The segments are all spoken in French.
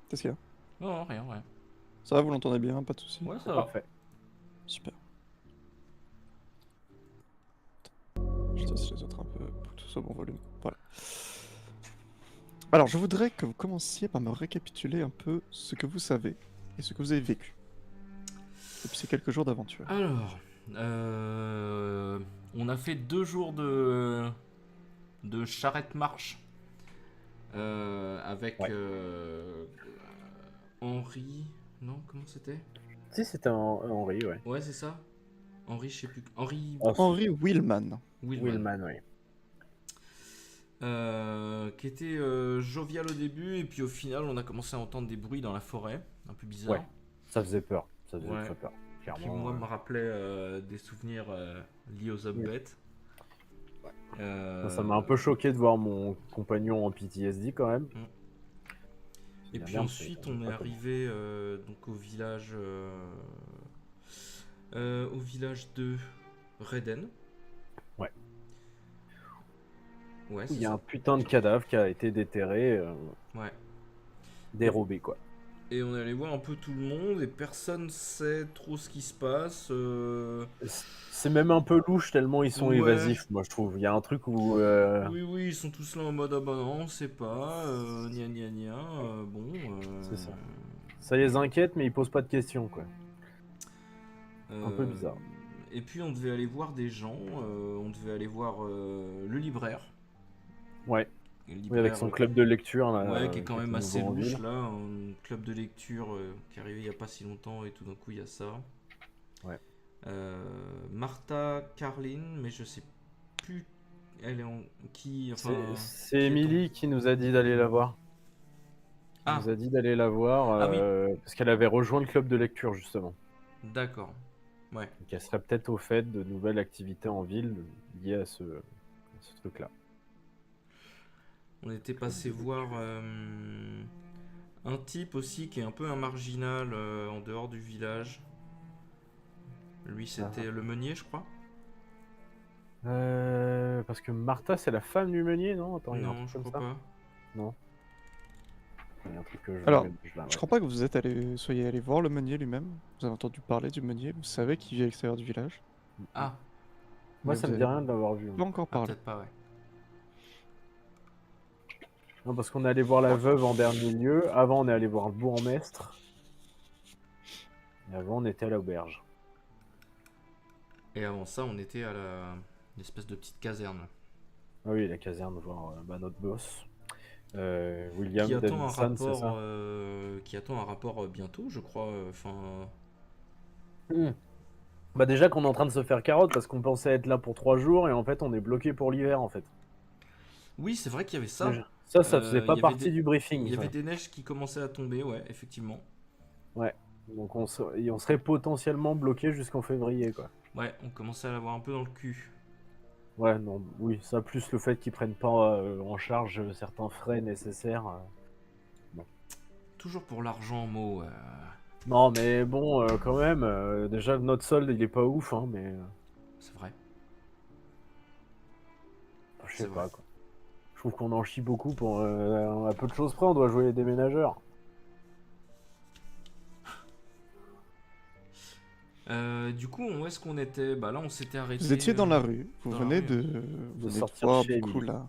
Qu'est-ce qu'il y a? Non, non, rien, rien. Ça va, vous l'entendez bien? Pas de soucis? Ouais, ça va. Parfait. Super. Je teste les autres un peu pour que tout soit bon volume. Voilà. Alors, je voudrais que vous commenciez par me récapituler un peu ce que vous savez et ce que vous avez vécu depuis ces quelques jours d'aventure. Alors, on a fait 2 jours de charrette marche avec Ouais. Henri. Non, comment c'était? Si, c'était Henri, ouais. Ouais, c'est ça. Henri, je sais plus. Henri Oh, Henri Willman. Willman. Willman, oui. Qui était jovial au début, et puis au final, on a commencé à entendre des bruits dans la forêt, un peu bizarre. Ouais. Ça faisait peur. Ça faisait Ouais. très peur. Qui, Clairement. moi, me rappelait des souvenirs liés aux hommes Oui. bêtes. Ça m'a un peu choqué de voir mon compagnon en PTSD quand même. Et puis ensuite, on est arrivé donc au village de Reden. Ouais. Ouais, Il c'est y a ça. un putain de cadavre qui a été déterré, Ouais. dérobé quoi. Et on est allé voir un peu tout le monde et personne sait trop ce qui se passe. C'est même un peu louche tellement ils sont Ouais. évasifs, moi je trouve. Il y a un truc où. Oui, ils sont tous là en mode ah bah non, on sait pas, gna gna gna, bon. C'est ça. Ça les inquiète, mais ils posent pas de questions quoi. Un peu Euh, bizarre. Et puis on devait aller voir des gens, on devait aller voir le libraire. Ouais. Et le Oui, libraire, avec son club de lecture là. ouais, qui est quand même assez nouveau en louche ville. là, un club de lecture qui est arrivé il y a pas si longtemps et tout d'un coup il y a ça. Ouais. Martha Carlin, mais je sais plus elle est en qui, enfin. C'est qui est Émilie qui nous a dit d'aller la voir. Elle Ah, nous a dit d'aller la voir Ah oui. parce qu'elle avait rejoint le club de lecture justement. D'accord. Ouais. Donc elle serait peut-être au fait de nouvelles activités en ville liées à ce truc-là. On était passé voir un type aussi qui est un peu un marginal en dehors du village. Lui, c'était le meunier, je crois. Parce que Martha, c'est la femme du meunier, non? Attends, il y a un Non, truc je comme crois ça. pas. Non. Il y a un truc que je Alors, localise là, je ouais. crois pas que vous soyez allé voir le meunier lui-même. Vous avez entendu parler du meunier, vous savez qu'il vit à l'extérieur du village. Ah, Moi, Mais ça vous me dit avez rien de l'avoir vu. pas encore parlé. peut-être pas, ouais. Non, parce qu'on est allé voir la veuve en dernier lieu. Avant, on est allé voir le bourgmestre. Et avant, on était à l'auberge. Et avant ça, on était à l'espèce de petite caserne. Ah oui, la caserne, voir notre boss. William Qui attend un Davidson, c'est rapport, ça? qui attend un rapport bientôt, je crois. Enfin, Bah déjà qu'on est en train de se faire carotte parce qu'on pensait être là pour 3 jours et en fait on est bloqué pour l'hiver en fait. oui, c'est vrai qu'il y avait ça. Déjà. Ça faisait pas Il y avait partie du Il briefing. y ça. avait des neiges qui commençaient à tomber, ouais, effectivement. Ouais. Donc on serait potentiellement bloqué jusqu'en février quoi. Ouais, on commençait à l'avoir un peu dans le cul. Ouais, non, oui, ça plus le fait qu'ils prennent pas en charge certains frais nécessaires. Toujours pour l'argent, Mo. Non, mais bon, quand même, déjà notre solde il est pas ouf, hein, mais C'est vrai. je C'est sais vrai. pas quoi. Je trouve qu'on en chie beaucoup pour à peu de choses près, on doit jouer les déménageurs. Du coup, où est-ce qu'on était? Bah là, on s'était arrêté. Vous étiez dans la rue, vous dans la venez rue. de sortir voir chez du coup Émilie. là.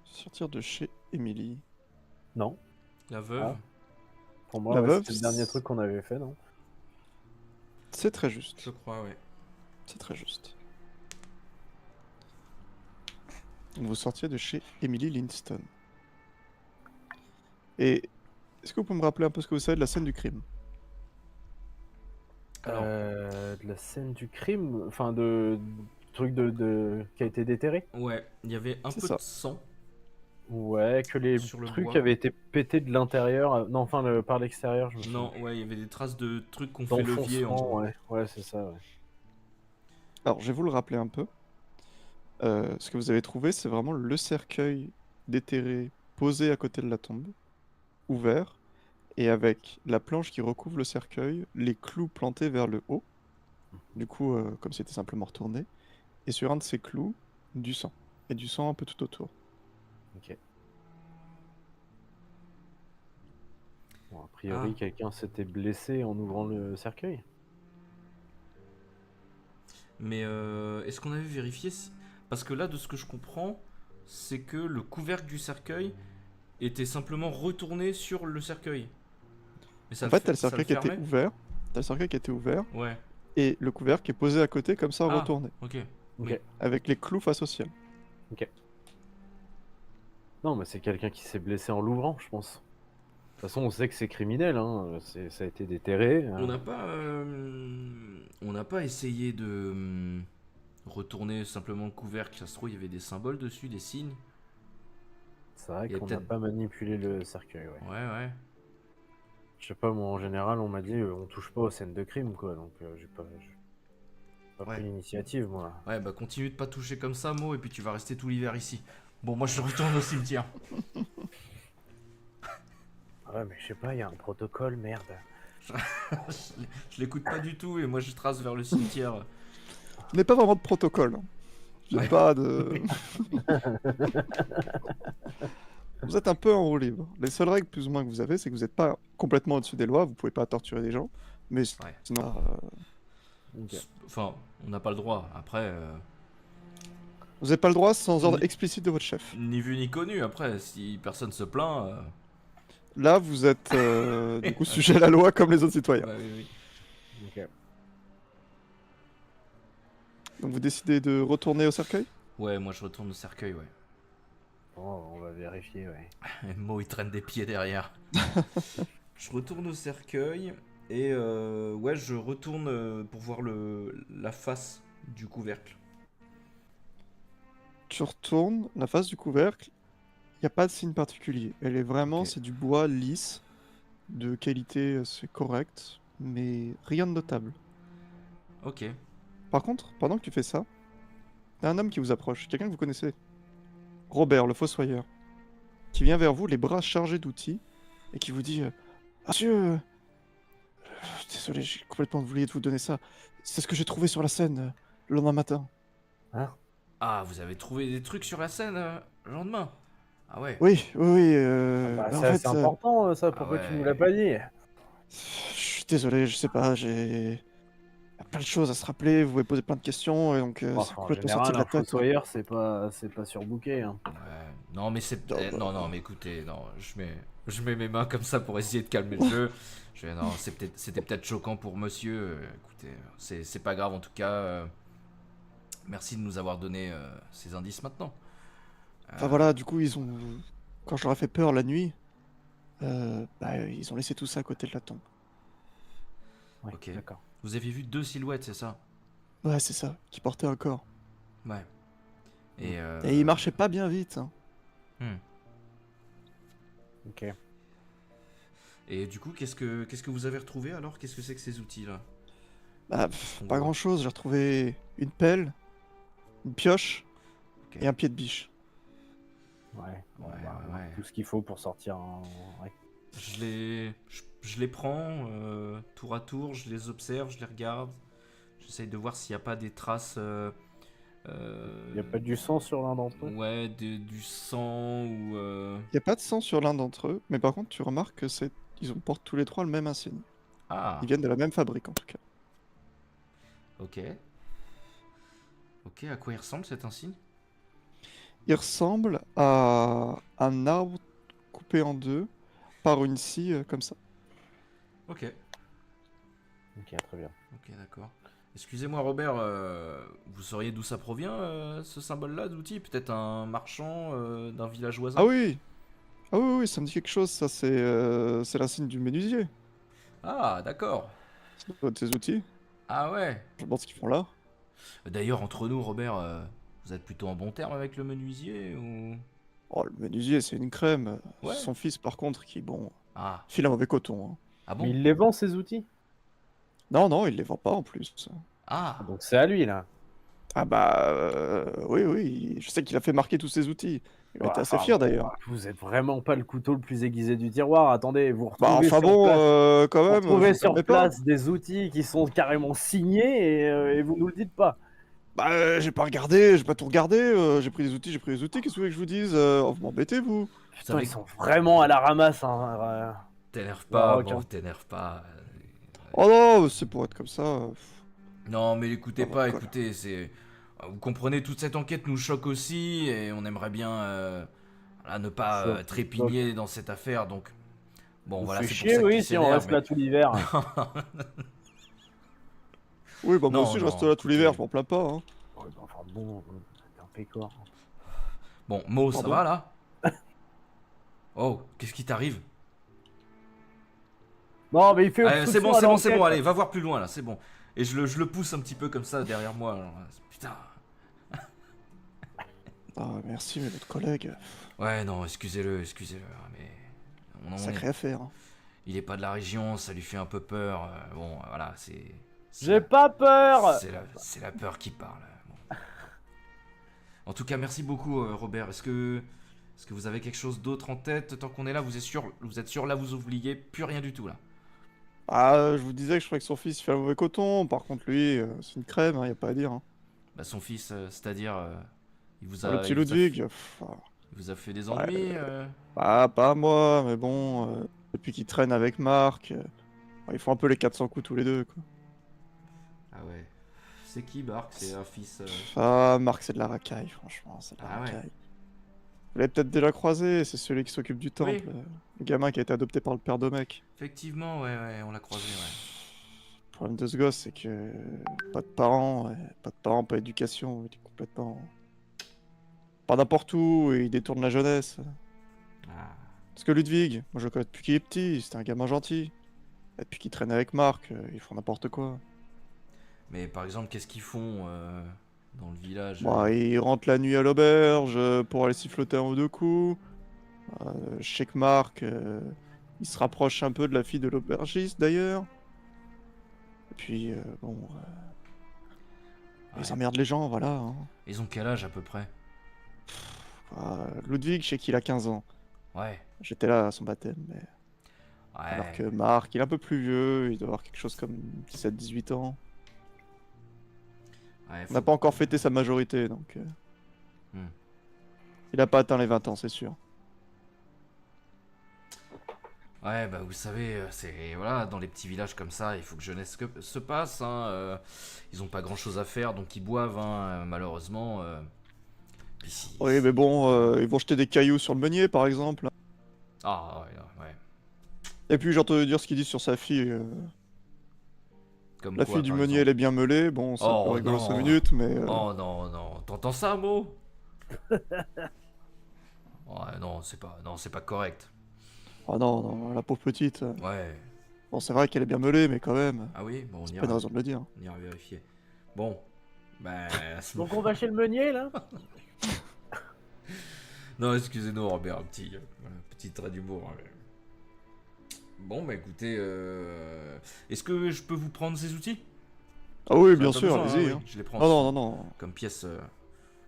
Sortir de chez Émilie. Non, La veuve. Ah. Pour moi, La ouais, veuve, c'était le dernier truc qu'on avait fait, non? C'est très juste. Je crois, ouais. C'est très juste. Vous sortiez de chez Emily Linston. Et est-ce que vous pouvez me rappeler un peu ce que vous savez de la scène du crime? Alors, De la scène du crime, enfin truc qui a été déterré. ouais, il y avait un C'est peu ça. de sang. Ouais, que les Sur le trucs bois. avaient été pétés de l'intérieur, non, enfin par l'extérieur, je me souviens. Non, ouais, il y avait des traces de trucs qu'on fait levier en D'enfoncement, gros. ouais, c'est ça, ouais. Alors, je vais vous le rappeler un peu. Ce que vous avez trouvé, c'est vraiment le cercueil déterré posé à côté de la tombe, ouvert, et avec la planche qui recouvre le cercueil, les clous plantés vers le haut, du coup, comme si c'était simplement retourné, et sur un de ces clous, du sang. Et du sang un peu tout autour. Ok. a priori, Ah. quelqu'un s'était blessé en ouvrant le cercueil. Mais est-ce qu'on avait vérifié si... Parce que là, de ce que je comprends, c'est que le couvercle du cercueil était simplement retourné sur le cercueil. Mais ça En fait, t'as le ça cercueil qui était fermait. ouvert. T'as le cercueil qui était ouvert. Ouais. Et le couvercle qui est posé à côté, comme ça, Ah, retourné. ok. Ok. Oui. Avec les clous face au ciel. Non, mais c'est quelqu'un qui s'est blessé en l'ouvrant, je pense. De toute façon, on sait que c'est criminel, hein. Ça a été déterré. On n'a pas essayé de retourner simplement le couvercle. Ça se trouve, il y avait des symboles dessus, des signes. C'est vrai Il y a qu'on n'a peut-être- pas manipulé le cercueil, ouais. Ouais, ouais. Je sais pas, moi, en général, on m'a dit on touche pas aux scènes de crime, quoi. Donc, j'ai pas Ouais. pris l'initiative, moi. Ouais, bah continue de pas toucher comme ça, Mo, et puis tu vas rester tout l'hiver ici. Bon, moi je retourne au cimetière. Ouais, mais je sais pas, il y a un protocole, merde. Je l'écoute pas du tout, et moi je trace vers le cimetière. Il n'y a pas vraiment de protocole. Hein. J'ai Ouais. pas de. Vous êtes un peu en roue libre. Les seules règles plus ou moins que vous avez, c'est que vous n'êtes pas complètement au-dessus des lois, vous pouvez pas torturer des gens, mais Ouais. sinon, Ok. Enfin, on n'a pas le droit. Après, vous n'avez pas le droit sans ordre Ni- explicite de votre chef. ni vu ni connu. Après, si personne se plaint. Là, vous êtes du coup sujet à la loi comme les autres citoyens. Ouais, oui, oui. Ok. Donc vous décidez de retourner au cercueil? Ouais, moi je retourne au cercueil, ouais. Bon, on va vérifier, ouais. Et Mo il traîne des pieds derrière. Je retourne au cercueil et ouais, je retourne pour voir la face du couvercle. Tu retournes la face du couvercle, il n'y a pas de signe particulier. Elle est vraiment, Ok. c'est du bois lisse, de qualité c'est correct, mais rien de notable. Ok. Par contre, pendant que tu fais ça, t'as un homme qui vous approche, quelqu'un que vous connaissez. Robert, le fossoyeur, qui vient vers vous, les bras chargés d'outils, et qui vous dit Monsieur, désolé, j'ai complètement oublié de vous donner ça. C'est ce que j'ai trouvé sur la scène le lendemain matin. Hein? Ah, vous avez trouvé des trucs sur la scène le lendemain? Ah ouais. Oui, oui, oui. Bah, en c'est assez fait, important, ça. Ah Pourquoi tu nous ouais. l'as pas dit? je suis désolé, je sais pas, j'ai y a plein de choses à se rappeler, vous m'avez posé plein de questions, et donc c'est Enfin, en complètement sorti général, de la un tête. fossoyeur, c'est pas surbooké, hein. Ouais. Non, mais c'est. Non, bah, Non, non, mais écoutez, non, je mets mes mains comme ça pour essayer de calmer le jeu. Non, c'était peut-être choquant pour monsieur. Écoutez, c'est pas grave en tout cas. Merci de nous avoir donné ces indices maintenant. Enfin voilà, du coup, ils ont. Quand je leur ai fait peur la nuit, bah, ils ont laissé tout ça à côté de la tombe. Ouais, Ok. d'accord. Vous avez vu 2 silhouettes, c'est ça? Ouais, c'est ça, qui portait un corps. Ouais. Et, Et ils marchaient pas bien vite. Hein. hmm. Ok. Et du coup, qu'est-ce que vous avez retrouvé alors? Qu'est-ce que c'est que ces outils-là? Bah, Qu'est-ce qu'on pas voit? grand-chose, j'ai retrouvé une pelle, une pioche Ok. et un pied de biche. Ouais. Bon, Ouais, bah, ouais, ouais. tout ce qu'il faut pour sortir un. Ouais. Je les prends tour à tour, je les observe, je les regarde. J'essaye de voir s'il n'y a pas des traces. Il n'y a pas du sang sur l'un d'entre eux? Ouais, du sang ou. Il n'y a pas de sang sur l'un d'entre eux, mais par contre, tu remarques que ils portent tous les trois le même insigne. Ah, Ils viennent de la même fabrique en tout cas. ok. Ok, à quoi il ressemble cet insigne? Il ressemble à un arbre coupé en deux par une scie comme ça. Ok, Ok, très bien. ok, d'accord. Excusez-moi, Robert, vous sauriez d'où ça provient ce symbole-là d'outil? Peut-être un marchand d'un village voisin? Ah oui! Ah oui, oui, ça me dit quelque chose, ça c'est l'insigne du menuisier. Ah, d'accord. Ça doit être ses outils. Ah ouais. Je me demande ce qu'ils font là. D'ailleurs, entre nous, Robert, vous êtes plutôt en bon terme avec le menuisier ou... Oh, le menuisier, c'est une crème. Ouais. Son fils, par contre, qui, bon, Ah, file un mauvais coton. Hein. ah Mais bon? il les vend, ces outils? Non, non, il les vend pas en plus. Ah, Donc c'est à lui, là. Ah bah, oui, oui, je sais qu'il a fait marquer tous ses outils. Il a été assez fier d'ailleurs. Vous êtes vraiment pas le couteau le plus aiguisé du tiroir. Attendez, vous Bah retrouvez enfin sur bon, place, quand vous même, je retrouvez me sur permets pas. place des outils qui sont carrément signés et vous nous le dites pas. Bah j'ai pas regardé, j'ai pas tout regardé, j'ai pris des outils, qu'est-ce que vous voulez que je vous dise? Oh, vous m'embêtez vous? Putain, savez ils sont vraiment à la ramasse, hein. t'énerve La pas, rock, bon, hein. t'énerve pas. Oh non, c'est pour être comme ça. Non, mais écoutez Ça va, pas, quoi. écoutez, c'est... Vous comprenez, toute cette enquête nous choque aussi, et on aimerait bien voilà, ne pas Choc, choc. trépigner dans cette affaire, donc... Bon, Vous voilà, fait c'est pour chier, ça que tu oui, si on s'énerves, reste mais... là tout l'hiver. Oui, bah moi Non, aussi je reste non, là tout l'hiver, je écoutez... m'en plains pas. Hein. Ouais, bah, enfin bon, t'es un pécor. Bon, Mo, ça Pardon? va, là? Oh, qu'est-ce qui t'arrive? Non, mais il fait Allez, obstruction à c'est bon, l'enquête. allez, va voir plus loin, là, c'est bon. Et je le pousse un petit peu comme ça, derrière moi, alors, putain... Ah, merci, mais votre collègue, Ouais, non, excusez-le, hein, mais... sacrée affaire. Hein. Il est pas de la région, ça lui fait un peu peur. Bon, voilà, c'est J'ai la, pas peur. c'est la peur qui parle. Bon. En tout cas, merci beaucoup, Robert. Est-ce que vous avez quelque chose d'autre en tête tant qu'on est là? Vous êtes sûr là, vous oubliez plus rien du tout là. Ah, je vous disais que je croyais que son fils il fait un mauvais coton. Par contre, lui, c'est une crème, hein, y a pas à dire. Hein. Bah, son fils, c'est-à-dire, Ah, le petit Ludwig, il vous a fait des ouais, ennuis. bah, pas moi, mais bon, depuis qu'il traîne avec Marc, ils font un peu les 400 coups tous les deux, quoi. Ah ouais. C'est qui, Bark? C'est un fils. Ah, Marc, c'est de la racaille, franchement, c'est de la Ah ouais. racaille. Vous l'avez peut-être déjà croisé, c'est celui qui s'occupe du Oui. temple. Le gamin qui a été adopté par le père de mec. Effectivement, ouais, on l'a croisé, ouais. Le problème de ce gosse, c'est que pas de parents, pas d'éducation, il est complètement... Pas n'importe où, et il détourne la jeunesse. Ah. Parce que Ludwig, moi je le connais depuis qu'il est petit, c'était un gamin gentil. Et depuis qu'il traîne avec Marc, ils font n'importe quoi. Mais par exemple, qu'est-ce qu'ils font dans le village Bon, il rentre la nuit à l'auberge pour aller siffloter un ou deux coups. Je sais que Marc, il se rapproche un peu de la fille de l'aubergiste d'ailleurs. Et puis, bon, Ouais. ils emmerdent les gens, voilà. Hein. Ils ont quel âge à peu près? Ludwig, je sais qu'il a 15 ans. Ouais. J'étais là à son baptême, mais... Alors Ouais. que Marc, il est un peu plus vieux, il doit avoir quelque chose comme 17-18 ans. Ouais, On n'a pas encore fêté sa majorité, donc... Hmm. Il n'a pas atteint les 20 ans, c'est sûr. Ouais, bah vous savez, c'est voilà, dans les petits villages comme ça, il faut que jeunesse se passe. Hein, ils ont pas grand-chose à faire, donc ils boivent, hein, malheureusement. Puis Oui, mais bon, ils vont jeter des cailloux sur le meunier, par exemple. Ah ouais, ouais. Et puis j'ai entendu dire ce qu'ils disent sur sa fille. Comme La quoi, fille du par meunier, exemple? elle est bien meulée. Bon, c'est un peu Oh rigolo 5 non, minutes, mais... oh non, t'entends ça, Mo? Ouais, non, c'est pas correct. Ah non, non, la pauvre petite. Ouais. Bon, c'est vrai qu'elle est bien meulée, mais quand même, Ah oui, bon, c'est pas une raison de le dire. on ira vérifier. Bon, bah à ce Donc moment- on va chez le meunier là. Non, excusez-nous, Robert, voilà, petit trait d'humour. Bon, bah écoutez, est-ce que je peux vous prendre ces outils? Ah oui, J'en ai bien pas sûr, besoin, allez-y. oui, Hein. je les prends Non, non, non, non. comme pièce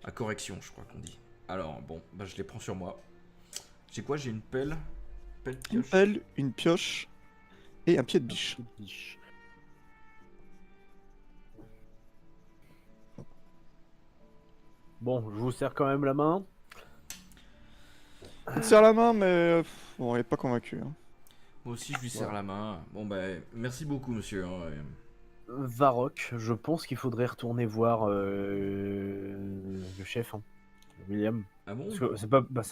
à correction, je crois qu'on dit. Alors, bon, bah je les prends sur moi. J'ai quoi? J'ai une pelle. Pelle Une pioche. pelle, une pioche et un pied de biche. Bon, je vous serre quand même la main. Il te serre la main, mais bon, il est pas convaincu. Hein. Moi aussi, je lui serre la main. Bon, bah, merci beaucoup, monsieur. Hein, Varrock, je pense qu'il faudrait retourner voir le chef, hein, William. Ah bon? Parce que c'est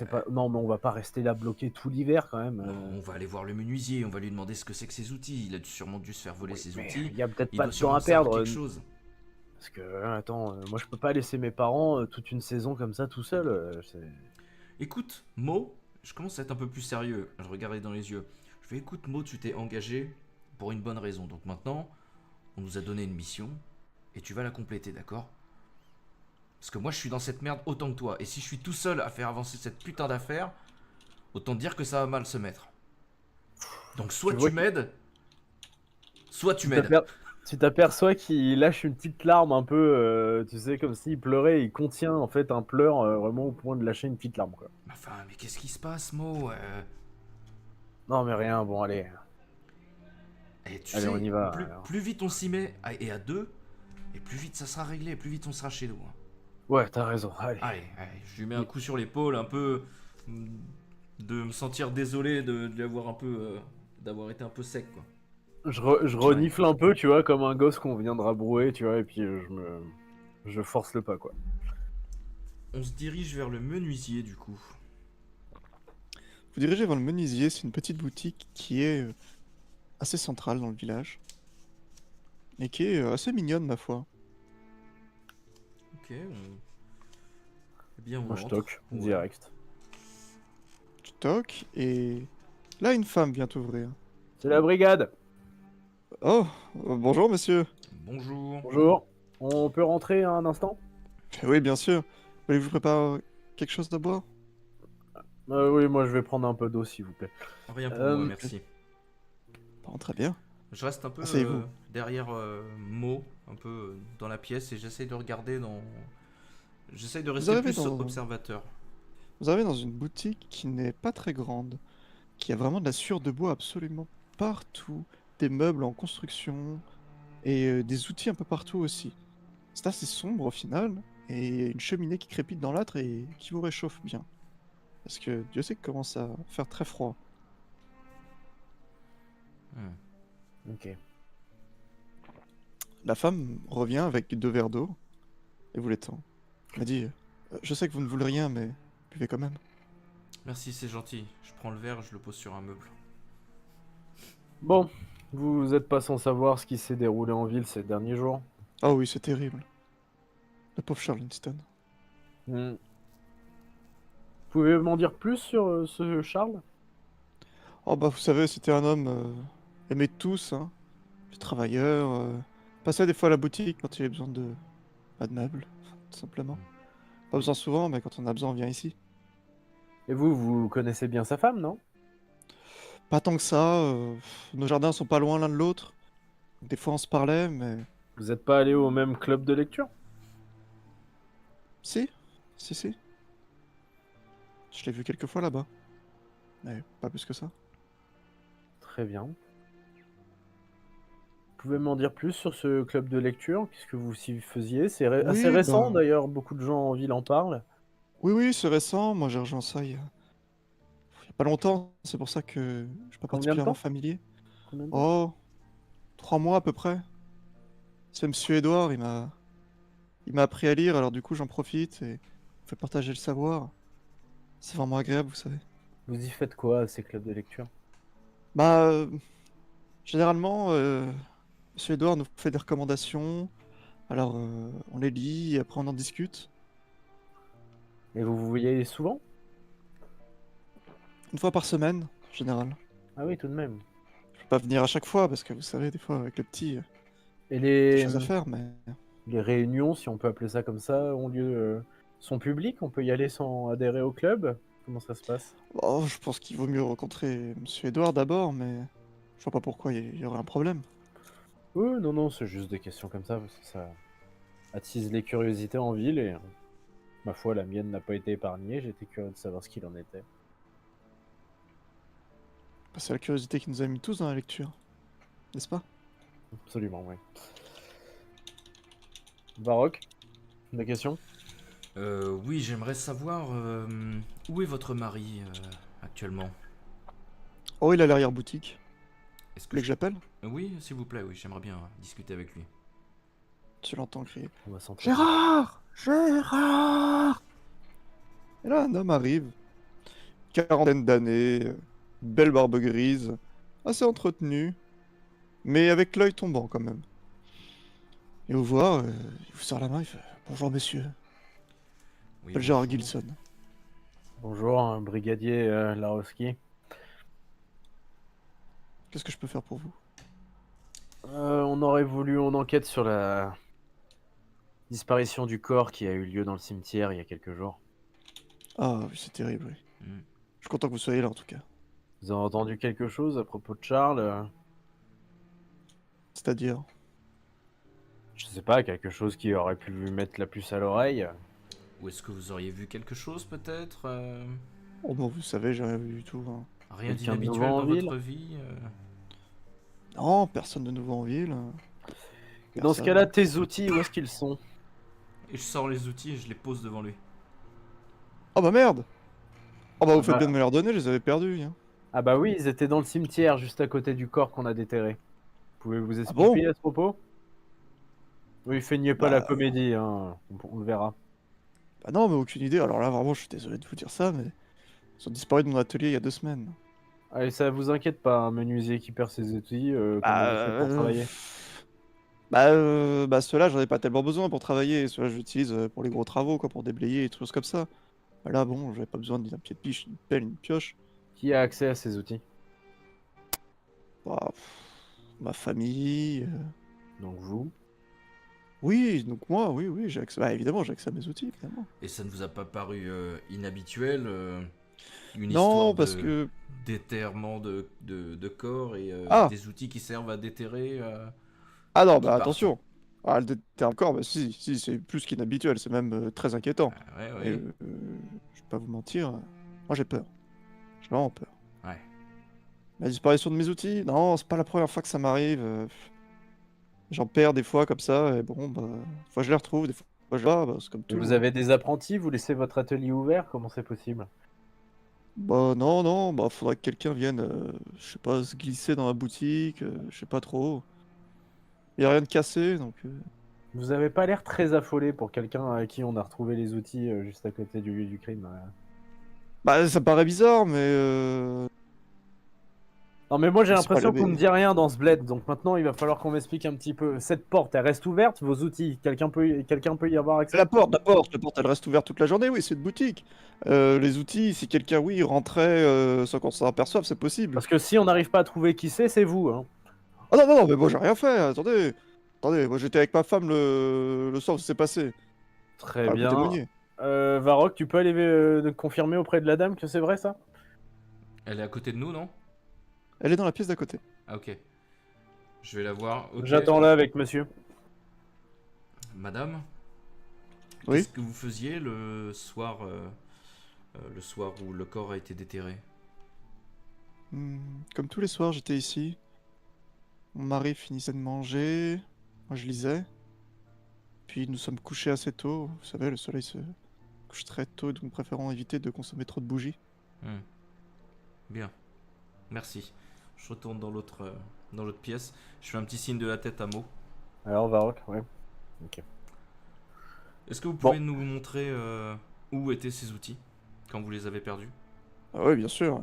pas. Non, mais on va pas rester là bloqué tout l'hiver quand même. Non, on va aller voir le menuisier, on va lui demander ce que c'est que ses outils. Il a sûrement dû se faire voler ses Mais outils. il y a peut-être Il pas doit de temps sûrement à savoir perdre. quelque chose. Parce que, attends, moi je peux pas laisser mes parents toute une saison comme ça tout seul. Écoute, Mo, je commence à être un peu plus sérieux. Je regardais dans les yeux. Je fais, écoute, Mo, tu t'es engagé pour une bonne raison. Donc maintenant, on nous a donné une mission et tu vas la compléter, d'accord? Parce que moi, je suis dans cette merde autant que toi. Et si je suis tout seul à faire avancer cette putain d'affaire, autant te dire que ça va mal se mettre. Donc soit Tu vois tu m'aides, soit tu Tu m'aides. tu t'aperçois qu'il lâche une petite larme un peu, tu sais, comme s'il pleurait. Il contient en fait un pleur vraiment au point de lâcher une petite larme, quoi. Enfin, mais qu'est-ce qui se passe, Mo? Non, mais rien, bon, allez. Et tu Allez, sais, on y va, plus, alors. plus vite on s'y met, et à deux, et plus vite ça sera réglé, plus vite on sera chez nous. Hein. Ouais, t'as raison, allez. Allez, je lui mets un coup sur l'épaule, un peu de me sentir désolé de lui avoir un peu d'avoir été un peu sec, quoi. Je renifle un peu, tu vois, comme un gosse qu'on vient de rabrouer, tu vois, et puis je force le pas, quoi. On se dirige vers le menuisier, du coup. Vous dirigez vers le menuisier, c'est une petite boutique qui est assez centrale dans le village. Et qui est assez mignonne, ma foi. Ok, eh bien, on Moi, je entre. toque, Ouais. direct. Tu toques et là, une femme vient t'ouvrir. C'est la brigade. Oh, bonjour monsieur. Bonjour. Bonjour. On peut rentrer un instant? Oui, bien sûr. Voulez-vous que je prépare quelque chose à boire? Oui, moi, je vais prendre un peu d'eau, s'il vous plaît. Rien pour moi, Euh, merci. Bon, très bien. Je reste un peu Asseyez-vous. derrière Mo, un peu dans la pièce, et j'essaye de regarder dans. J'essaye de Vous rester arrivez plus dans... observateur. Vous arrivez dans une boutique qui n'est pas très grande, qui a vraiment de la sciure de bois absolument partout, des meubles en construction et des outils un peu partout aussi. C'est assez sombre au final, et une cheminée qui crépite dans l'âtre et qui vous réchauffe bien. Parce que Dieu sait qu'il commence à faire très froid. Hmm. Ok. La femme revient avec 2 verres d'eau et vous les tend. Elle m'a dit je sais que vous ne voulez rien, mais buvez quand même. Merci, c'est gentil. Je prends le verre, je le pose sur un meuble. Bon, vous êtes pas sans savoir ce qui s'est déroulé en ville ces derniers jours. Ah oui, c'est terrible. Le pauvre Charleston. Hmm. Vous pouvez m'en dire plus sur ce Charles? Oh bah vous savez, c'était un homme aimé de tous, hein. Le travailleur, passait des fois à la boutique quand il avait besoin de... Pas de meubles, tout simplement. Pas besoin souvent, mais quand on a besoin, on vient ici. Et vous connaissez bien sa femme, non? Pas tant que ça, nos jardins sont pas loin l'un de l'autre. Des fois on se parlait, mais... Vous êtes pas allé au même club de lecture? Si, si. Je l'ai vu quelques fois là-bas. Mais pas plus que ça. Très bien. Vous pouvez m'en dire plus sur ce club de lecture? Qu'est-ce que vous y faisiez? C'est assez Oui, récent ben... d'ailleurs, beaucoup de gens en ville en parlent. Oui, c'est récent. Moi, j'ai rejoint ça il y a pas longtemps. C'est pour ça que je suis pas Combien de particulièrement temps? familier. Combien de temps? Oh, 3 mois à peu près. C'est Monsieur Edouard, il m'a appris à lire, alors du coup, j'en profite et on fait partager le savoir. C'est vraiment agréable, vous savez. Vous y faites quoi à ces clubs de lecture? Bah, généralement, Monsieur Edouard nous fait des recommandations. Alors, on les lit et après on en discute. Et vous vous voyez souvent? Une fois par semaine, en général. Ah oui, tout de même. Je peux pas venir à chaque fois parce que vous savez, des fois, avec le petit, Et des choses à faire, mais... les réunions, si on peut appeler ça comme ça, ont lieu, sont publiques? On peut y aller sans adhérer au club? Comment ça se passe? Oh, je pense qu'il vaut mieux rencontrer Monsieur Edouard d'abord, mais je vois pas pourquoi il y aurait un problème. Oui, non, c'est juste des questions comme ça, parce que ça attise les curiosités en ville et ma foi, la mienne n'a pas été épargnée. J'étais curieux de savoir ce qu'il en était. Bah, c'est la curiosité qui nous a mis tous dans la lecture, n'est-ce pas? Absolument, oui. Baroque, des questions? Oui, j'aimerais savoir où est votre mari actuellement. Oh, il a l'arrière-boutique. Est-ce Vous que voulez que j'appelle? Oui, s'il vous plaît, oui, j'aimerais bien discuter avec lui. Tu l'entends crier. On va s'entretenir. Gérard! Gérard! Et là, un homme arrive, quarantaine d'années, belle barbe grise, assez entretenu, mais avec l'œil tombant quand même. Il vous voit, il vous serre la main, il fait bonjour monsieur. Il Oui, s'appelle Gérard bonjour. Gilson. Bonjour, brigadier Larowski. Qu'est-ce que je peux faire pour vous? On aurait voulu une enquête sur la disparition du corps qui a eu lieu dans le cimetière il y a quelques jours. Ah oui, c'est terrible, oui. Hmm. Je suis content que vous soyez là en tout cas. Vous avez entendu quelque chose à propos de Charles? C'est-à-dire... Je sais pas, quelque chose qui aurait pu lui mettre la puce à l'oreille? Ou est-ce que vous auriez vu quelque chose peut-être Oh bon, vous savez, j'ai rien vu du tout, hein. Rien Quelqu'un de d'inhabituel nouveau en dans ville? votre vie Non, personne de nouveau en ville. Et dans ce Personne. cas-là, tes outils, où est-ce qu'ils sont? Et je sors les outils et je les pose devant lui. Oh bah merde! Oh bah vous Ah faites bah, bien de me les redonner, je les avais perdus, hein. Ah bah oui, ils étaient dans le cimetière, juste à côté du corps qu'on a déterré. Pouvez-vous Ah bon? expliquer à ce propos? Oui, feignez pas la Bah, comédie, hein, on le verra. bah non, mais aucune idée. Alors là, vraiment, je suis désolé de vous dire ça, mais ils sont disparus de mon atelier il y a 2 semaines. Allez, ça vous inquiète pas, un menuisier qui perd ses outils, comment Bah, vous faites pour travailler? bah ceux-là, j'en ai pas tellement besoin pour travailler. Ceux-là, j'utilise pour les gros travaux, quoi, pour déblayer et des choses comme ça. Bah là, bon, j'avais pas besoin d'un pied de biche, une pelle, une pioche. Qui a accès à ces outils? Bah, ma famille. Donc vous. Oui, donc moi, oui, oui, j'ai accès. Bah, évidemment, j'ai accès à mes outils, évidemment. Et ça ne vous a pas paru inhabituel une histoire Non, parce de que. déterrement de corps et Ah! des outils qui servent à déterrer Ah non, qui bah partent. attention. Ah, le déterre encore, bah si, si, c'est plus qu'inhabituel, c'est même très inquiétant. Ah, ouais, Et oui. je vais pas vous mentir, moi j'ai peur. J'ai vraiment peur. Ouais. La disparition de mes outils? Non, c'est pas la première fois que ça m'arrive. J'en perds des fois comme ça, et bon, bah, des fois je les retrouve, des fois je les bah, c'est comme Et tout, vous hein. avez des apprentis, vous laissez votre atelier ouvert, comment c'est possible? Bah non, non, bah faudrait que quelqu'un vienne, je sais pas, se glisser dans la boutique, je sais pas trop. Y a rien de cassé, donc... Vous avez pas l'air très affolé pour quelqu'un à qui on a retrouvé les outils juste à côté du lieu du crime. Bah ça me paraît bizarre, mais... Non mais moi j'ai c'est pas l'impression qu'on ne levé. dit rien dans ce bled, donc maintenant il va falloir qu'on m'explique un petit peu. Cette porte, elle reste ouverte, vos outils, quelqu'un peut y avoir accès? La porte, elle reste ouverte toute la journée, oui, c'est une boutique. Les outils, si quelqu'un, oui, rentrait sans qu'on s'en aperçoive, c'est possible. Parce que si on n'arrive pas à trouver qui c'est vous, hein. Ah non, non, non, mais moi j'ai rien fait, attendez. Attendez, moi j'étais avec ma femme le soir où ça s'est passé. Très Ah, vous bien. témoignez. Varrock, tu peux aller confirmer auprès de la dame que c'est vrai ça? Elle est à côté de nous, non? Elle est dans la pièce d'à côté. Ah, ok. Je vais la voir. Ok. J'attends là avec monsieur. Madame, Oui. qu'est-ce que vous faisiez le soir où le corps a été déterré? Comme tous les soirs, j'étais ici. Mon mari finissait de manger. Moi je lisais. Puis nous sommes couchés assez tôt. Vous savez, le soleil se couche très tôt, donc nous préférons éviter de consommer trop de bougies. Hmm. Bien. Merci. Je retourne dans l'autre pièce. Je fais un petit signe de la tête à Mo. Alors Varrock, ouais. Ok. Est-ce que vous Bon, pouvez nous montrer où étaient ces outils quand vous les avez perdus? Ah oui, bien sûr.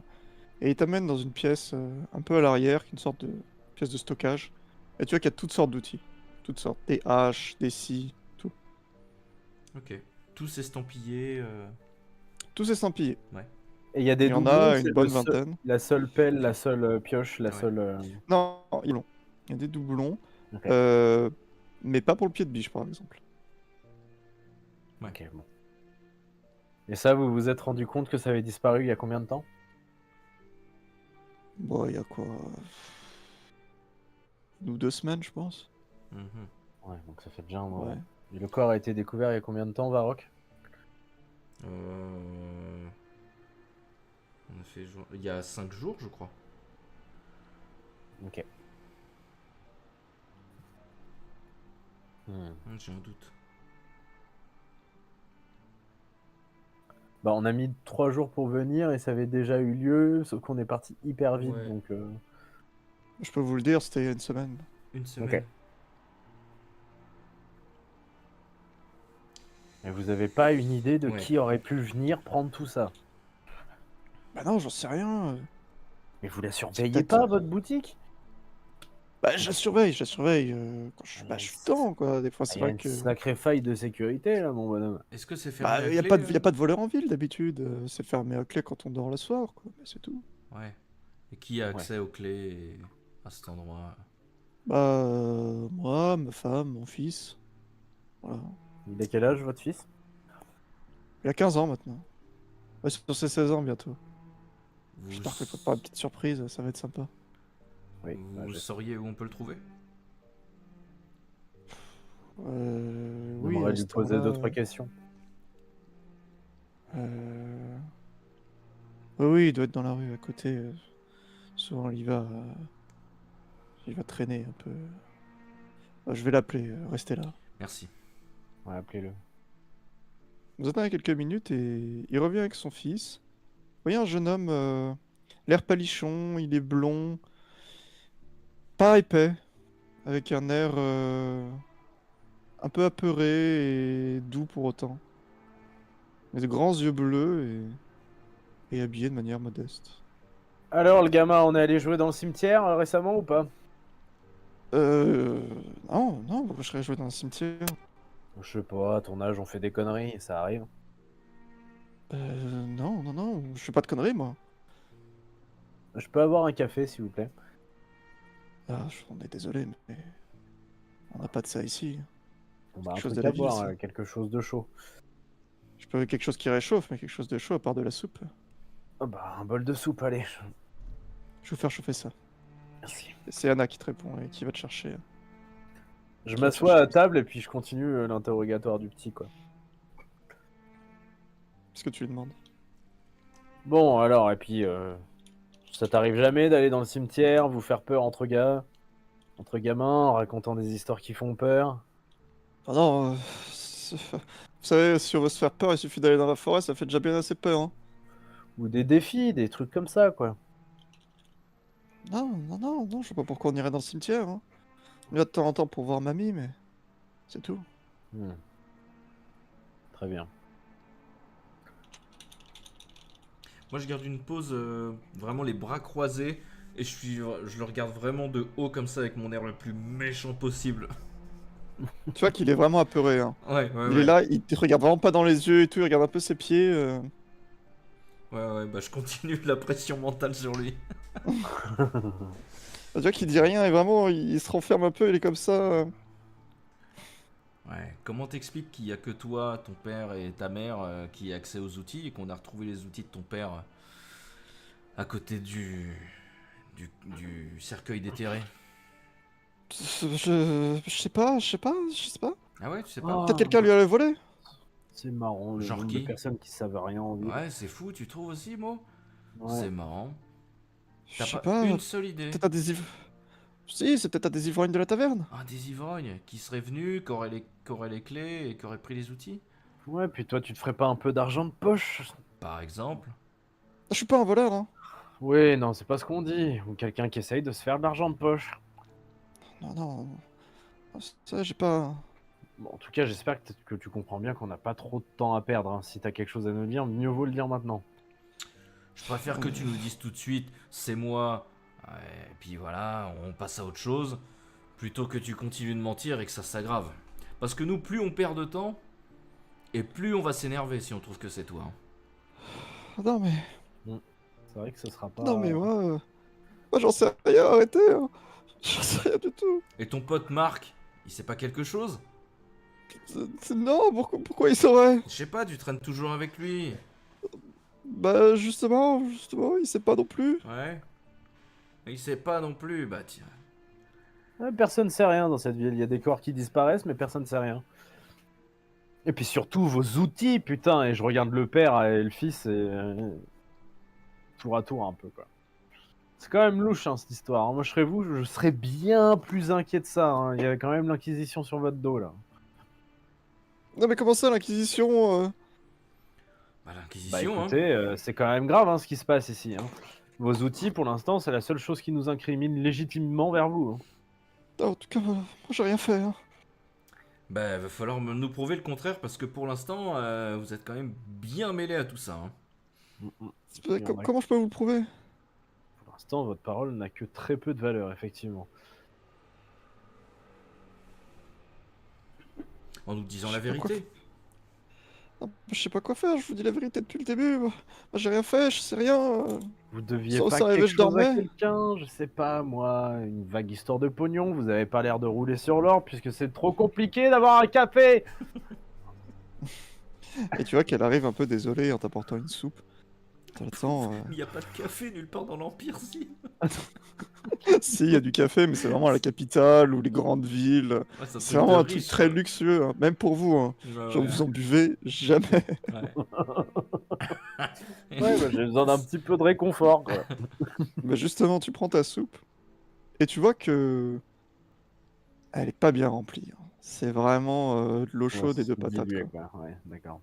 Et il t'amène dans une pièce un peu à l'arrière, qui est une sorte de pièce de stockage. Et tu vois qu'il y a toutes sortes d'outils. Toutes sortes. Des haches, des scies, tout. Ok. Tous estampillés. Tous estampillés. Ouais. et il y a des Il y en doublons, a c'est une bonne vingtaine. la seule pelle, la seule pioche, la Ouais. seule. Non, il y a des doublons. Il y a des doublons. Ok. Mais pas pour le pied de biche, par exemple. Ok, bon. Et ça, vous vous êtes rendu compte que ça avait disparu il y a combien de temps? Bon, il y a quoi? 2 semaines, je pense. Mhm. Ouais, donc ça fait déjà un moment. Ouais. Et le corps a été découvert il y a combien de temps, Varrock? On a fait il y a 5 jours, je crois. Ok. J'ai un doute. Bah, on a mis 3 jours pour venir et ça avait déjà eu lieu, sauf qu'on est parti hyper vite, Ouais. donc. Je peux vous le dire, c'était il y a une semaine. Une semaine. Et vous avez pas une idée de Ouais. qui aurait pu venir prendre tout ça? Bah non, j'en sais rien. Mais vous la surveillez peut-être- pas, votre boutique? Bah, je la surveille, je la surveille. Quand Ah, je suis dedans, quoi. Des fois, Il c'est y a vrai une que. sacrée faille de sécurité, là, mon bonhomme. Est-ce que c'est fermé Bah, à y a clé pas de, y a pas de voleur en ville d'habitude. C'est fermé à clé quand on dort le soir, quoi. Mais c'est tout. Ouais. Et qui a Ouais. accès aux clés à cet endroit? Bah, moi, ma femme, mon fils. Voilà. Il a quel âge, votre fils? Il a 15 ans maintenant. Ouais, sur ses 16 ans bientôt. Vous, J'espère qu'il préparera une petite surprise, ça va être sympa. Oui. vous sauriez où on peut le trouver? Oui, On aimerait à lui cette poser heure-là, d'autres questions. Oui, oui, il doit être dans la rue à côté. Souvent, il va traîner un peu. Je vais l'appeler, restez là. Merci. Ouais, appelez-le. Vous attendez quelques minutes et il revient avec son fils. Vous voyez un jeune homme l'air palichon, il est blond, pas épais, avec un air un peu apeuré et doux pour autant. Mais de grands yeux bleus et habillé de manière modeste. Alors, le gamin, on est allé jouer dans le cimetière récemment ou pas? Euh... Non, non, pourquoi je serais joué dans un cimetière? Je sais pas, à ton âge, on fait des conneries, ça arrive. Non, non, non, je fais pas de conneries, moi. Je peux avoir un café, s'il vous plaît? Ah, on est désolé, mais on n'a pas de ça ici. Bon, C'est bah, quelque un chose de truc la à ville, boire, ça. quelque chose de chaud. Je peux quelque chose qui réchauffe, mais quelque chose de chaud à part de la soupe. Ah bah, un bol de soupe, allez. Je vais vous faire chauffer ça. Merci. Et c'est Anna qui te répond et qui va te chercher. Je Qui va te m'assois à chercher. table et puis je continue l'interrogatoire du petit, quoi. Qu'est-ce que tu lui demandes? Bon, alors, et puis, ça t'arrive jamais d'aller dans le cimetière, vous faire peur entre gars, entre gamins, en racontant des histoires qui font peur? Ah non, vous savez, si on veut se faire peur, il suffit d'aller dans la forêt, ça fait déjà bien assez peur, hein. Ou des défis, des trucs comme ça, quoi. Non, non, non, non, je sais pas pourquoi on irait dans le cimetière, hein. On y va de temps en temps pour voir mamie, mais c'est tout. Hmm. Très bien. Moi, je garde une pause, vraiment les bras croisés, et je le regarde vraiment de haut comme ça avec mon air le plus méchant possible. Tu vois qu'il est vraiment apeuré, hein. Ouais, ouais, Il est ouais. là, il te regarde vraiment pas dans les yeux et tout, il regarde un peu ses pieds. Ouais, ouais, bah je continue la pression mentale sur lui. Tu vois qu'il dit rien et vraiment il se renferme un peu, il est comme ça. Ouais, comment t'expliques qu'il y a que toi, ton père et ta mère qui aient accès aux outils et qu'on a retrouvé les outils de ton père à côté du cercueil déterré? Je sais pas, je sais pas, je sais pas. Ah ouais, tu sais pas? Oh, Peut-être quelqu'un lui a volé. c'est marrant, le Genre nombre de qui? personnes qui savent rien en vie. Ouais, c'est fou, tu trouves aussi, Mo? Ouais. C'est marrant. Je T'as sais pas pas, une seule idée? peut-être un des Si, c'est peut-être un des ivrognes de la taverne. Un des ivrognes qui serait venu, qui aurait les clés et qui aurait pris les outils? Ouais, puis toi, tu te ferais pas un peu d'argent de poche? Par exemple. Je suis pas un voleur, hein. Oui, non, c'est pas ce qu'on dit. Ou quelqu'un qui essaye de se faire de l'argent de poche. Non, non. Ça, j'ai pas. Bon, en tout cas, j'espère que tu comprends bien qu'on n'a pas trop de temps à perdre, hein. Si t'as quelque chose à nous dire, mieux vaut le dire maintenant. Je préfère que tu nous dises tout de suite, c'est moi, ouais, et puis voilà, on passe à autre chose, plutôt que tu continues de mentir et que ça s'aggrave. Parce que nous, plus on perd de temps, et plus on va s'énerver si on trouve que c'est toi. Hein. Non, mais. C'est vrai que ce sera pas. Non, mais moi j'en sais rien, arrêtez, hein. J'en sais rien du tout. Et ton pote Marc, il sait pas quelque chose? Non, pourquoi il saurait? Je sais pas, tu traînes toujours avec lui. Bah, justement, il sait pas non plus. Ouais. Il sait pas non plus, bah tiens. Ouais, personne sait rien dans cette ville. Il y a des corps qui disparaissent, mais personne sait rien. Et puis surtout vos outils, putain. Et je regarde le père et le fils et tour à tour un peu, quoi. C'est quand même louche, hein, cette histoire. Moi, je serais vous, je serais bien plus inquiet de ça, hein. Il y a quand même l'Inquisition sur votre dos, là. Non, mais comment ça, l'Inquisition Bah Bah l'Inquisition, hein. écoutez, c'est quand même grave, hein, ce qui se passe ici, hein. Vos outils, pour l'instant, c'est la seule chose qui nous incrimine légitimement vers vous, hein. En tout cas, moi j'ai rien fait, hein. Bah va falloir nous prouver le contraire parce que pour l'instant, vous êtes quand même bien mêlé à tout ça. Hein. Il y en a- Comment je peux vous le prouver? Pour l'instant, votre parole n'a que très peu de valeur, effectivement. En nous disant Je la sais pas quoi vérité. Non, je sais pas quoi faire, je vous dis la vérité depuis le début. Moi j'ai rien fait, je sais rien. Vous deviez Ça pas s'est arrivé, quelque je chose à dormais. quelqu'un, je sais pas, moi, une vague histoire de pognon, vous avez pas l'air de rouler sur l'or puisque c'est trop compliqué d'avoir un café. Et tu vois qu'elle arrive un peu désolée en t'apportant une soupe. T'attends. Il n'y a pas de café nulle part dans l'Empire, si. Si, il y a du café, mais c'est vraiment à la capitale ou les grandes villes. Ouais, c'est un C'est truc de vraiment un truc riche, très quoi. luxueux, hein. Même pour vous, hein. Ouais, Genre, ouais. vous en buvez jamais. Ouais, bah, j'ai besoin d'un petit peu de réconfort, quoi. Mais justement, tu prends ta soupe et tu vois que elle est pas bien remplie, hein. C'est vraiment de l'eau Ouais, chaude et de c'est patates, dilué, quoi. quoi. Ouais, d'accord.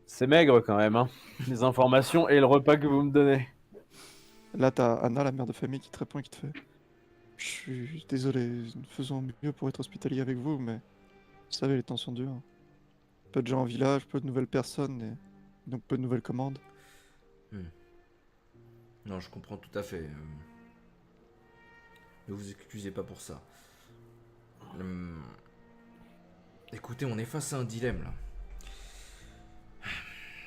C'est maigre quand même, hein. Les informations et le repas que vous me donnez. Là, t'as Anna, la mère de famille, qui te répond et qui te fait: Je suis désolé, nous faisons mieux pour être hospitalier avec vous, mais vous savez, les temps sont durs. Peu de gens au village, peu de nouvelles personnes, et donc peu de nouvelles commandes. Non, je comprends tout à fait. Ne vous excusez pas pour ça. Écoutez, on est face à un dilemme là.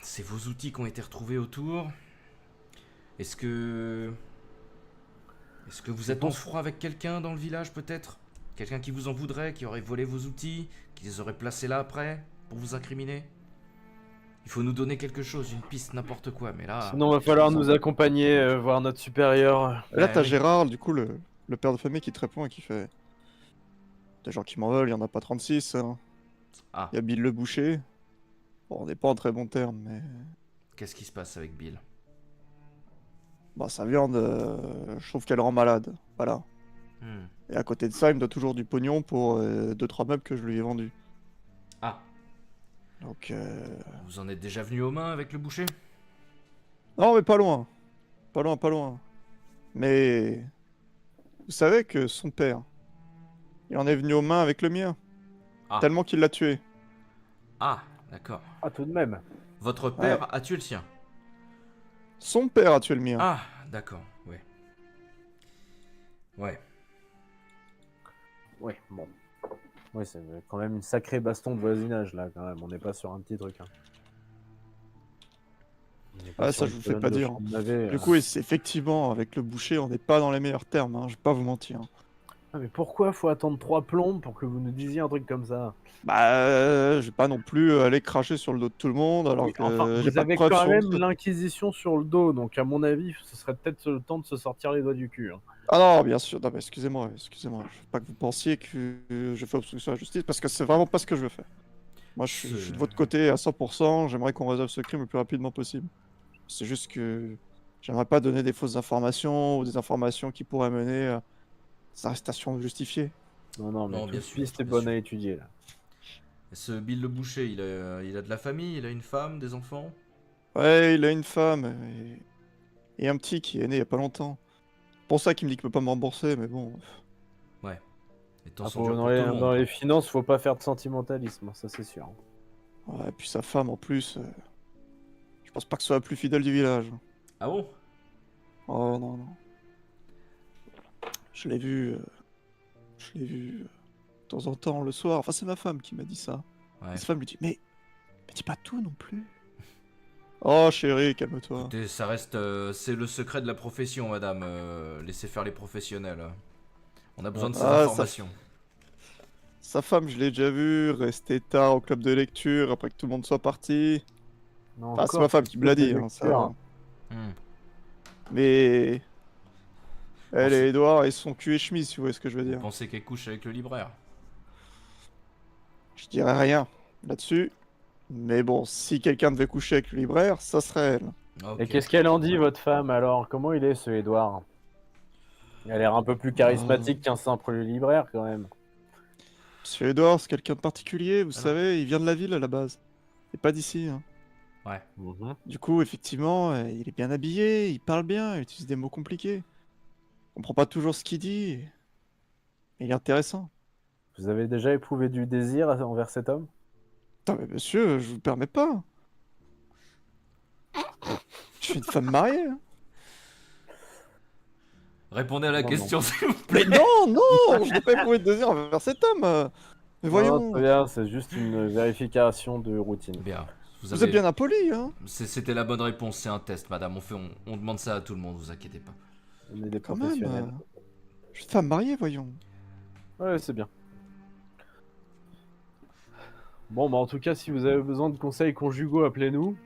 C'est vos outils qui ont été retrouvés autour. Est-ce que vous êtes en froid avec quelqu'un dans le village peut-être? Quelqu'un qui vous en voudrait, qui aurait volé vos outils, qui les aurait placés là après pour vous incriminer? Il faut nous donner quelque chose, une piste, n'importe quoi, mais là... Sinon, va falloir nous accompagner voir notre supérieur. Et là, t'as oui. Gérard, du coup, le père de famille, qui te répond et qui fait: Des gens qui m'en veulent, il y en a pas 36. Hein. Ah, Il y a Bill le boucher. Bon, on n'est pas en très bons termes, mais. qu'est-ce qui se passe avec Bill? Bah, sa viande, je trouve qu'elle rend malade. Voilà. Hmm. Et à côté de ça, il me doit toujours du pognon pour 2-3 meubles que je lui ai vendus. Ah, Donc. vous en êtes déjà venu aux mains avec le boucher? Non, mais pas loin. Pas loin, pas loin. Mais. Vous savez que son père, il en est venu aux mains avec le mien. Ah, Tellement qu'il l'a tué. ah, d'accord. Ah, tout de même. Votre Ouais. père a tué le sien? Son père a tué le mien. Ah, d'accord, ouais. Ouais. Ouais, bon. Ouais, c'est quand même une sacrée baston de voisinage là, quand même. On n'est pas sur un petit truc. Hein. On n'est pas Ah, sur ça, une je vous fais colonne pas de dire. champs de navets, Du coup, effectivement, avec le boucher, on n'est pas dans les meilleurs termes. Hein. Je vais pas vous mentir. Ah, mais pourquoi faut attendre 3 plombes pour que vous nous disiez un truc comme ça? Bah, je vais pas non plus aller cracher sur le dos de tout le monde alors Oui, enfin, que j'ai vous pas de avez preuves quand sur même vous. l'Inquisition sur le dos, donc à mon avis, ce serait peut-être le temps de se sortir les doigts du cul. Hein. Ah non, bien sûr. Non, mais excusez-moi, excusez-moi. Je veux pas que vous pensiez que je fais obstruction à la justice parce que c'est vraiment pas ce que je veux faire. Moi, je suis de votre côté à 100%. J'aimerais qu'on résolve ce crime le plus rapidement possible. C'est juste que j'aimerais pas donner des fausses informations ou des informations qui pourraient mener à sa arrestation justifiée. Non, mais Non, bien toute sûr, piste est bien bonne sûr. à étudier là. Ce Bill le boucher, il a de la famille, il a une femme, des enfants? Ouais, il a une femme et un petit qui est né il y a pas longtemps. Pour ça qu'il me dit qu'il peut pas me rembourser, mais bon. Ouais. Les temps Ah, sont durs pour dans tout le monde, dans quoi. les finances, faut pas faire de sentimentalisme, ça c'est sûr. Ouais, et puis sa femme en plus, je pense pas que ce soit la plus fidèle du village. Ah bon? Oh non, non. Je l'ai vu, de temps en temps le soir. Enfin, c'est ma femme qui m'a dit ça. Ouais. Et sa femme lui dit, mais dis pas tout non plus. Oh chérie, calme-toi. Écoutez, ça reste... c'est le secret de la profession, madame. Laissez faire les professionnels. On a besoin de ces Ah, informations. sa femme, je l'ai déjà vu rester tard au club de lecture après que tout le monde soit parti. Non, Ah, c'est encore, ma femme qui me l'a de dit, hein, lecture. ça. Hmm. Mais elle Pensez- et Edouard, ils sont cul et chemise, si vous voyez ce que je veux Vous dire. pensez qu'elle couche avec le libraire? Je dirais rien là-dessus. Mais bon, si quelqu'un devait coucher avec le libraire, ça serait elle. Ok. Et qu'est-ce qu'elle en dit, votre femme, alors? Comment il est, ce Édouard? Il a l'air un peu plus charismatique qu'un simple libraire, quand même. Monsieur Edouard, c'est quelqu'un de particulier, vous Alors. savez, il vient de la ville à la base. Et pas d'ici. Hein. Ouais. Mhm. Du coup, effectivement, il est bien habillé, il parle bien, il utilise des mots compliqués. On comprend pas toujours ce qu'il dit. Mais il est intéressant. Vous avez déjà éprouvé du désir envers cet homme? Putain, mais monsieur, je vous permets pas. Je suis une femme mariée. Hein. Répondez à la Non, question, s'il vous Mais plaît. non, non, je n'ai pas éprouvé de désir envers cet homme. Mais Non, voyons, très bien, c'est juste une vérification de routine. Bien. vous êtes bien impoli, hein. C'était la bonne réponse, c'est un test, madame. On demande ça à tout le monde, vous inquiétez pas. On est des Quand même. professionnels. Je suis une femme mariée, voyons. Ouais, c'est bien. Bon, bah en tout cas, si vous avez besoin de conseils conjugaux, appelez-nous.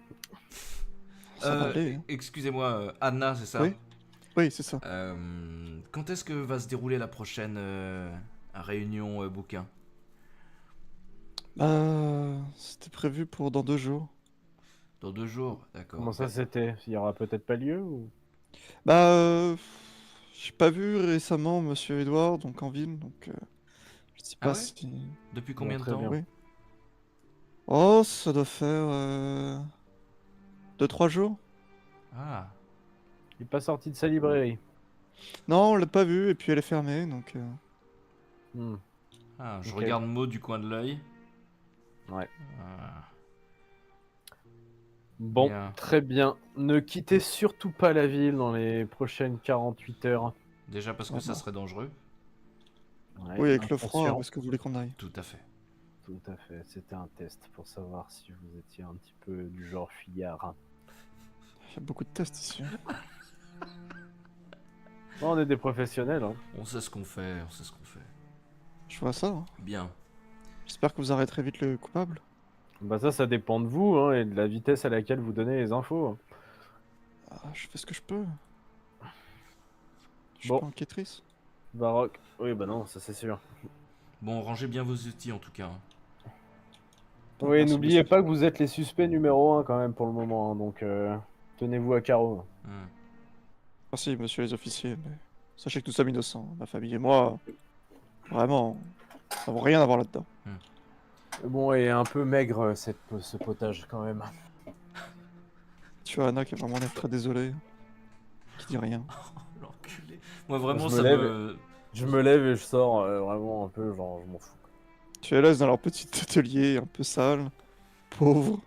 Ça va aller. Hein. Excusez-moi, Anna, c'est ça? Oui. Oui, c'est ça. Quand est-ce que va se dérouler la prochaine réunion bouquin? Bah, c'était prévu pour dans 2 jours. Dans 2 jours, d'accord. Comment ça c'était? Il y aura peut-être pas lieu ou... Bah, j'ai pas vu récemment Monsieur Edouard, donc en ville, donc je sais Ah pas ouais? si... Depuis combien de très temps? bien. Oui. Oh, ça doit faire 2-3 jours. Ah, Il est pas sorti de sa librairie. Non, on l'a pas vu, et puis elle est fermée, donc... Hmm, Ah, je Ok. regarde Mo du coin de l'œil. Ouais. Ah, Bon, bien. très bien. Ne quittez surtout pas la ville dans les prochaines 48 heures. Déjà parce que Ah ça bah. serait dangereux. Ouais, Oui, avec le froid, où attention. est-ce que vous voulez qu'on aille? Tout à fait. Tout à fait, c'était un test pour savoir si vous étiez un petit peu du genre fuyard. Il y a beaucoup de tests ici. Bon, on est des professionnels, hein. On sait ce qu'on fait, on sait ce qu'on fait. Je vois ça. Hein. Bien. J'espère que vous arrêterez vite le coupable. Bah ça dépend de vous, hein, et de la vitesse à laquelle vous donnez les infos. Ah, je fais ce que je peux. Je suis Bon, pas enquêtrice. Baroque. Oui, bah non, ça c'est sûr. Bon, rangez bien vos outils en tout cas. Hein. Ah, Oui, merci, n'oubliez monsieur. pas que vous êtes les suspects numéro 1 quand même pour le moment, hein, donc tenez-vous à carreau. Hmm. Merci, monsieur les officiers, mais sachez que nous sommes innocents. Ma famille et moi, vraiment, nous n'avons rien à voir là-dedans. Bon, et un peu maigre ce potage quand même. Tu as Anna qui a vraiment l'air très désolée, qui dit rien. L'enculé. Moi vraiment Je me ça lève, me... je me lève et je sors vraiment un peu, genre je m'en fous. Tu es là dans leur petit atelier, un peu sale, pauvre,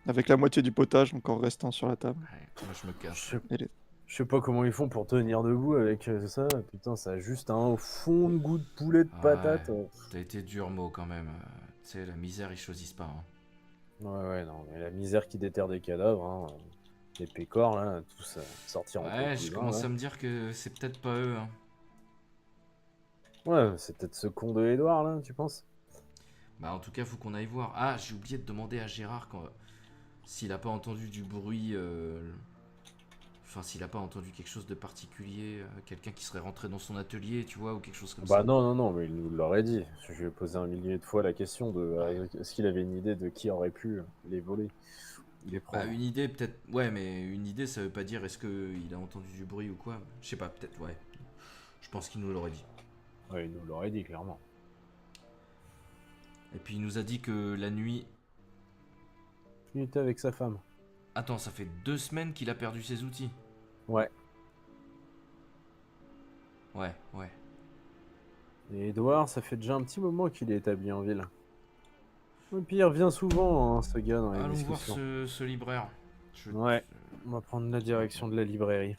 avec la moitié du potage encore restant sur la table. Ouais, moi je me Je casse. sais, Et les- je sais pas comment ils font pour tenir debout avec ça. Putain, ça a juste un fond de goût de poulet de Ouais, patate. t'as été dur mot quand même. Tu sais, la misère ils choisissent pas. Hein. Ouais, non, mais la misère qui déterre des cadavres, hein. Les pécores, là, tous sortis en Ouais, je coups, commence à me dire que c'est peut-être pas eux. Hein. Ouais, c'est peut-être ce con de Edouard, là, tu penses? Bah en tout cas faut qu'on aille voir. Ah, j'ai oublié de demander à Gérard s'il a pas entendu du bruit. Enfin, s'il a pas entendu quelque chose de particulier, quelqu'un qui serait rentré dans son atelier, tu vois, ou quelque chose comme Bah ça. non, mais il nous l'aurait dit. Je lui ai posé un millier de fois la question de est-ce qu'il avait une idée de qui aurait pu les voler ou les Bah, prendre. une idée, peut-être. Ouais, mais une idée, ça veut pas dire est-ce qu'il a entendu du bruit ou quoi. Je sais pas, peut-être, ouais. Je pense qu'il nous l'aurait dit. Ouais, il nous l'aurait dit, clairement. Et puis il nous a dit que la nuit. Il était avec sa femme. Attends, ça fait 2 semaines qu'il a perdu ses outils. Ouais. Ouais, ouais. Et Edouard, ça fait déjà un petit moment qu'il est établi en ville. Et puis il revient souvent, hein, ce gars, dans les Allons voir discussions. ce libraire. Ouais, on va prendre la direction de la librairie.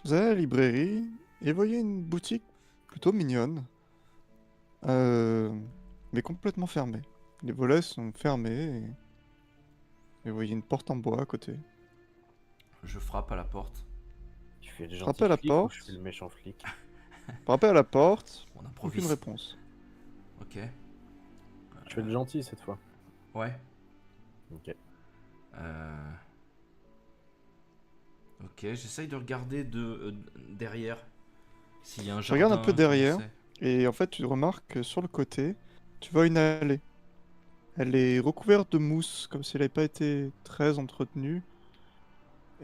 Vous allez à la librairie et voyez une boutique plutôt mignonne, mais complètement fermée. Les volets sont fermés et vous voyez une porte en bois à côté. Je frappe à la porte. Tu fais le Frappez gentil à la flic ou je porte. fais le méchant flic? Frappez à la porte, On aucune improvise. réponse. Ok. Je fais le gentil cette fois. Ouais. Ok. Ok, j'essaye de regarder derrière. S'il y a un Tu regardes un jardin, peu derrière comment et en fait tu remarques que sur le côté, tu vois une allée. Elle est recouverte de mousse, comme si elle n'avait pas été très entretenue,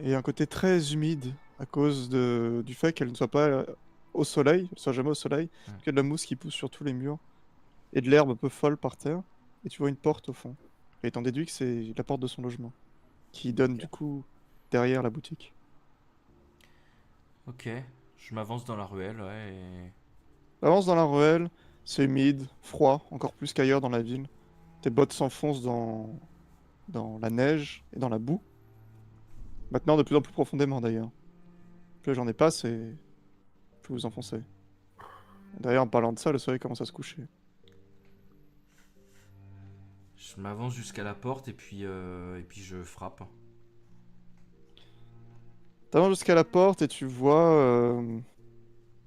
et un côté très humide à cause du fait qu'elle ne soit pas au soleil, elle ne soit jamais au soleil, Hmm. qu'il y a de la mousse qui pousse sur tous les murs, et de l'herbe un peu folle par terre, et tu vois une porte au fond. Et t'en déduis que c'est la porte de son logement, qui donne Ok. du coup derrière la boutique. Ok, je m'avance dans la ruelle, ouais. Avance dans la ruelle, c'est humide, froid, encore plus qu'ailleurs dans la ville. Tes bottes s'enfoncent dans la neige et dans la boue. Maintenant de plus en plus profondément d'ailleurs. Plus j'en ai pas, c'est plus vous enfoncez. D'ailleurs, en parlant de ça, le soleil commence à se coucher. Je m'avance jusqu'à la porte et puis je frappe. T'avances jusqu'à la porte et tu vois,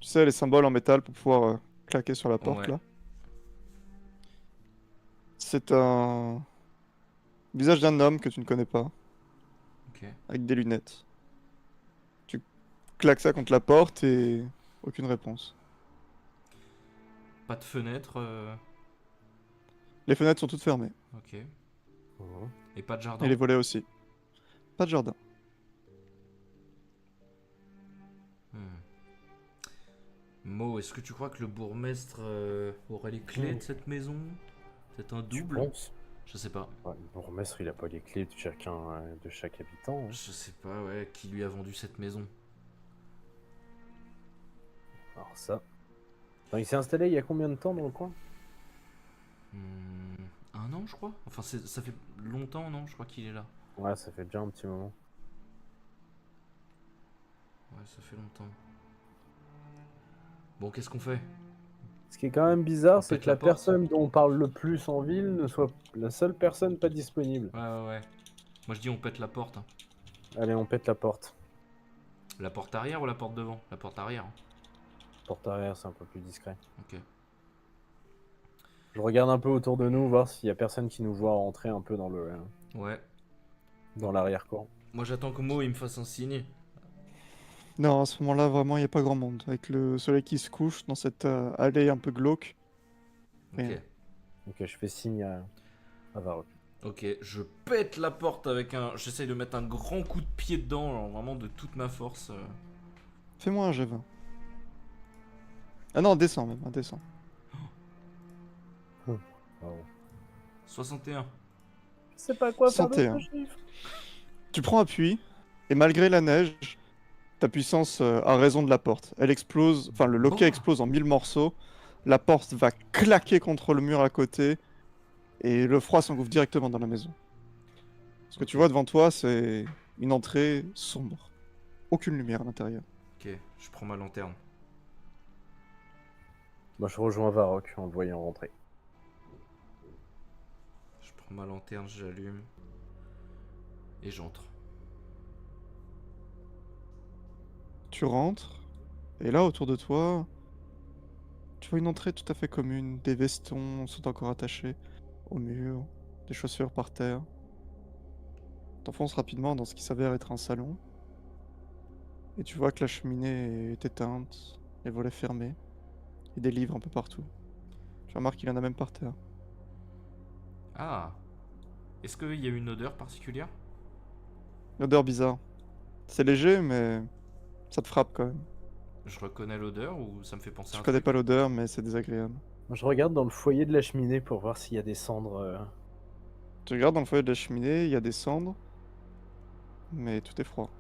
tu sais, les symboles en métal pour pouvoir claquer sur la porte Ouais, là. C'est un visage d'un homme que tu ne connais pas, ok. avec des lunettes. Tu claques ça contre la porte et aucune réponse. Pas de fenêtre, Les fenêtres sont toutes fermées. ok. Mhm. Et pas de Et les jardin. volets aussi. Pas de jardin. Hmm. Mo, est-ce que tu crois que le bourgmestre aurait les clés Hmm. de cette maison? C'est un Tu double? penses? Je sais pas. Ouais, le bourgmestre, il a pas les clés de chacun, de chaque habitant, hein. Je sais pas, ouais, qui lui a vendu cette maison. Alors ça. Attends, il s'est installé il y a combien de temps dans le coin? Hmm, 1 an, je crois. Enfin, ça fait longtemps, non? Je crois qu'il est là. Ouais, ça fait déjà un petit moment. Ouais, ça fait longtemps. Bon, qu'est-ce qu'on fait? Ce qui est quand même bizarre, On c'est pète que la la porte. personne dont on parle le plus en ville ne soit la seule personne pas disponible. Ouais. Moi, je dis on pète la porte, hein. Allez, on pète la porte. La porte arrière ou la porte devant? La porte arrière, hein. Porte arrière, c'est un peu plus discret. Ok. Je regarde un peu autour de nous, voir s'il y a personne qui nous voit rentrer un peu Ouais. dans l'arrière-cour. Moi, j'attends que Mo il me fasse un signe. Non, à ce moment-là, vraiment, il n'y a pas grand monde. Avec le soleil qui se couche dans cette allée un peu glauque. Ok. Rien. Ok, je fais signe à Varrock. Ok, je pète la porte avec un. J'essaye de mettre un grand coup de pied dedans, alors vraiment de toute ma force. Fais-moi un G20. Ah non, descends même, descends. Oh. 61. Je sais pas quoi faire de 61. ce chiffre. Tu prends appui, et malgré la neige, ta puissance a raison de la porte. Elle explose, enfin le loquet Oh. explose en 1000 morceaux. La porte va claquer contre le mur à côté, et le froid s'engouffre directement dans la maison. Ce que tu Ok. vois devant toi, c'est une entrée sombre. Aucune lumière à l'intérieur. Ok, je prends ma lanterne. Moi, je rejoins Varrock en le voyant rentrer. Je prends ma lanterne, j'allume. Et j'entre. Tu rentres, et là autour de toi, tu vois une entrée tout à fait commune. Des vestons sont encore attachés au mur, des chaussures par terre. T'enfonces rapidement dans ce qui s'avère être un salon, et tu vois que la cheminée est éteinte, les volets fermés, et des livres un peu partout. Tu remarques qu'il y en a même par terre. Ah. Est-ce qu'il y a une odeur particulière? Une odeur bizarre. C'est léger, mais ça te frappe quand même. Je reconnais l'odeur ou ça me fait penser à Tu un connais truc? pas l'odeur, mais c'est désagréable. Moi, je regarde dans le foyer de la cheminée pour voir s'il y a des cendres. Tu regardes dans le foyer de la cheminée, il y a des cendres, mais tout est froid.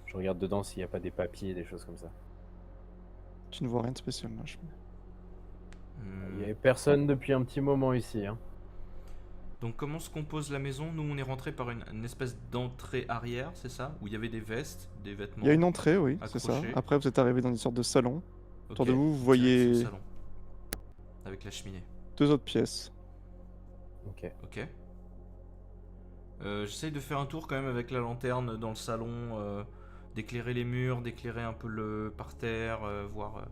Je regarde dedans s'il n'y a pas des papiers, des choses comme ça. Tu ne vois rien de spécial dans la cheminée. Il n'y avait personne depuis un petit moment ici, hein. Donc comment se compose la maison? Nous on est rentré par une espèce d'entrée arrière, c'est ça? Où il y avait des vestes, des vêtements. Il y a une entrée, oui, c'est ça. accrochés. Après, vous êtes arrivé dans une sorte de salon. Autour Ok, de vous, vous direction voyez salon. Avec la cheminée. 2 autres pièces. Ok. Ok. J'essaye de faire un tour quand même avec la lanterne dans le salon, d'éclairer les murs, d'éclairer un peu le parterre, voir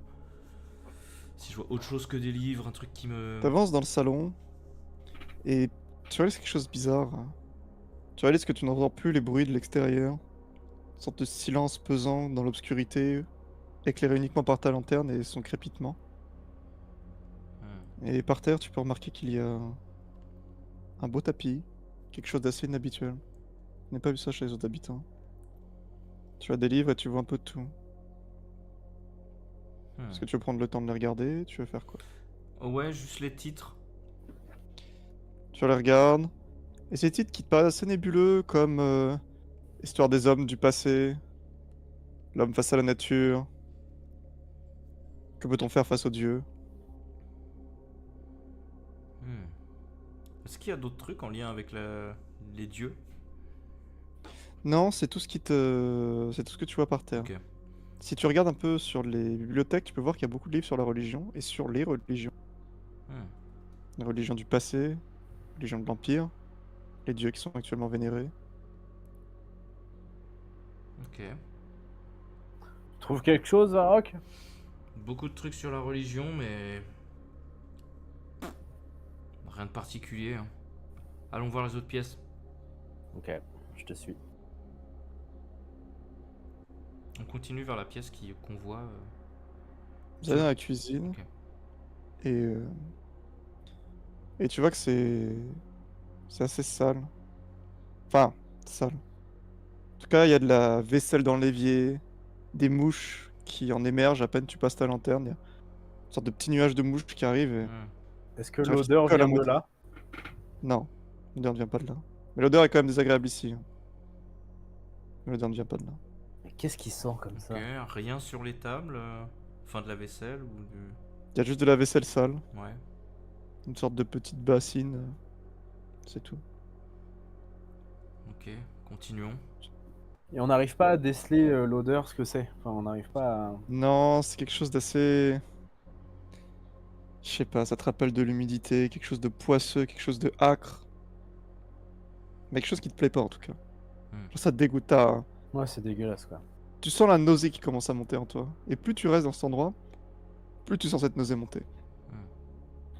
si je vois autre chose que des livres, un truc qui me... T'avances dans le salon, et tu réalises quelque chose de bizarre. Tu réalises que tu n'entends plus les bruits de l'extérieur. Une sorte de silence pesant dans l'obscurité, éclairé uniquement par ta lanterne et son crépitement. Hmm. Et par terre, tu peux remarquer qu'il y a un beau tapis, quelque chose d'assez inhabituel. Je n'ai pas vu ça chez les autres habitants. Tu as des livres et tu vois un peu de tout. Hmm. Est-ce que tu veux prendre le temps de les regarder? Tu veux faire quoi? Ouais, juste les titres. Tu les regardes, et ces titres qui te paraissent assez nébuleux, comme Histoire des hommes du passé, L'homme face à la nature, Que peut-on faire face aux dieux? Hmm. Est-ce qu'il y a d'autres trucs en lien avec les dieux? Non, c'est tout ce qui te... c'est tout ce que tu vois par terre. Ok. Si tu regardes un peu sur les bibliothèques, tu peux voir qu'il y a beaucoup de livres sur la religion et sur les religions. Hmm. La religion du passé, la religion de l'Empire, les dieux qui sont actuellement vénérés. Ok. Tu trouves quelque chose, Varrock? Beaucoup de trucs sur la religion, mais... rien de particulier, hein. Allons voir les autres pièces. Ok, je te suis. On continue vers la pièce qu'on voit. Vous allez dans la cuisine, Ok. et, euh, et tu vois que c'est assez sale. Enfin, sale. En tout cas, il y a de la vaisselle dans l'évier, des mouches qui en émergent à peine tu passes ta lanterne. Il y a une sorte de petit nuage de mouches qui arrive et Hmm. Est-ce que tu réfléchis l'odeur que à la vient de moitié. là? Non, l'odeur ne vient pas de là. Mais l'odeur est quand même désagréable ici, hein. Mais l'odeur ne vient pas de là. Mais qu'est-ce qui sort comme Ok, ça? rien sur les tables, enfin de la vaisselle ou du... Il y a juste de la vaisselle sale, Ouais. une sorte de petite bassine, c'est tout. Ok, continuons. Et on n'arrive pas à déceler l'odeur, ce que c'est. Enfin, on n'arrive pas à... Non, c'est quelque chose d'assez... Je sais pas, ça te rappelle de l'humidité, quelque chose de poisseux, quelque chose de âcre. Mais quelque chose qui te plaît pas en tout cas. Hmm. Genre, ça te dégoûte. Ouais, c'est dégueulasse, quoi. Tu sens la nausée qui commence à monter en toi. Et plus tu restes dans cet endroit, plus tu sens cette nausée monter.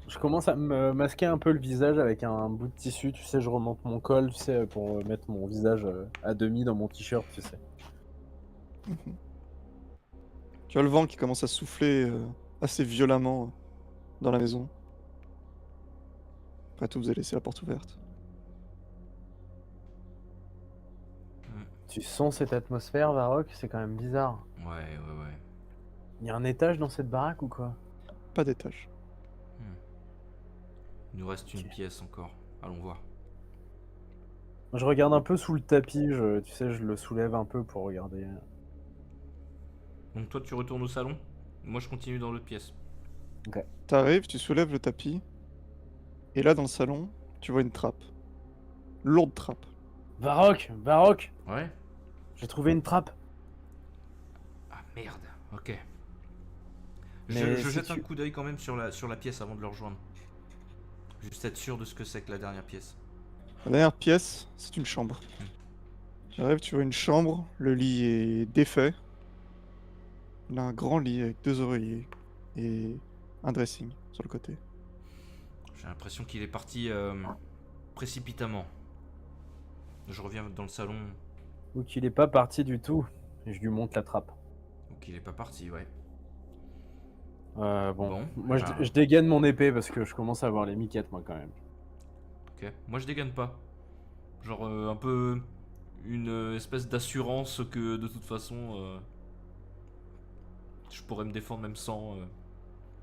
Je commence à me masquer un peu le visage avec un bout de tissu, tu sais, je remonte mon col, tu sais, pour mettre mon visage à demi dans mon t-shirt, tu sais. Mhm. Tu as le vent qui commence à souffler assez violemment dans la maison. Après tout, vous avez laissé la porte ouverte. Tu sens cette atmosphère, Varrock? C'est quand même bizarre. Ouais. Il y a un étage dans cette baraque ou quoi? Pas d'étage. Il nous reste une Ok. pièce encore. Allons voir. Je regarde un peu sous le tapis, tu sais, je le soulève un peu pour regarder. Donc toi tu retournes au salon. Moi je continue dans l'autre pièce. T'arrives, tu soulèves le tapis. Et là, dans le salon, tu vois une trappe. Lourde trappe. Varrock! Ouais. J'ai trouvé une trappe. Ah merde. Ok. Mais Je si jette un tu- coup d'œil quand même sur la pièce avant de le rejoindre. Juste être sûr de ce que c'est que la dernière pièce. La dernière pièce, c'est une chambre. Tu arrives, tu vois une chambre. Le lit est défait. Il a un grand lit avec 2 oreillers et un dressing sur le côté. J'ai l'impression qu'il est parti précipitamment. Je reviens dans le salon. Ou qu'il est pas parti du tout. Et je lui monte la trappe. Ou qu'il est pas parti, ouais. Bon. Bon, Moi, bah, je dégaine mon épée parce que je commence à avoir les miquettes, moi, quand même. ok. Moi je dégaine pas. Genre un peu une espèce d'assurance que de toute façon je pourrais me défendre même sans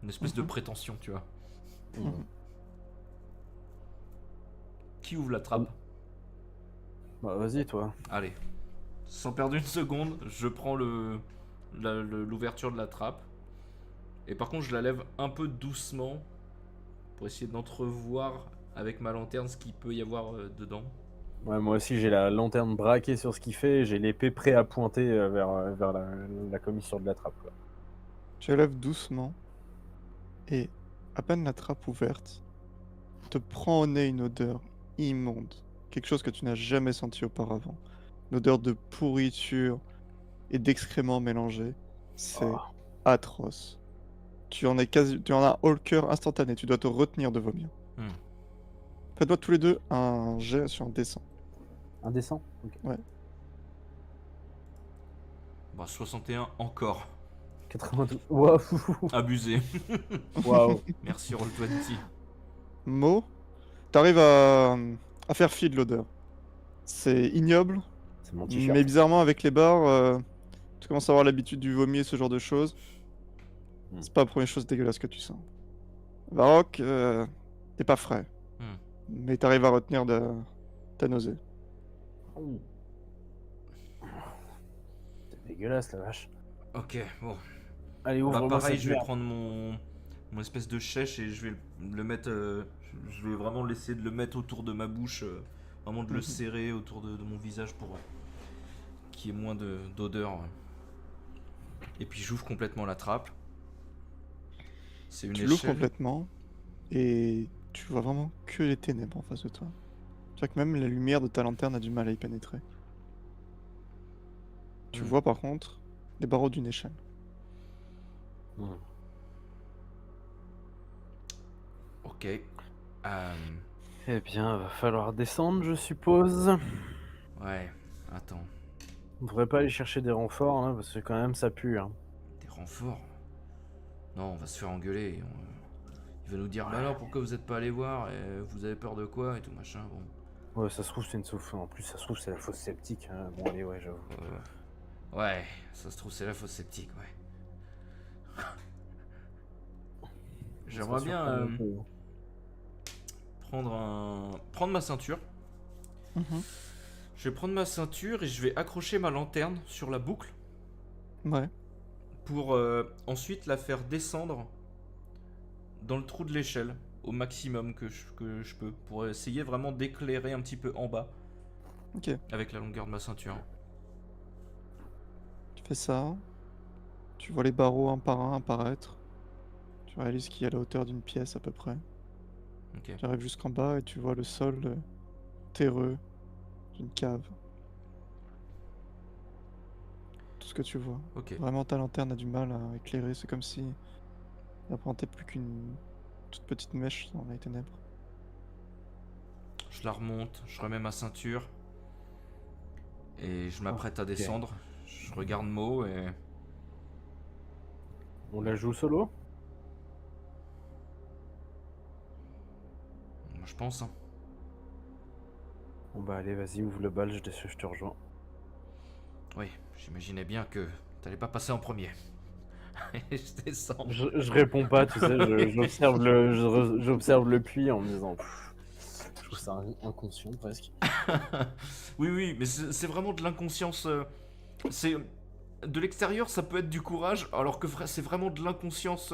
une espèce de Mhm. prétention, tu vois. Mhm. Qui ouvre la trappe? Bah, vas-y, toi. Allez. Sans perdre une seconde, je prends l'ouverture de la trappe. Et par contre, je la lève un peu doucement pour essayer d'entrevoir avec ma lanterne ce qu'il peut y avoir dedans. Ouais, moi aussi, j'ai la lanterne braquée sur ce qu'il fait et j'ai l'épée prêt à pointer vers la commissure de la trappe, quoi. Tu la lèves doucement et à peine la trappe ouverte, te prend au nez une odeur immonde. Quelque chose que tu n'as jamais senti auparavant. Une odeur de pourriture et d'excréments mélangés. C'est Oh. atroce. Tu en as haut le cœur instantané. Tu dois te retenir de vomir. Hmm. Faites-moi tous les deux un jet sur un dessin. Indécent? Ok. Ouais. Bah, 61 encore. 92. Waouh! Abusé. Waouh! Merci Roll20. Mo, t'arrives à faire fi de l'odeur. C'est ignoble, C'est mon mais t-shirt. bizarrement, avec les bars, tu commences à avoir l'habitude du vomi et ce genre de choses. Hmm. C'est pas la première chose dégueulasse que tu sens. Varrock, t'es pas frais, Hmm. mais t'arrives à retenir ta nausée. Ouh. C'est dégueulasse, la vache. Ok, bon. Allez, Bah ouvre-moi pareil, cette je vais merde. prendre mon espèce de chèche et je vais le mettre... je vais vraiment essayer de le mettre autour de ma bouche. Vraiment de le Mhm. serrer autour de mon visage pour qu'il y ait moins d'odeur. Et puis j'ouvre complètement la trappe. C'est une Tu l'ouvres échelle. complètement et tu vois vraiment que les ténèbres en face de toi. Tu vois que même la lumière de ta lanterne a du mal à y pénétrer. Tu Hmm. vois par contre les barreaux d'une échelle. Hmm. Ok. Eh bien, va falloir descendre, je suppose. Ouais, attends. On devrait pas aller chercher des renforts, là, parce que quand même, ça pue, hein. Des renforts? Non, on va se faire engueuler. Il va nous dire, bah alors pourquoi vous êtes pas allé voir et vous avez peur de quoi et tout machin. Bon. Ouais, ça se trouve, c'est une souffle. En plus, ça se trouve, c'est la fosse sceptique, hein. Bon, allez, ouais, j'avoue. Ouais, ça se trouve c'est la fosse sceptique, ouais. J'aimerais bien prendre ma ceinture. Mhm. Je vais prendre ma ceinture et je vais accrocher ma lanterne sur la boucle Ouais, pour ensuite la faire descendre dans le trou de l'échelle au maximum que je peux pour essayer vraiment d'éclairer un petit peu en bas ok. avec la longueur de ma ceinture. Tu fais ça. Tu vois les barreaux un par un apparaître. Tu réalises qu'il y a la hauteur d'une pièce à peu près. Ok. Tu arrives jusqu'en bas et tu vois le sol terreux d'une cave. Tout ce que tu vois. Ok. Vraiment, ta lanterne a du mal à éclairer. C'est comme si elle apparaissait plus qu'une toute petite mèche dans les ténèbres. Je la remonte, je remets ma ceinture et je m'apprête à Ok. descendre. Je regarde Mo et On la joue solo? je pense, hein. Bon bah allez, vas-y, ouvre le bal, je te rejoins. Oui, j'imaginais bien que t'allais pas passer en premier. Et je descends. Je réponds pas, tu sais, j'observe le puits en me disant... Pff, je trouve ça inconscient presque. Oui, oui, mais c'est vraiment de l'inconscience. C'est de l'extérieur, ça peut être du courage, alors que c'est vraiment de l'inconscience,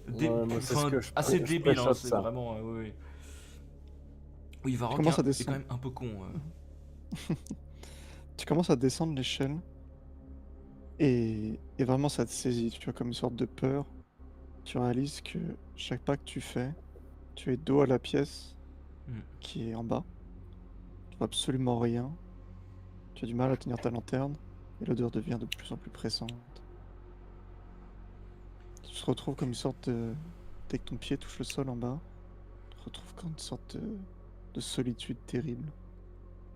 Ouais, moi c'est ce enfin, que assez je débile. Hein, préchote c'est ça. vraiment, oui, oui. Oui, Tu Varrock commences à est quand descendre. même un peu con. Tu commences à descendre l'échelle et vraiment ça te saisit. Tu as comme une sorte de peur. Tu réalises que chaque pas que tu fais, tu es dos à la pièce Hmm. qui est en bas. Tu vois absolument rien. Tu as du mal à tenir ta lanterne et l'odeur devient de plus en plus pressante. Tu te retrouves comme une sorte de... Dès que ton pied touche le sol en bas, tu te retrouves comme une sorte de solitude terrible.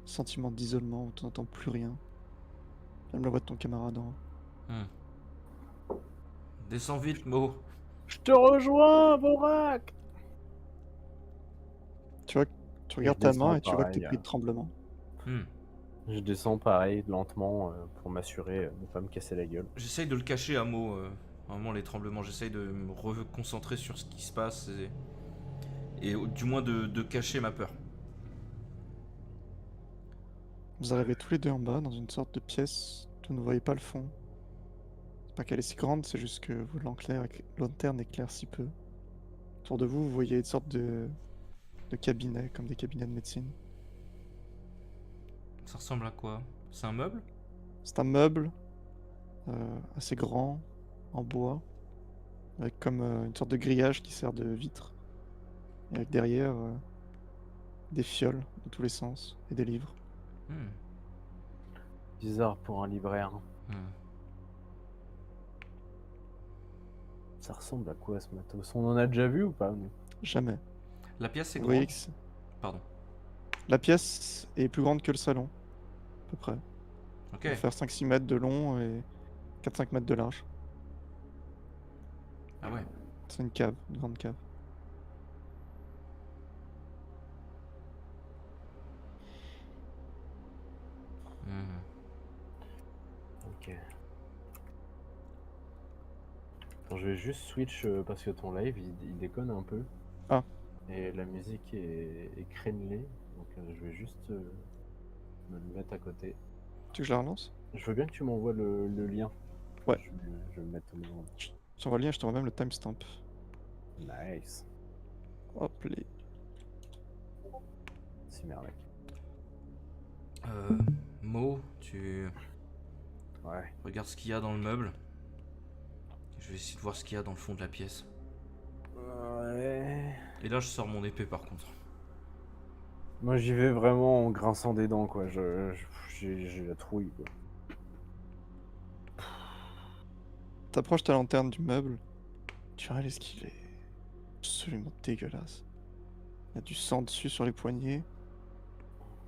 Sentiment d'isolement où tu n'entends plus rien. Même la voix de ton camarade en haut. Hmm. Descends vite, Mo. Je te rejoins, Vorak! Tu vois, tu Et je regardes ta main descends et tu vois que t'es pareil. pris de tremblement. Hmm. Je descends pareil, lentement, pour m'assurer de ne pas me casser la gueule. J'essaye de le cacher à Mo, vraiment les tremblements. J'essaye de me reconcentrer sur ce qui se passe et du moins de cacher ma peur. Vous arrivez tous les deux en bas dans une sorte de pièce dont vous ne voyez pas le fond. C'est pas qu'elle est si grande, c'est juste que votre lanterne éclaire si peu. Autour de vous, vous voyez une sorte de cabinet, comme des cabinets de médecine. Ça ressemble à quoi? C'est un meuble? C'est un meuble assez grand, en bois, avec comme une sorte de grillage qui sert de vitre. Et avec derrière des fioles de tous les sens et des livres. Hmm. Bizarre pour un libraire. Hmm. Ça ressemble à quoi ce matos? On en a déjà vu ou pas, nous? Jamais. La pièce est Vous voyez grande? que Pardon. la pièce est plus grande que le salon, à peu près. Ok. Ça va faire 5-6 mètres de long et 4-5 mètres de large. Ah ouais. C'est une cave, une grande cave. Hmm. Ok. Attends, je vais juste switch parce que ton live il déconne un peu. Ah. Et la musique est crénelée. Donc je vais juste me le mettre à côté. Tu veux que je la relance? Je veux bien que tu m'envoies le lien. Ouais. Je vais le mettre au moment. Je t'envoie le lien, je t'envoie même le timestamp. Nice. Hop, les... C'est merveilleux. Mo, tu Ouais. regardes ce qu'il y a dans le meuble. Je vais essayer de voir ce qu'il y a dans le fond de la pièce. Ouais. Et là, je sors mon épée par contre. Moi j'y vais vraiment en grinçant des dents quoi. J'ai la trouille quoi. T'approches ta lanterne du meuble. Tu réalises qu'il est absolument dégueulasse. Il y a du sang dessus sur les poignets.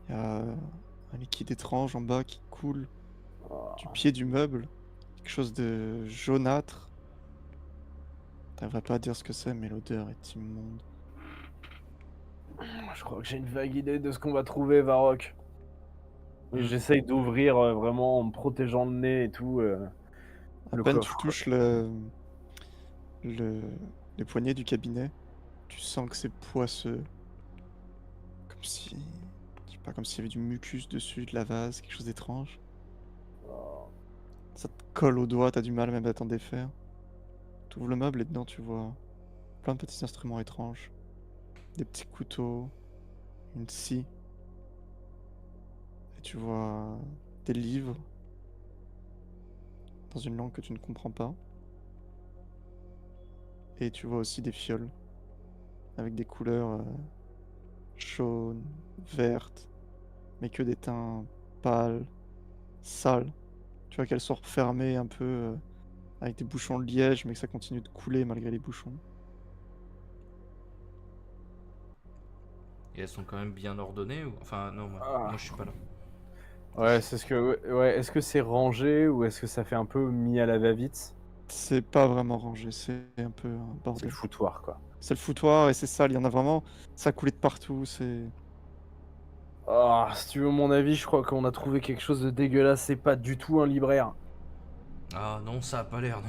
Il y a un liquide étrange en bas qui coule Oh. du pied du meuble. Quelque chose de jaunâtre. T'arriverais pas à dire ce que c'est, mais l'odeur est immonde. Je crois que j'ai une vague idée de ce qu'on va trouver, Varrock. Mm. J'essaye d'ouvrir vraiment en me protégeant le nez et tout. À Le peine tu coffre. touches les poignets du cabinet, tu sens que c'est poisseux, si... Je sais pas, comme s'il y avait du mucus dessus, de la vase, quelque chose d'étrange. Oh. Ça te colle au doigt, t'as du mal même à t'en défaire. T'ouvres le meuble et dedans tu vois plein de petits instruments étranges. Des petits couteaux, une scie. Et tu vois des livres dans une langue que tu ne comprends pas. Et tu vois aussi des fioles avec des couleurs jaunes, vertes, mais que des teints pâles, sales. Tu vois qu'elles sont refermées un peu avec des bouchons de liège, mais que ça continue de couler malgré les bouchons. Et elles sont quand même bien ordonnées ou... Enfin, non, moi je suis pas là. Ouais, c'est ce que. Ouais, est-ce que c'est rangé ou est-ce que ça fait un peu mis à la va-vite? C'est pas vraiment rangé, c'est un peu un C'est le bordel. foutoir, quoi. C'est le foutoir et c'est sale, il y en a vraiment, ça coulait de partout, c'est... Ah, si tu veux mon avis, je crois qu'on a trouvé quelque chose de dégueulasse. C'est pas du tout un libraire. Ah non, ça a pas l'air, non.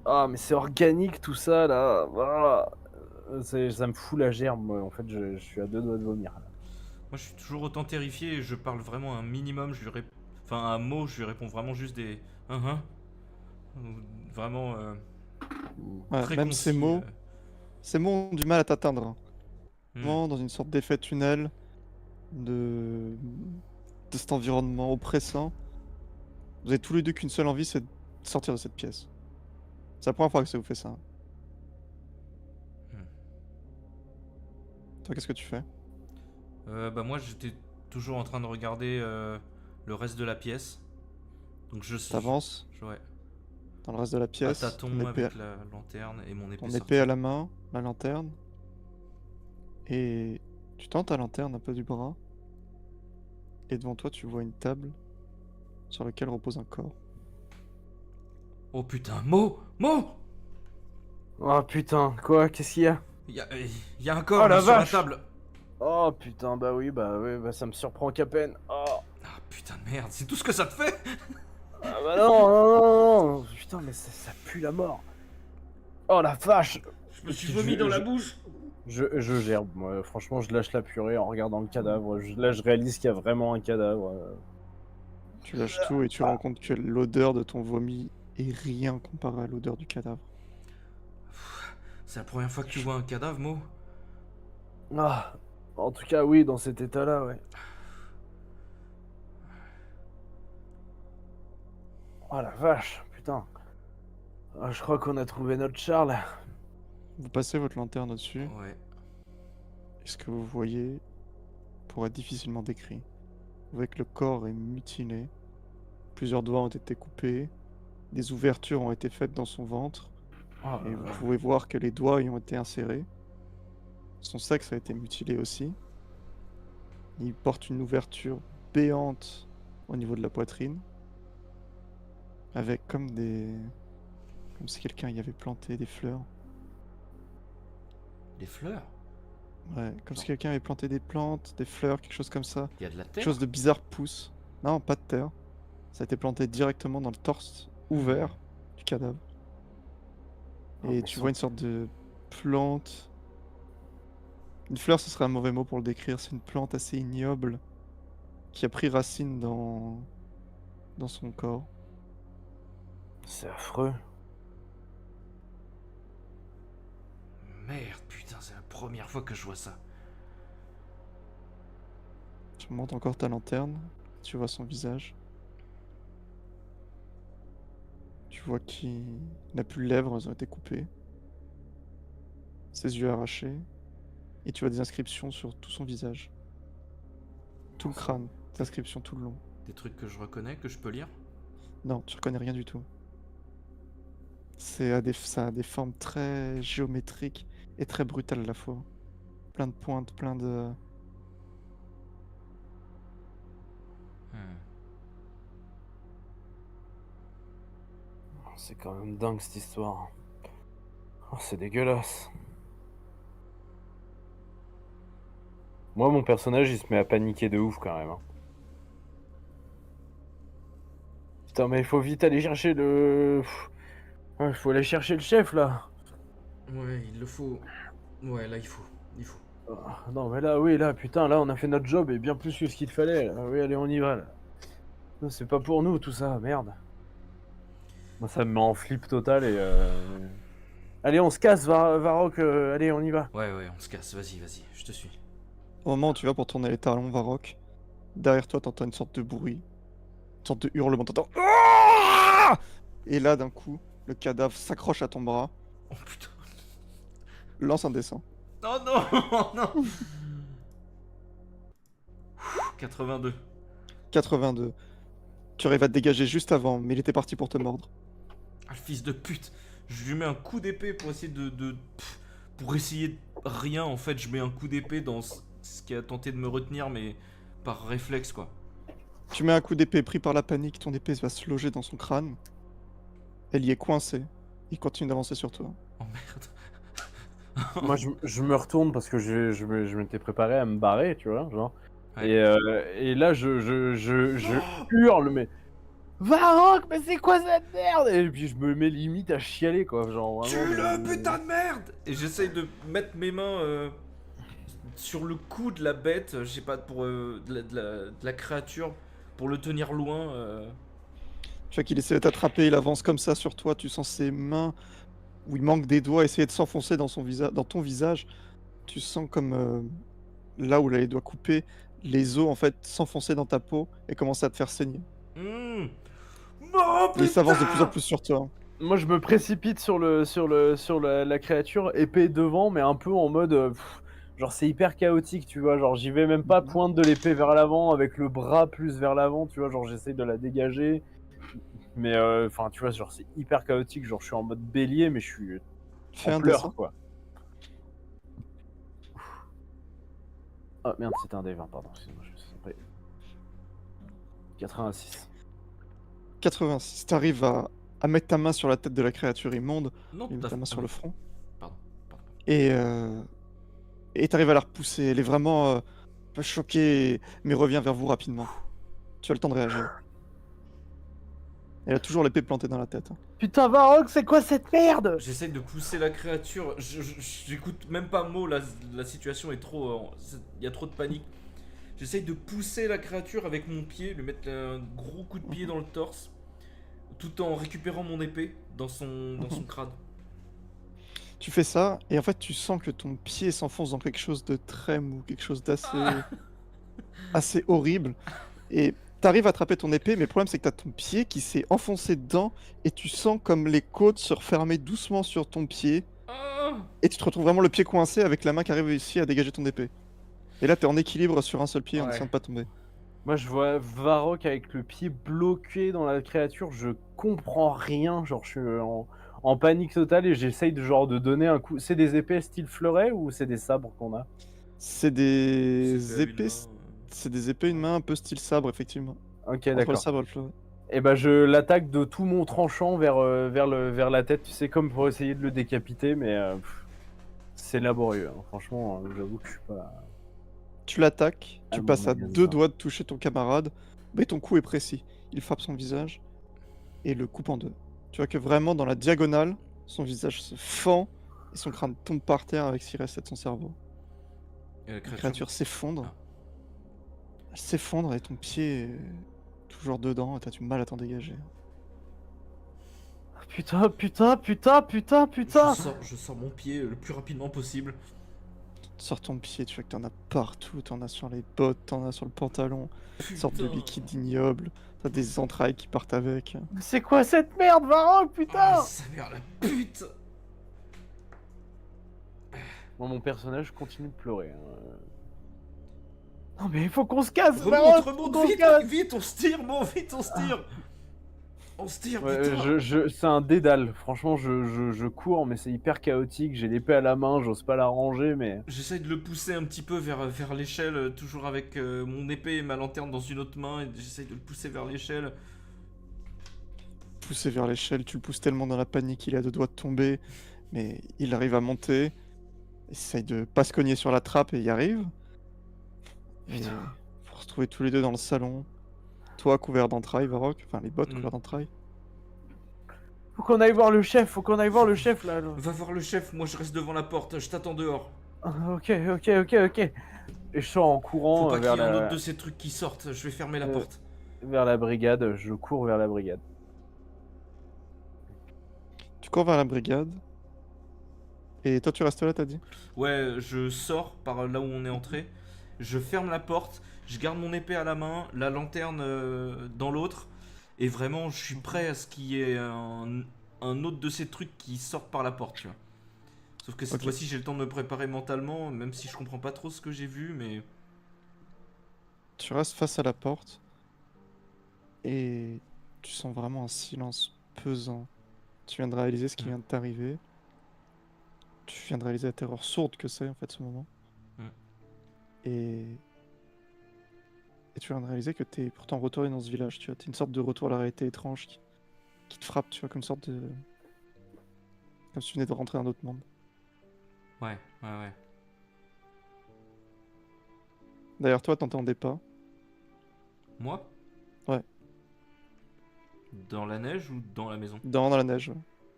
Ah, mais c'est organique tout ça là. Ah, ça me fout la gerbe, moi. En fait, je suis à deux doigts de vomir. Là. Moi je suis toujours autant terrifié et je parle vraiment un minimum, enfin un mot, je lui réponds vraiment juste des... Hein. Ou vraiment Ouais, très même concis. ces mots ont du mal à t'atteindre, hein. Hmm. Vraiment dans une sorte d'effet tunnel de... de cet environnement oppressant. Vous avez tous les deux qu'une seule envie, c'est de sortir de cette pièce. C'est la première fois que ça vous fait ça. Hmm. Toi, qu'est-ce que tu fais? Bah moi j'étais toujours en train de regarder le reste de la pièce. Donc T'avances ouais, dans le reste de la à pièce, tâtons avec la lanterne et mon épée ton épée à sortie. la main, la lanterne, et tu tends ta lanterne un peu du bras, et devant toi, tu vois une table sur laquelle repose un corps. Oh putain, Mo. Oh putain, quoi? Qu'est-ce qu'il y a? Il y a un Oh corps là la sur la vache! table. Oh putain, bah oui, bah ça me surprend qu'à peine. Oh. Ah putain de merde, c'est tout ce que ça te fait. Ah bah non, non, non, non. Putain, mais ça pue la mort. Oh la vache! Je me suis vomi dans la bouche. Je gerbe, moi. Franchement, je lâche la purée en regardant le cadavre. Là, je réalise qu'il y a vraiment un cadavre. Tu lâches tout et tu rends compte que l'odeur de ton vomi est rien comparé à l'odeur du cadavre. C'est la première fois que tu vois un cadavre, Mo. Ah, en tout cas, oui, dans cet état-là, ouais. Oh la vache, putain. Ah, je crois qu'on a trouvé notre Charles. Vous passez votre lanterne au-dessus, Ouais. et ce que vous voyez pourrait être difficilement décrit. Vous voyez que le corps est mutilé, plusieurs doigts ont été coupés, des ouvertures ont été faites dans son ventre, Oh et là vous là. pouvez voir que les doigts y ont été insérés. Son sexe a été mutilé aussi. Il porte une ouverture béante au niveau de la poitrine, avec comme des... comme si quelqu'un y avait planté des fleurs. Des fleurs. Ouais, comme si quelqu'un avait planté des plantes, des fleurs, quelque chose comme ça. Il y a de la Quelque terre. chose de bizarre pousse. Non, pas de terre. Ça a été planté directement dans le torse ouvert du cadavre. Oh, Et mais tu vois une sorte de plante. Une fleur, ce serait un mauvais mot pour le décrire. C'est une plante assez ignoble qui a pris racine dans son corps. c'est affreux. Merde, putain, c'est la première fois que je vois ça. Tu montes encore ta lanterne. Tu vois son visage. Tu vois qu'il n'a plus de lèvres, elles ont été coupées. Ses yeux arrachés. Et tu vois des inscriptions sur tout son visage. Tout le crâne. Des inscriptions tout le long. Des trucs que je reconnais, que je peux lire. Non, tu reconnais rien du tout. Ça a des formes très géométriques et très brutales à la fois. Plein de pointes, plein de... Hmm. C'est quand même dingue cette histoire. Oh, c'est dégueulasse. Moi, mon personnage, il se met à paniquer de ouf quand même. Hein. Putain, mais il faut vite aller chercher le. Il faut aller chercher le chef là. Ouais, il le faut. Ouais, là il faut. Il faut. Non, mais là, oui, là, putain, là, on a fait notre job et bien plus que ce qu'il fallait. Là. Oui, allez, on y va, là. Non, c'est pas pour nous, tout ça, merde. Moi, ça me met en flip total et... Allez, on se casse, Varrock, allez, on y va. Ouais, on se casse, vas-y, je te suis. Au moment où tu vas pour tourner les talons, Varrock, derrière toi, t'entends une sorte de bruit, une sorte de hurlement, t'entends... Ah et là, d'un coup, le cadavre s'accroche à ton bras, Oh putain. lance un dessin. Oh non, non. 82. 82. Tu arrives à te dégager juste avant, mais il était parti pour te mordre. Ah, le fils de pute. Je lui mets un coup d'épée pour essayer pour essayer de rien, en fait, je mets un coup d'épée dans ce qui a tenté de me retenir, mais par réflexe, quoi. Tu mets un coup d'épée pris par la panique, ton épée va se loger dans son crâne. Elle y est coincée. Il continue d'avancer sur toi. Oh merde. Moi, je me retourne parce que je m'étais préparé à me barrer, tu vois, genre. Ouais. Et là, je hurle, mais... Varrock, mais c'est quoi cette merde? Et puis je me mets limite à chialer, quoi, genre vraiment... Tue-le, putain de merde! Et j'essaye de mettre mes mains sur le cou de la bête, je sais pas, pour de la créature, pour le tenir loin. Tu vois qu'il essaie de t'attraper, il avance comme ça sur toi. Tu sens ses mains où il manque des doigts essayer de s'enfoncer dans dans ton visage. Tu sens comme là où les doigts coupés, les os en fait s'enfoncer dans ta peau et commencer à te faire saigner. Mmh. Non, Et il s'avance de plus en putain! plus sur toi. Moi, je me précipite sur la créature, épée devant, mais un peu en mode... genre, c'est hyper chaotique, tu vois, genre, j'y vais même pas pointe de l'épée vers l'avant, avec le bras plus vers l'avant, tu vois, genre, j'essaye de la dégager. Mais, enfin, tu vois, genre, c'est hyper chaotique, genre, je suis en mode bélier, mais je suis Fais en un pleurs, dessin. quoi. Ah, merde, c'était un D20, pardon, excuse-moi, je suis pris. 86. 86. T'arrives à mettre ta main sur la tête de la créature immonde. Non, Il met ta main sur le front. Pardon. Et t'arrives à la repousser. Elle est vraiment un peu choquée, mais revient vers vous rapidement. Tu as le temps de réagir. Elle a toujours l'épée plantée dans la tête. Putain, Varrock, c'est quoi cette merde? J'essaye de pousser la créature, j'écoute même pas un mot, la situation est trop... Il y a trop de panique. J'essaye de pousser la créature avec mon pied, lui mettre un gros coup de pied dans le torse, tout en récupérant mon épée dans son crâne. Tu fais ça, et en fait, tu sens que ton pied s'enfonce dans quelque chose de très mou, quelque chose assez horrible. Et t'arrives à attraper ton épée, mais le problème, c'est que t'as ton pied qui s'est enfoncé dedans, et tu sens comme les côtes se refermer doucement sur ton pied, Ah. et tu te retrouves vraiment le pied coincé avec la main qui arrive ici à dégager ton épée. Et là, t'es en équilibre sur un seul pied en Ouais. essayant de pas tomber. Moi, je vois Varrock avec le pied bloqué dans la créature, je comprends rien, genre, je suis en panique totale et j'essaye de donner un coup. C'est des épées style fleuret ou c'est des sabres qu'on a? C'est des épées, c'est des épées une main un peu style sabre, effectivement. Ok, Entre le d'accord. sabre et le fleuret. Et bah, je l'attaque de tout mon tranchant vers la tête, tu sais, comme pour essayer de le décapiter, mais c'est laborieux, hein. Franchement, j'avoue que je suis pas... Tu l'attaques, tu mon passes à magasin. 2 doigts de toucher ton camarade, mais ton coup est précis. Il frappe son visage et le coupe en deux. Tu vois que vraiment dans la diagonale, son visage se fend et son crâne tombe par terre avec ce qui reste de son cerveau. Et la La créature s'effondre. Ah. Elle s'effondre et ton pied est toujours dedans et t'as du mal à t'en dégager. Putain, putain, putain, putain, putain! Je sors mon pied le plus rapidement possible. Tu sors ton pied, tu vois que t'en as partout, t'en as sur les bottes, t'en as sur le pantalon, une sorte de Putain. liquide ignoble, t'as des entrailles qui partent avec. C'est quoi cette merde, Varrock, putain! Ah, sa mère la pute! Moi, mon personnage continue de pleurer. Hein. Non, mais il faut qu'on se casse, Varrock! Remonte, Faut qu'on se vite, casse. vite, on se tire, bon, vite, on se tire! On se tire, Ouais, putain! c'est un dédale. Franchement, je cours, mais c'est hyper chaotique. J'ai l'épée à la main, j'ose pas la ranger, mais... J'essaye de le pousser un petit peu vers l'échelle, toujours avec mon épée et ma lanterne dans une autre main, et j'essaye de le pousser vers l'échelle. Poussé vers l'échelle, tu le pousses tellement dans la panique qu'il est à deux doigts de tomber, mais il arrive à monter, essaye de pas se cogner sur la trappe et y arrive. Et Putain. vous vous retrouvez tous les deux dans le salon, toi couvert d'entrailles, Varrock, enfin les bottes Mm. couvertes d'entrailles. Faut qu'on aille voir le chef, faut qu'on aille voir le chef, là. Va voir le chef, moi je reste devant la porte, je t'attends dehors. Ok, ok, ok, ok. Et je sors en Faut courant pas qu'il y ait un autre de ces trucs qui sortent, je vais fermer la porte. vers la brigade. Je cours vers la brigade. Tu cours vers la brigade. Et toi, tu restes là, t'as dit? Ouais, je sors par là où on est entré, je ferme la porte, je garde mon épée à la main, la lanterne dans l'autre, et vraiment je suis prêt à ce qu'il y ait un autre de ces trucs qui sortent par la porte, tu vois. Sauf que cette Ok. fois-ci j'ai le temps de me préparer mentalement, même si je comprends pas trop ce que j'ai vu, mais... Tu restes face à la porte. Et tu sens vraiment un silence pesant. Tu viens de réaliser ce qui Hmm. vient de t'arriver. Tu viens de réaliser la terreur sourde que c'est, en fait, ce moment. Hmm. Et... Et tu viens de réaliser que t'es pourtant retourné dans ce village, tu vois. T'es une sorte de retour à la réalité étrange qui te frappe, tu vois, comme une sorte de... Comme si tu venais de rentrer dans un autre monde. Ouais, ouais, ouais. D'ailleurs, toi, t'entendais pas. Moi? Ouais. Dans la neige ou dans la maison? Dans la neige, ouais.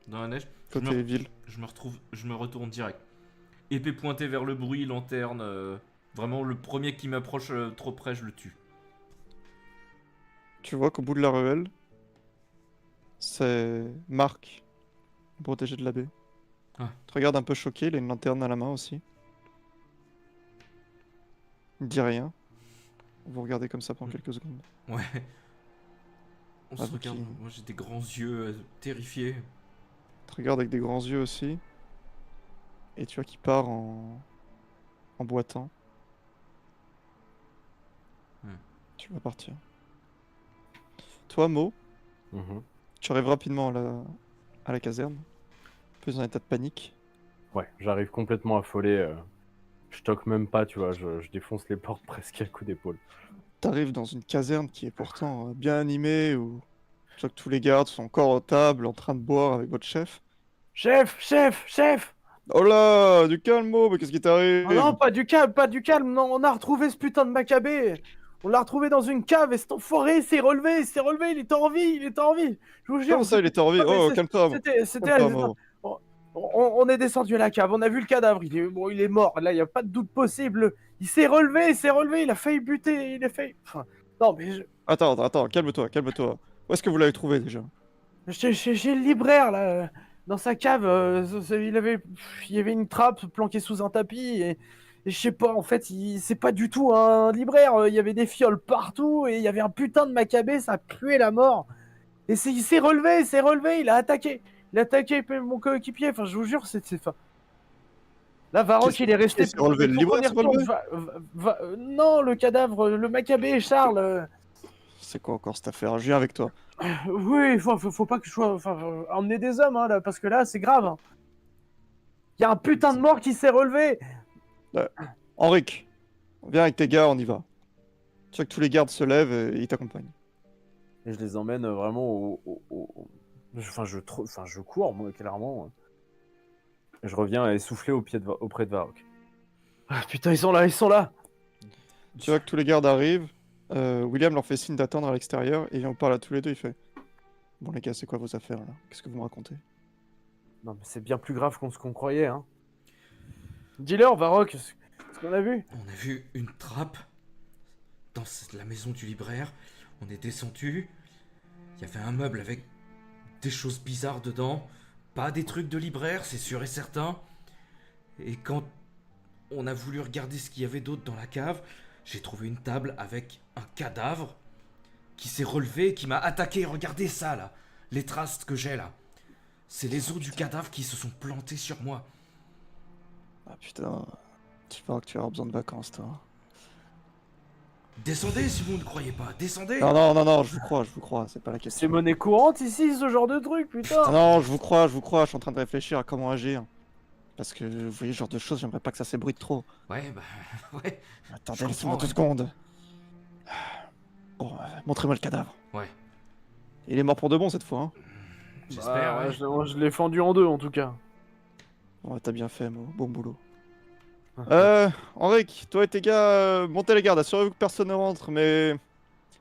Dans la neige, Côté ville. je me retrouve, je me retourne direct. Épée pointée vers le bruit, lanterne, vraiment le premier qui m'approche trop près, je le tue. Tu vois qu'au bout de la ruelle, c'est Marc, protégé de l'abbé. Ah. Tu regardes un peu choqué, il a une lanterne à la main aussi. Il dit rien. Vous regardez comme ça pendant quelques secondes. Ouais. On Ah, se vous regarde, qui- moi j'ai des grands yeux terrifiés. Il te regarde avec des grands yeux aussi. Et tu vois qu'il part en boitant. Hmm. Tu vas partir. Toi, Mo, Mhm. tu arrives rapidement à la caserne. Plus en état de panique. Ouais, j'arrive complètement affolé. Je toque même pas, tu vois. Je défonce les portes presque à coups d'épaule. T'arrives dans une caserne qui est pourtant bien animée, où tu vois que tous les gardes sont encore aux tables en train de boire avec votre chef. Chef, chef, chef! Oh là, du calme, Mo, mais qu'est-ce qui Oh non, t'arrive? pas du calme, pas du calme. Non, on a retrouvé ce putain de Maccabée. On l'a retrouvé dans une cave et cet enfoiré s'est relevé, il était en vie, il était en vie. Je vous jure, Comment ça, il était en vie? non, mais Oh, calme-toi, Mo. c'était, Calme-toi, Mo. on est descendu à la cave, on a vu le cadavre, bon, il est mort, là, il n'y a pas de doute possible. Il s'est relevé, il a failli buter, il a failli... Enfin, non, mais Attends, calme-toi, calme-toi. Où est-ce que vous l'avez trouvé déjà? chez le libraire, là, dans sa cave, il y avait une trappe planquée sous un tapis, et je sais pas, en fait, c'est pas du tout un libraire, il y avait des fioles partout, et il y avait un putain de Maccabée, ça puait la mort. Et il s'est relevé, il a attaqué mon coéquipier, enfin, je vous jure, enfin, là, Varrock, il est resté. Qui s'est relevé? Il Le faut qu'on libraire y s'est retourne. relevé? Non, le cadavre, le Maccabée, Charles. C'est quoi encore cette affaire? Je viens avec toi. Oui, faut pas que je sois. Enfin, emmener des hommes, hein, là, parce que là, c'est grave. Hein. Il y a un putain de mort qui s'est relevé. Henrik, viens avec tes gars, on y va. Tu vois que tous les gardes se lèvent et ils t'accompagnent. Et je les emmène vraiment Enfin, je cours, moi, clairement. Et je reviens essoufflé auprès de Varrock. Ah, putain, ils sont là, ils sont là. Tu vois que tous les gardes arrivent. William leur fait signe d'attendre à l'extérieur et il en parle à tous les deux. Il fait: Bon, les gars, c'est quoi vos affaires là? Qu'est-ce que vous me racontez? Non, mais c'est bien plus grave qu'on ce qu'on croyait, hein. Dis-leur, Varrock, ce qu'on a vu. On a vu une trappe dans la maison du libraire. On est descendu. Il y avait un meuble avec des choses bizarres dedans. Pas des trucs de libraire, c'est sûr et certain. Et quand on a voulu regarder ce qu'il y avait d'autre dans la cave, j'ai trouvé une table avec un cadavre qui s'est relevé et qui m'a attaqué. Regardez ça là, les traces que j'ai là. C'est les os du cadavre qui se sont plantés sur moi. Ah putain, tu parles que tu vas avoir besoin de vacances, toi. Descendez si vous ne croyez pas, descendez. Non, je vous crois, c'est pas la C'est question. monnaie courante ici, ce genre de truc, putain. Non, je vous crois, je suis en train de réfléchir à comment agir. Parce que, vous voyez, ce genre de choses, j'aimerais pas que ça s'ébruite trop. Ouais, bah, ouais. Attendez, Je laissez-moi comprends, 2 secondes. Bon, montrez-moi le cadavre. Ouais, Il est mort pour de bon cette fois, hein. j'espère, ouais. Je l'ai fendu en deux, en tout cas. Ouais, t'as bien fait, Mo. Bon boulot. Henrik, toi et tes gars, montez les gardes, assurez-vous que personne ne rentre, mais...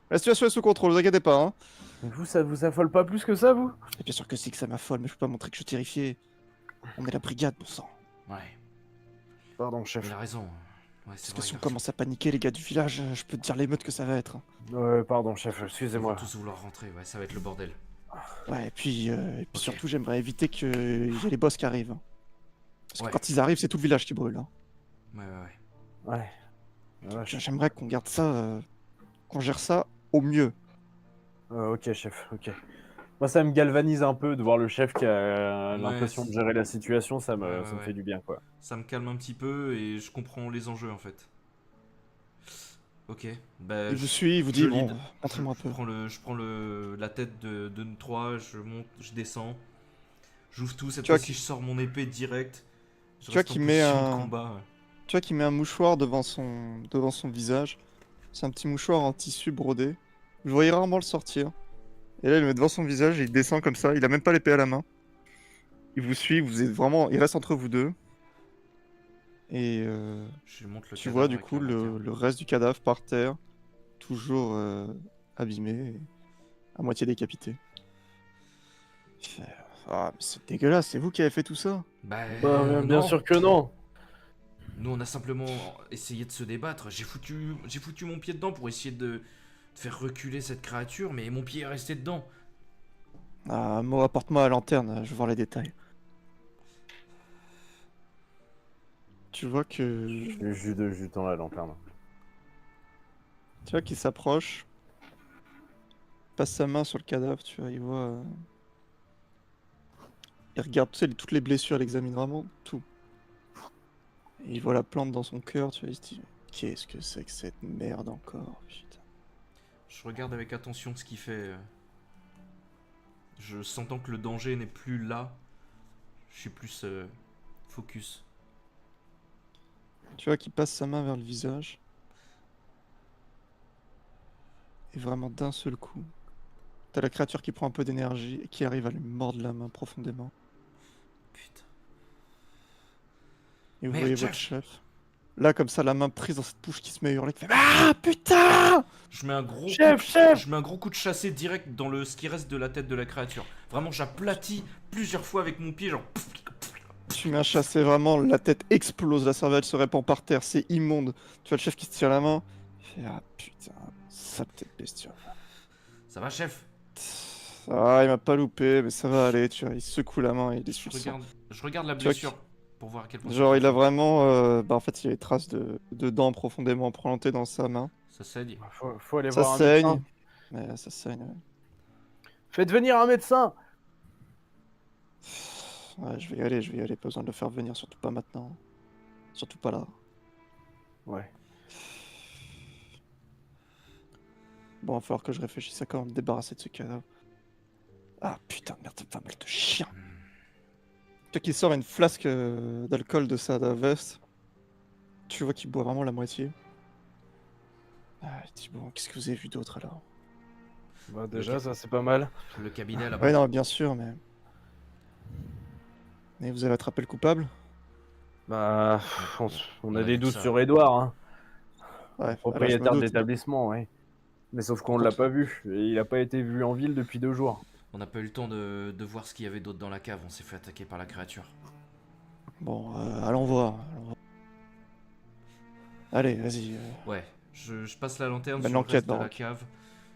La situation est sous contrôle, vous inquiétez pas, hein. Mais vous, ça vous affole pas plus que ça, vous? Et bien sûr que si, que ça m'affole, mais je peux pas montrer que je suis terrifié. On est la brigade, bon sang. Ouais. Pardon, chef. Il a raison. Ouais, Parce c'est que vrai. si il on a raison. commence à paniquer, les gars du village, je peux te dire l'émeute que ça va être. Pardon, chef, Ils vont excusez-moi. tous vouloir rentrer, ouais, ça va être le bordel. Ouais, et puis Ok. surtout, j'aimerais éviter qu'il y ait les boss qui arrivent, hein. Parce que Ouais. quand ils arrivent, c'est tout le village qui brûle, hein. Ouais. Ouais. Ah, vache. J'aimerais qu'on garde ça, qu'on gère ça au mieux. Ok, chef, ok. Moi, ça me galvanise un peu de voir le chef qui a Ouais, l'impression de gérer la situation, ça ouais, ça me ouais. fait du bien, quoi. Ça me calme un petit peu et je comprends les enjeux en fait. Ok, bah Il vous suit, il vous dit, je bon, lead. montrez-moi un peu. Je prends la tête de nous trois, je monte, je descends. J'ouvre tout, cette Tu vois fois-ci je sors mon épée direct. Je Tu vois reste en qu'il met position de un, combat. Ouais. tu vois qu'il met un mouchoir devant son visage. C'est un petit mouchoir en tissu brodé. Je voyais rarement le sortir. Et là, il le met devant son visage et il descend comme ça. Il a même pas l'épée à la main. Il vous suit, vous êtes vraiment, il reste entre vous deux. Et Je monte le tu vois cadavre du avec coup la lanterne. le reste du cadavre par terre, toujours abîmé, et à moitié décapité. Il fait, ah, mais c'est dégueulasse, c'est vous qui avez fait tout ça? Bah Bien non. sûr que non. Nous on a simplement essayé de se débattre. J'ai foutu mon pied dedans pour essayer de faire reculer cette créature, mais mon pied est resté dedans. Ah, Mo, apporte-moi la lanterne, je veux voir les détails. Tu vois que... Je lui tends la lanterne. Tu vois qu'il s'approche, passe sa main sur le cadavre, tu vois, il voit... Il regarde, tu sais, toutes les blessures, il examine vraiment tout. Et il voit la plante dans son cœur, tu vois, il se dit, qu'est-ce que c'est que cette merde encore, putain. Je regarde avec attention ce qu'il fait. Je sentant que le danger n'est plus là. Je suis plus focus. Tu vois qu'il passe sa main vers le visage. Et vraiment d'un seul coup, t'as la créature qui prend un peu d'énergie et qui arrive à lui mordre la main profondément. Putain. Et vous Merde, voyez votre chef. chef. Là, comme ça, la main prise dans cette bouche qui se met à hurler, qui fait ah putain! Je mets un gros Chef, coup chef je mets un gros coup de chassé direct dans ce qui reste de la tête de la créature. Vraiment, j'aplatis plusieurs fois avec mon pied, genre. Tu mets un chassé, vraiment, la tête explose, la cervelle se répand par terre, c'est immonde. Tu vois le chef qui se tire la main. Il fait ah putain, sale petite bestiole. Ça va, chef? Ah, il m'a pas loupé, mais ça va aller, tu vois. Il secoue la main et il essuie le sang. Je regarde la Tu vois blessure pour voir à quel point ça Genre, il a profond. vraiment. Bah, en fait, il y a des traces de dents profondément implantées dans sa main. Ça saigne. Faut aller Ça voir un saigne. médecin. Mais ça saigne, ouais. Faites venir un médecin. Ouais, je vais y aller. Pas besoin de le faire venir, surtout pas maintenant. Surtout pas là. Ouais. Bon, il va falloir que je réfléchisse à comment me débarrasser de ce cadavre. Ah putain, merde, ça me fait mal de chien. Tu vois qu'il sort une flasque d'alcool de sa veste. Tu vois qu'il boit vraiment la moitié. Ah, il dit bon, qu'est-ce que vous avez vu d'autre alors? Bah déjà, ça c'est pas mal. Le cabinet là-bas. Ouais, non, bien sûr, mais. Mais vous avez attrapé le coupable? Bah, on a des vu doutes ça. sur Edouard, hein, Ouais, alors je me propriétaire de doute. l'établissement, ouais. Mais sauf qu'on l'a pas vu. Et il a pas été vu en ville depuis 2 jours. On n'a pas eu le temps de voir ce qu'il y avait d'autre dans la cave. On s'est fait attaquer par la créature. Bon, allons voir. Allez, vas-y. Ouais, je passe la lanterne Bah, sur le l'enquête, reste de la Baroque. cave.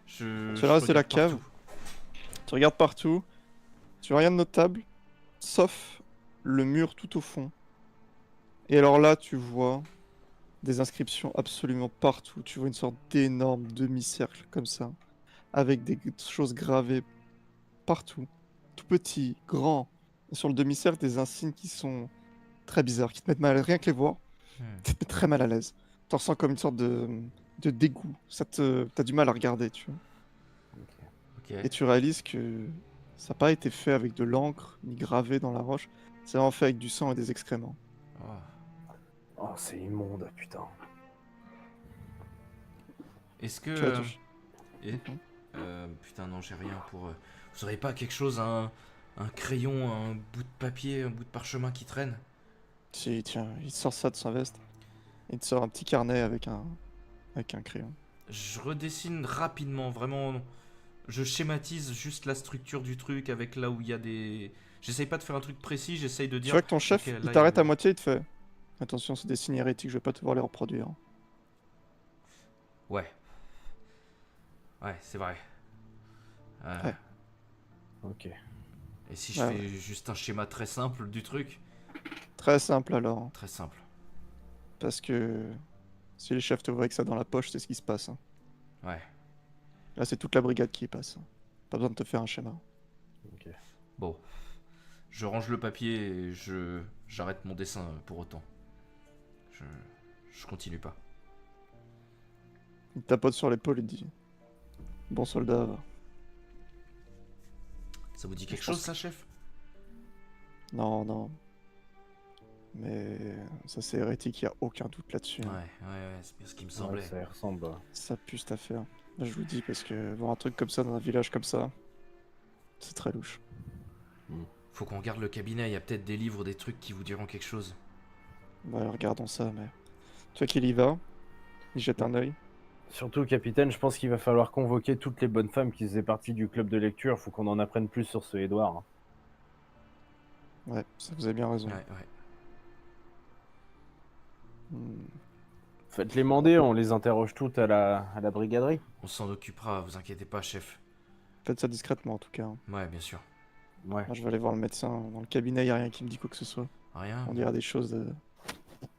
Sur le reste de la regarde cave. partout. Tu regardes partout. Tu vois rien de notable. Sauf le mur tout au fond. Et alors là, tu vois des inscriptions absolument partout. Tu vois une sorte d'énorme demi-cercle comme ça. Avec des choses gravées partout. Tout petit, grand. Et sur le demi-cercle, des insignes qui sont très bizarres, qui te mettent mal à l'aise. Rien que les voir, tu te mets très mal à l'aise. T'en ressens comme une sorte de dégoût. T'as du mal à regarder, tu vois. Ok. Et tu réalises que ça n'a pas été fait avec de l'encre, ni gravé dans la roche. C'est vraiment fait avec du sang et des excréments. Oh. Oh, c'est immonde, putain. Est-ce que. Tu vois, tu- et- putain, non, j'ai rien pour. Vous auriez pas quelque chose, un crayon, un bout de papier, un bout de parchemin qui traîne? Si, tiens, il te sort ça de sa veste. Il te sort un petit carnet avec un crayon. Je redessine rapidement, vraiment. Je schématise juste la structure du truc avec là où il y a des. J'essaye pas de faire un truc précis, j'essaye de Tu dire. vois que ton chef, ok, là, il y t'arrête a- à moitié, il te fait Attention, c'est des signes hérétiques, je vais pas te voir les reproduire. Ouais. Ouais, c'est vrai. Ouais. Ok. Et si je Ouais, fais juste un schéma très simple du truc? Très simple alors. Très simple. Parce que si les chefs te voient avec ça dans la poche, c'est ce qui se passe. Ouais. Là, c'est toute la brigade qui y passe. Pas besoin de te faire un schéma. Ok. Bon. Je range le papier et j'arrête mon dessin pour autant. Je, je continue pas. Il te tapote sur l'épaule et te dit bon soldat, va. Ça vous dit Je quelque pense chose, ça, chef? Non, non. Mais ça, c'est hérétique, y a aucun doute là-dessus. Ouais, c'est bien ce qui me Ouais, semblait. ça y ressemble. Ça pue cette affaire. Là, je vous dis, parce que voir un truc comme ça dans un village comme ça, c'est très louche. Faut qu'on regarde le cabinet, il y a peut-être des livres ou des trucs qui vous diront quelque chose. Bah, regardons ça, mais. Tu vois qu'il y va, il jette un œil. Surtout, capitaine, je pense qu'il va falloir convoquer toutes les bonnes femmes qui faisaient partie du club de lecture. Faut qu'on en apprenne plus sur ce Edouard. Hein. Ouais, ça vous avez bien raison. Ouais. Hmm. Faites-les mander, on les interroge toutes à la brigaderie. On s'en occupera, vous inquiétez pas, chef. Faites ça discrètement en tout cas. Ouais, bien sûr. Ouais. Moi, je vais aller voir le médecin. Dans le cabinet, y a rien qui me dit quoi que ce soit. Rien. On dirait des choses de.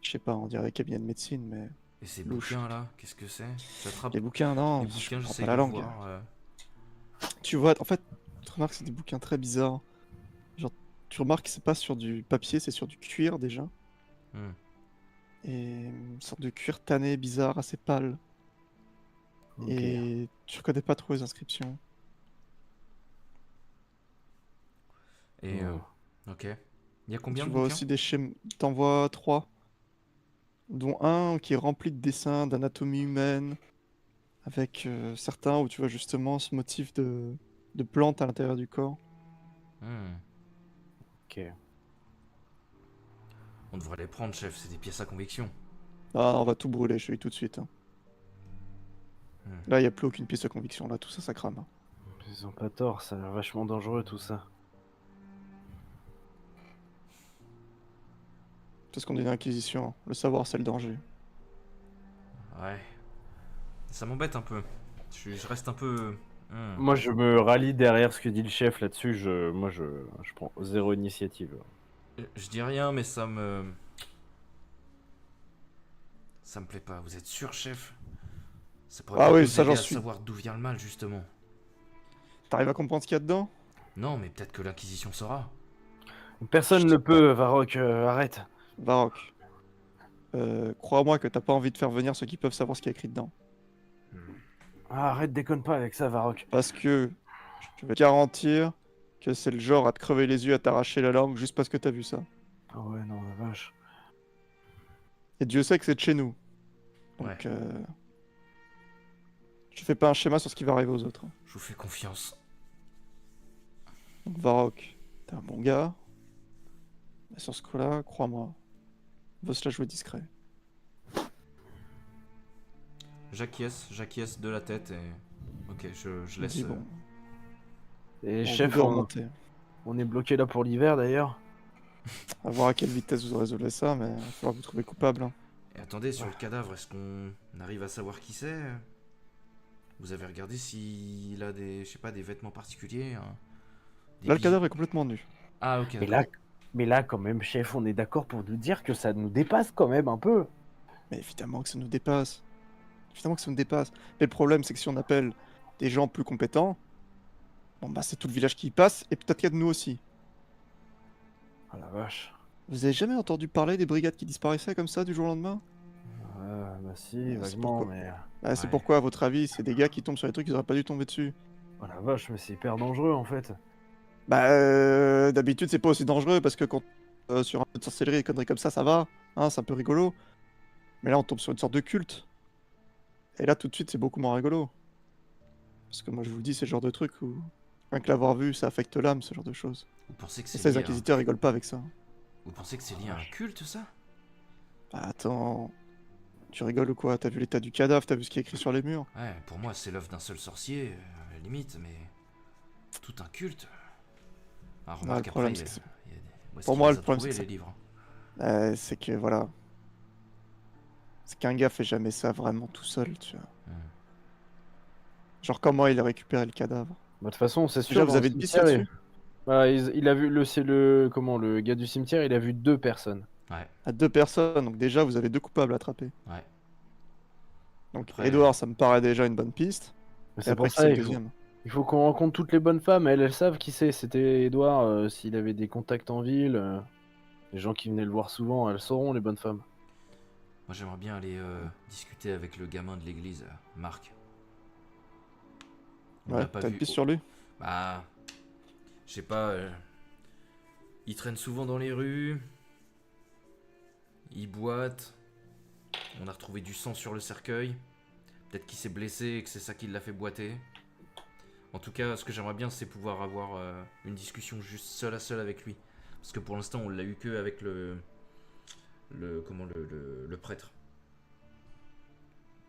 Je sais pas, on dirait des cabinets de médecine, mais. Et ces louche. bouquins là, qu'est-ce que c'est? J'attrape Les bouquins, non, les je bouquins, comprends j'essaye pas la de langue. voir. Tu vois, en fait, tu remarques que c'est des bouquins très bizarres. Genre, tu remarques que c'est pas sur du papier, c'est sur du cuir déjà. Hmm. Et une sorte de cuir tanné, bizarre, assez pâle. Ok. Et tu reconnais pas trop les inscriptions. Et ok. Il y a combien Tu de vois bouquins? aussi des schémas. T'en vois 3. Dont un qui est rempli de dessins d'anatomie humaine. Avec certains où tu vois justement ce motif de plantes à l'intérieur du corps. Hmm. Ok. On devrait les prendre, chef, c'est des pièces à conviction. Ah, on va tout brûler, je te dis tout de suite. Hein. Hmm. Là, il n'y a plus aucune pièce de conviction. Là, tout ça, ça crame. Hein. Ils ont pas tort, ça a l'air vachement dangereux tout ça. C'est ce qu'on dit dans l'Inquisition. Hein. Le savoir, c'est le danger. Ouais. Ça m'embête un peu. Je reste un peu. Moi, je me rallie derrière ce que dit le chef là-dessus. Moi, je prends zéro initiative. Je dis rien, mais ça me. Ça me plaît pas. Vous êtes sûr, chef? Ça pourrait Ah peut-être oui, nous ça, aider j'en à suis. savoir d'où vient le mal, justement. T'arrives à comprendre ce qu'il y a dedans? Non, mais peut-être que l'Inquisition saura. Personne ne peut, Varrock, arrête. Varrock. Crois-moi que t'as pas envie de faire venir ceux qui peuvent savoir ce qu'il y a écrit dedans. Ah, arrête, déconne pas avec ça, Varrock. Parce que je vais te garantir que c'est le genre à te crever les yeux, à t'arracher la langue juste parce que t'as vu ça. Ah ouais, non, la vache. Et Dieu sait que c'est de chez nous. Donc, Ouais. je fais pas un schéma sur ce qui va arriver aux autres. Je vous fais confiance. Donc, Varrock, t'es un bon gars. Mais sur ce coup-là, crois-moi, va se la jouer discret. J'acquiesce de la tête et. Ok, je laisse. Dis bon, Et on chef, vous remonter. on est bloqué là pour l'hiver d'ailleurs. À voir à quelle vitesse vous résolvez ça, mais il va falloir vous trouver coupable. Hein. Et attendez, sur le cadavre, est-ce qu'on arrive à savoir qui c'est? Vous avez regardé s'il a des, je sais pas, des vêtements particuliers, hein, des Là, le bijoux- cadavre est complètement nu. Ah ok. Mais d'accord. là, quand même, chef, on est d'accord pour nous dire que ça nous dépasse quand même un peu. Mais évidemment que ça nous dépasse. Évidemment que ça nous dépasse. Mais le problème, c'est que si on appelle des gens plus compétents, bon bah c'est tout le village qui y passe, et peut-être qu'il y a de nous aussi. Ah la vache. Vous avez jamais entendu parler des brigades qui disparaissaient comme ça du jour au lendemain? Bah si, c'est vaguement, pourquoi. mais. Bah, c'est Ouais. pourquoi, à votre avis, c'est des gars qui tombent sur des trucs qu'ils auraient pas dû tomber dessus. Oh la vache, mais c'est hyper dangereux en fait. Bah, d'habitude, c'est pas aussi dangereux parce que quand sur un peu de sorcellerie et conneries comme ça va, hein, c'est un peu rigolo. Mais là, on tombe sur une sorte de culte. Et là, tout de suite, c'est beaucoup moins rigolo. Parce que moi, je vous le dis, c'est le genre de truc où, rien que l'avoir vu, ça affecte l'âme, ce genre de choses. Vous pensez que Et c'est ça, les lié à... inquisiteurs rigolent pas avec ça. Vous pensez que c'est lié à un culte, ça? Bah, attends. Tu rigoles ou quoi? T'as vu l'état du cadavre, t'as vu ce qui est écrit sur les murs? Ouais, pour moi, c'est l'œuvre d'un seul sorcier, à la limite, mais tout un culte. Ah, Ouais, remarque le problème, après, c'est que il y a des... Où est-ce pour qu'il moi, les le a problème, trouvés, c'est que les livres? c'est que, voilà, C'est qu'un gars fait jamais ça vraiment tout seul, tu vois. Hmm. Genre comment il a récupéré le cadavre. Bah, de toute façon, c'est Déjà, sûr. vous dans le avez une piste cimetière, là-dessus? Voilà, il a vu le gars du cimetière, il a vu 2 personnes. Ouais, À 2 personnes, donc déjà vous avez 2 coupables à attraper. ouais. Donc Après, Edouard, ça me paraît déjà une bonne piste. Mais Et c'est après, pour qui c'est ça, le il faut, deuxième? il faut qu'on rencontre toutes les bonnes femmes. Elles savent qui c'est. C'était Edouard. S'il avait des contacts en ville, les gens qui venaient le voir souvent, elles sauront les bonnes femmes. moi j'aimerais bien aller discuter avec le gamin de l'église, Marc. On Ouais, l'a pas t'as une vu. piste sur lui? Bah, je sais pas. Il traîne souvent dans les rues. Il boite. On a retrouvé du sang sur le cercueil. Peut-être qu'il s'est blessé et que c'est ça qui l'a fait boiter. En tout cas, ce que j'aimerais bien, c'est pouvoir avoir une discussion juste seul à seul avec lui. Parce que pour l'instant, on l'a eu que avec le prêtre.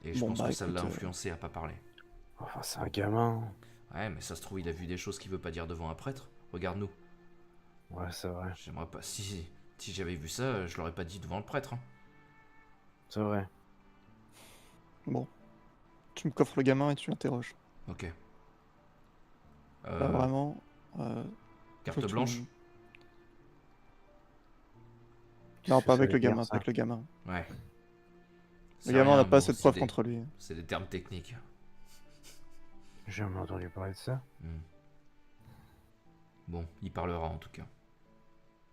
Et je Bon, pense bah, que ça l'a écoute, influencé à pas parler. Enfin, c'est un gamin. Ouais, mais ça se trouve, il a vu des choses qu'il veut pas dire devant un prêtre. Regarde-nous. Ouais, c'est vrai. J'aimerais pas. Si j'avais vu ça, je l'aurais pas dit devant le prêtre. Hein. C'est vrai. Bon. Tu me coffres le gamin et tu l'interroges. Ok. Là, vraiment. faut Carte que tu blanche. me- Qu'est-ce Non, que pas ça avec veut le dire, gamin, ça pas avec le gamin. Ouais. Le C'est gamin, on rien, n'a pas bon, assez de c'est preuves des- contre lui. C'est des termes techniques. J'ai jamais entendu parler de ça. Hmm. Bon, il parlera en tout cas.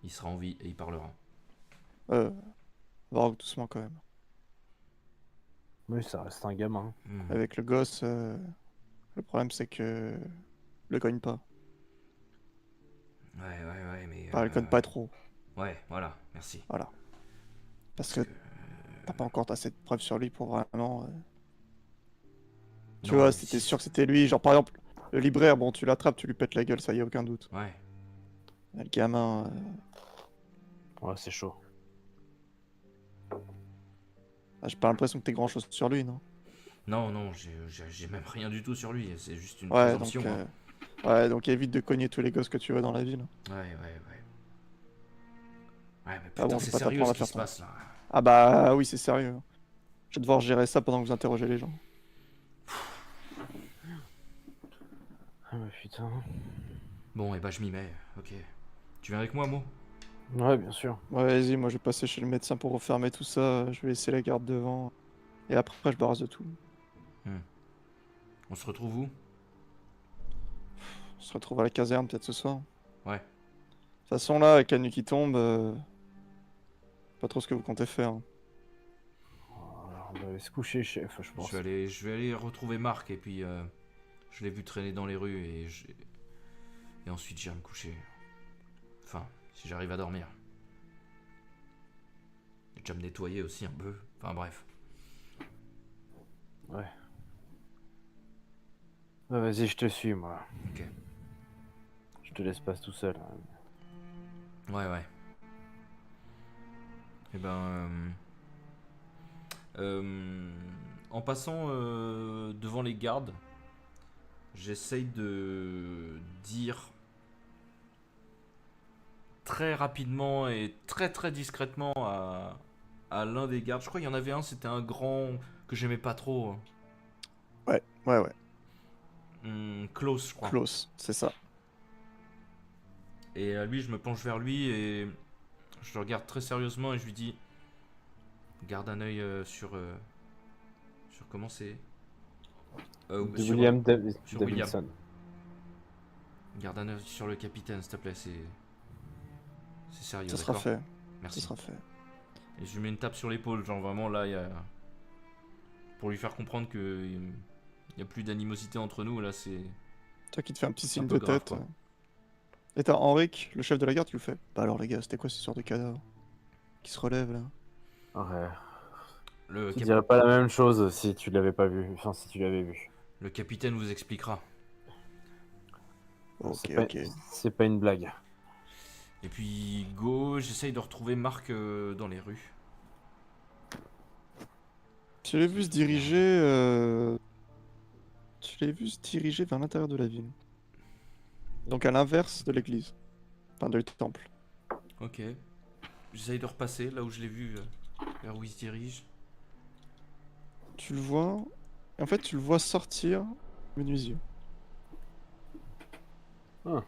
Il sera en vie et il parlera. Va doucement quand même. Oui, ça reste un gamin. Hmm. Avec le gosse, le problème c'est que le cogne pas. Ouais, mais. Enfin, le cogne pas trop. Ouais, voilà, merci. Voilà. Parce que t'as pas encore assez de preuves sur lui pour vraiment. Tu Non, vois, mais c'était si- sûr que c'était lui. Genre par exemple, le libraire, bon, tu l'attrapes, tu lui pètes la gueule, ça y a aucun doute. Ouais. Mais le gamin, Ouais, c'est chaud. j'ai pas l'impression que t'aies grand chose sur lui, non? Non, j'ai même rien du tout sur lui. C'est juste une Ouais, donc, présomption. Hein. ouais, donc évite de cogner tous les gosses que tu veux dans la ville. Ouais. Ouais, mais Ah putain, bon, je c'est vais pas sérieux t'apprendre ce à qui faire se ton. passe là. Ah bah oui, c'est sérieux. Je vais devoir gérer ça pendant que vous interrogez les gens. Ah, mais putain. Bon, et bah je m'y mets, ok. Tu viens avec moi, Mo? Ouais, bien sûr. Ouais, vas-y, moi je vais passer chez le médecin pour refermer tout ça. Je vais laisser la garde devant. Et après, je barrasse de tout. On se retrouve où? On se retrouve à la caserne peut-être ce soir. Ouais. De toute façon, là, avec la nuit qui tombe, pas trop ce que vous comptez faire. Hein. Alors, on va aller se coucher, chef, je pense. Je vais aller retrouver Marc et puis je l'ai vu traîner dans les rues et ensuite j'irai me coucher. Enfin, si j'arrive à dormir. Et déjà me nettoyer aussi un peu. Enfin bref. Ouais. Ouais, vas-y, je te suis, moi. Ok. Je te laisse pas tout seul. Hein. Ouais. Et ben... en passant devant les gardes, j'essaye de dire très rapidement et très discrètement à l'un des gardes. Je crois qu'il y en avait un, c'était un grand que j'aimais pas trop. Ouais. Klaus, je crois. Close, c'est ça. Et lui, je me penche vers lui et je le regarde très sérieusement et je lui dis garde un œil sur comment c'est De sur, William sur William. Davidson. Garde un œil sur le capitaine, s'il te plaît, c'est sérieux, Ça sera d'accord? fait. Merci. Ça sera fait. Et je lui mets une tape sur l'épaule, genre vraiment là, il y a pour lui faire comprendre que il y a plus d'animosité entre nous. Là, c'est Toi qui te fais un petit C'est un signe peu de grave, tête. quoi. Et t'as Henrik, le chef de la garde, qui le fait. Bah alors les gars, c'était quoi ce sort de cadavre qui se relève là? Ouais. le, Tu cap- dirais pas la même chose si tu l'avais pas vu. Enfin, si tu l'avais vu. le capitaine vous expliquera. Ok, C'est pas- ok. C'est pas une blague. Et puis go, j'essaye de retrouver Marc dans les rues. Tu l'as vu se diriger. Tu l'as vu se diriger vers l'intérieur de la ville. Donc à l'inverse de l'église. Enfin, du temple. Ok. J'essaye de repasser là où je l'ai vu, vers où il se dirige. tu le vois. Et en fait, tu le vois sortir menuisier. Ah.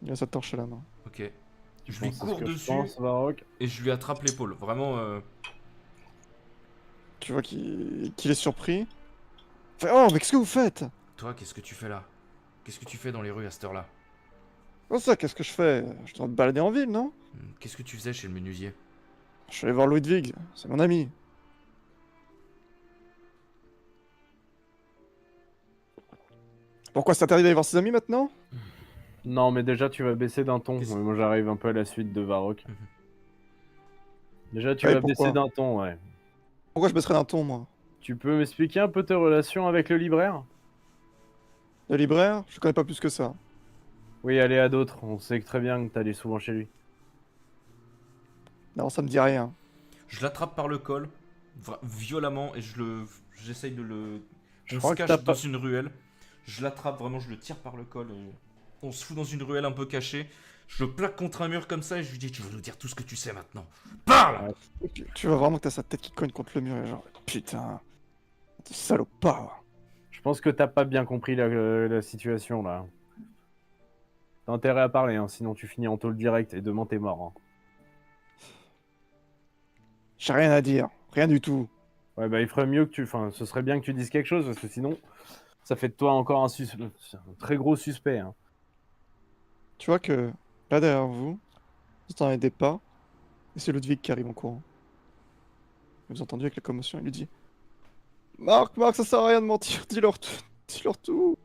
Il a sa torche à la main. Ok. Tu Je lui penses à ce cours que je dessus pense, Varrock? et je lui attrape l'épaule. Vraiment. Tu vois qu'il est surpris. Fait, oh, mais qu'est-ce que vous faites? Toi, qu'est-ce que tu fais là? Qu'est-ce que tu fais dans les rues à cette heure-là? Oh ça, qu'est-ce que je fais? Je dois me balader en ville, non? Qu'est-ce que tu faisais chez le menuisier? Je suis allé voir Ludwig, c'est mon ami. Pourquoi c'est interdit d'aller voir ses amis maintenant? Non, mais déjà, tu vas baisser d'un ton. Qu'est-ce- Ouais, moi, j'arrive un peu à la suite de Varrock. Mhm. Déjà, tu Ouais, vas pourquoi? baisser d'un ton, ouais. Pourquoi je baisserais d'un ton, moi? Tu peux m'expliquer un peu tes relations avec le libraire? Le libraire, je le connais pas plus que ça. Oui, allez à d'autres. On sait que très bien que t'allais souvent chez lui. Non, ça me dit rien. Je l'attrape par le col, violemment, et j'essaye de le. Je On crois se que cache t'as dans pas... une ruelle. Je l'attrape vraiment, je le tire par le col. Et on se fout dans une ruelle un peu cachée. Je le plaque contre un mur comme ça et je lui dis: Tu veux nous dire tout ce que tu sais maintenant? Parle! Ouais. Ok, tu vois vraiment que t'as sa tête qui cogne contre le mur et genre, putain, t'es salopard. Je pense que t'as pas bien compris la situation, là. T'as intérêt à parler, hein, sinon tu finis en tôle direct et demain t'es mort. Hein. J'ai rien à dire, rien du tout. Ouais, bah il ferait mieux que tu... Enfin, ce serait bien que tu dises quelque chose, parce que sinon, ça fait de toi encore un très gros suspect. Hein. Tu vois que là derrière vous, vous entendez des pas, et c'est Ludwig qui arrive en courant. Vous entendez avec la commotion, il lui dit: Marc, Marc, ça sert à rien de mentir, dis-leur tout, dis-leur tout.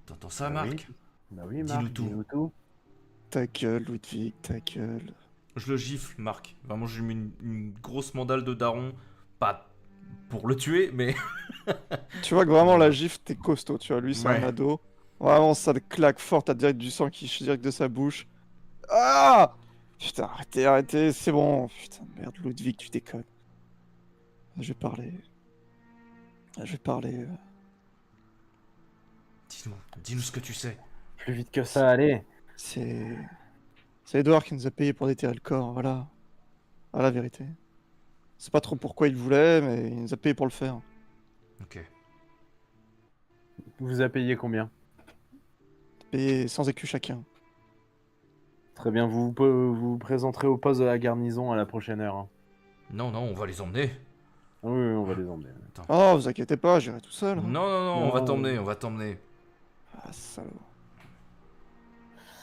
T'entends ça, Bah oui. Marc? Bah oui, Dis-nous Marc, tout. dis-nous tout. Ta gueule, Ludwig, ta gueule. Je le gifle, Marc. Vraiment, je lui mets une grosse mandale de daron. Pas pour le tuer, mais. Tu vois que vraiment la gifle, t'es costaud, tu vois, lui c'est un Ouais. ado. Vraiment, ça te claque fort, t'as direct du sang qui chie direct de sa bouche. Ah! Putain, arrêtez, arrêtez, c'est bon. Putain, merde, Ludwig, tu déconnes. Je vais parler. Je vais parler. Dis-nous ce que tu sais. Plus vite que ça, allez. C'est. C'est Edouard qui nous a payé pour déterrer le corps, voilà. Voilà la vérité. C'est pas trop pourquoi il voulait, mais il nous a payé pour le faire. Ok. Vous a payé combien? Payé sans écu chacun. Très bien, vous présenterez au poste de la garnison à la prochaine heure. Hein. Non, non, on va les emmener. Ah oui, on va les emmener. Oh, vous inquiétez pas, j'irai tout seul. Non, Hein. non, non, on va Non. t'emmener, on va t'emmener. Ah, salaud.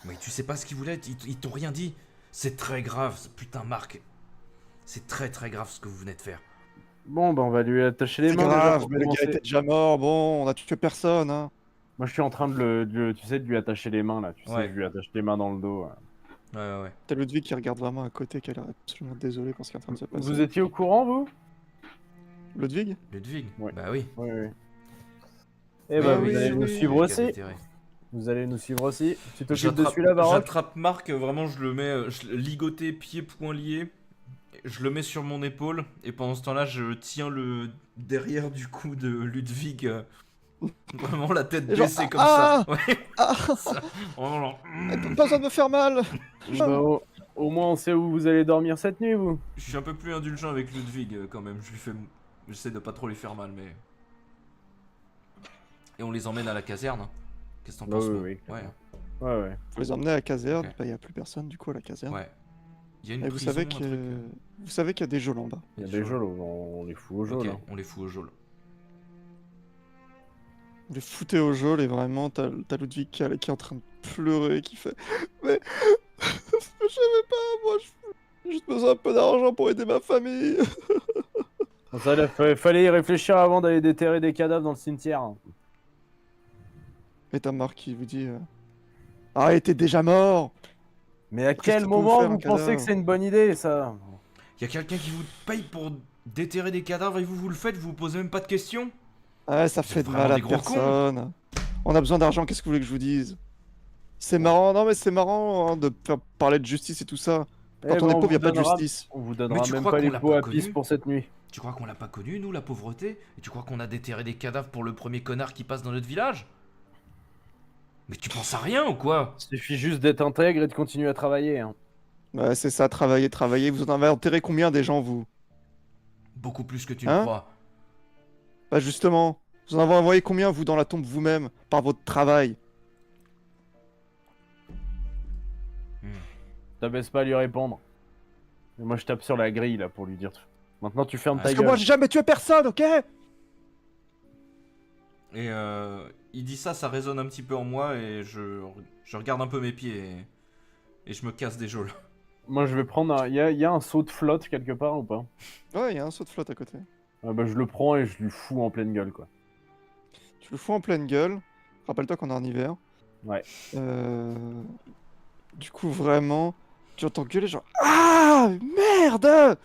Mais tu sais pas ce qu'ils voulaient, ils t'ont rien dit. C'est très grave, putain, Marc. C'est très très grave ce que vous venez de faire. Bon, bah on va lui attacher les C'est mains déjà grave, pour le gars commencer. était déjà mort, bon, on a tué personne, hein. Moi, je suis en train tu sais, de lui attacher les mains là. Tu sais, Ouais. je lui attache les mains dans le dos. Ouais, ouais, ouais. T'as Ludwig qui regarde vraiment à côté, qui a l'air absolument désolé pour ce qui est en train de se passer. Vous étiez au courant, vous? Ludwig? Ludwig? Ouais. Bah oui. Oui, oui. Eh Oui, bah, vous oui, allez oui, nous oui. suivre Qu'a aussi. déterré. Vous allez nous suivre aussi. Tu t'occupes de celui-là, Baroque? J'attrape Marc, vraiment je le mets ligoté, pieds, poings liés. Je le mets sur mon épaule et pendant ce temps-là, je tiens le derrière du cou de Ludwig. Vraiment la tête Et genre, baissée comme ah ça. Ouais, Ah! ça. Vraiment genre, Pas besoin de me faire mal! Bah, au moins, on sait où vous allez dormir cette nuit, vous. Je suis un peu plus indulgent avec Ludwig quand même. J'essaie de pas trop lui faire mal, mais. Et on les emmène à la caserne. Hein. Qu'est-ce que t'en Bah penses? oui, Mo oui, Ouais. Ouais. Faut les emmener à la caserne, Ok. bah y a plus personne du coup à la caserne. Ouais. Il y a une Et vous prison, savez un truc, vous savez qu'il y a des geôles en bas. Il y a Sur- des geôles, on les fout aux geôles. Ok, hein. on les fout au geôle. Vous les foutez au geôle et vraiment t'as Ludwig qui est en train de pleurer, qui fait mais je savais pas, moi j'ai juste besoin un peu d'argent pour aider ma famille. Bon, ça, fallait y réfléchir avant d'aller déterrer des cadavres dans le cimetière. hein. Et t'as Marc qui vous dit ah, il était déjà mort. Mais à Qu'est-ce quel que peut vous moment faire un vous pensez cadavre que c'est une bonne idée, ça? Il y a quelqu'un qui vous paye pour déterrer des cadavres et vous le faites, vous vous posez même pas de questions? Ouais, ça êtes fait de vraiment mal à des gros cons. personne. On a besoin d'argent, qu'est-ce que vous voulez que je vous dise? C'est marrant, non mais c'est marrant hein, de faire parler de justice et tout ça. Quand Eh on ben, est pauvre, y a vous pas de donnera- justice. On vous Mais donnera tu même crois pas qu'on les l'a pots pas à pisse connu pour cette nuit. Tu crois qu'on l'a pas connu, nous, la pauvreté? Et tu crois qu'on a déterré des cadavres pour le premier connard qui passe dans notre village? Mais tu penses à rien ou quoi? Il suffit juste d'être intègre et de continuer à travailler. hein. Ouais, c'est ça, travailler, travailler. Vous en avez enterré combien des gens, vous? Beaucoup plus que tu ne Hein? crois. Bah justement, vous en avez envoyé combien, vous, dans la tombe vous-même, par votre travail? T'abaisse pas à lui répondre. Et moi je tape sur la grille là pour lui dire. Maintenant tu fermes Ouais. ta Parce que gueule. moi, j'ai jamais tué personne, ok? Et il dit ça, ça résonne un petit peu en moi et je regarde un peu mes pieds et je me casse des geôles. Moi je vais prendre un. Y a un seau de flotte quelque part ou pas? Ouais, il y a un saut de flotte à côté. Ah bah je le prends et je lui fous en pleine gueule quoi. Tu le fous en pleine gueule. Rappelle-toi qu'on est en hiver. Ouais. Du coup, vraiment, tu entends gueuler genre ah merde.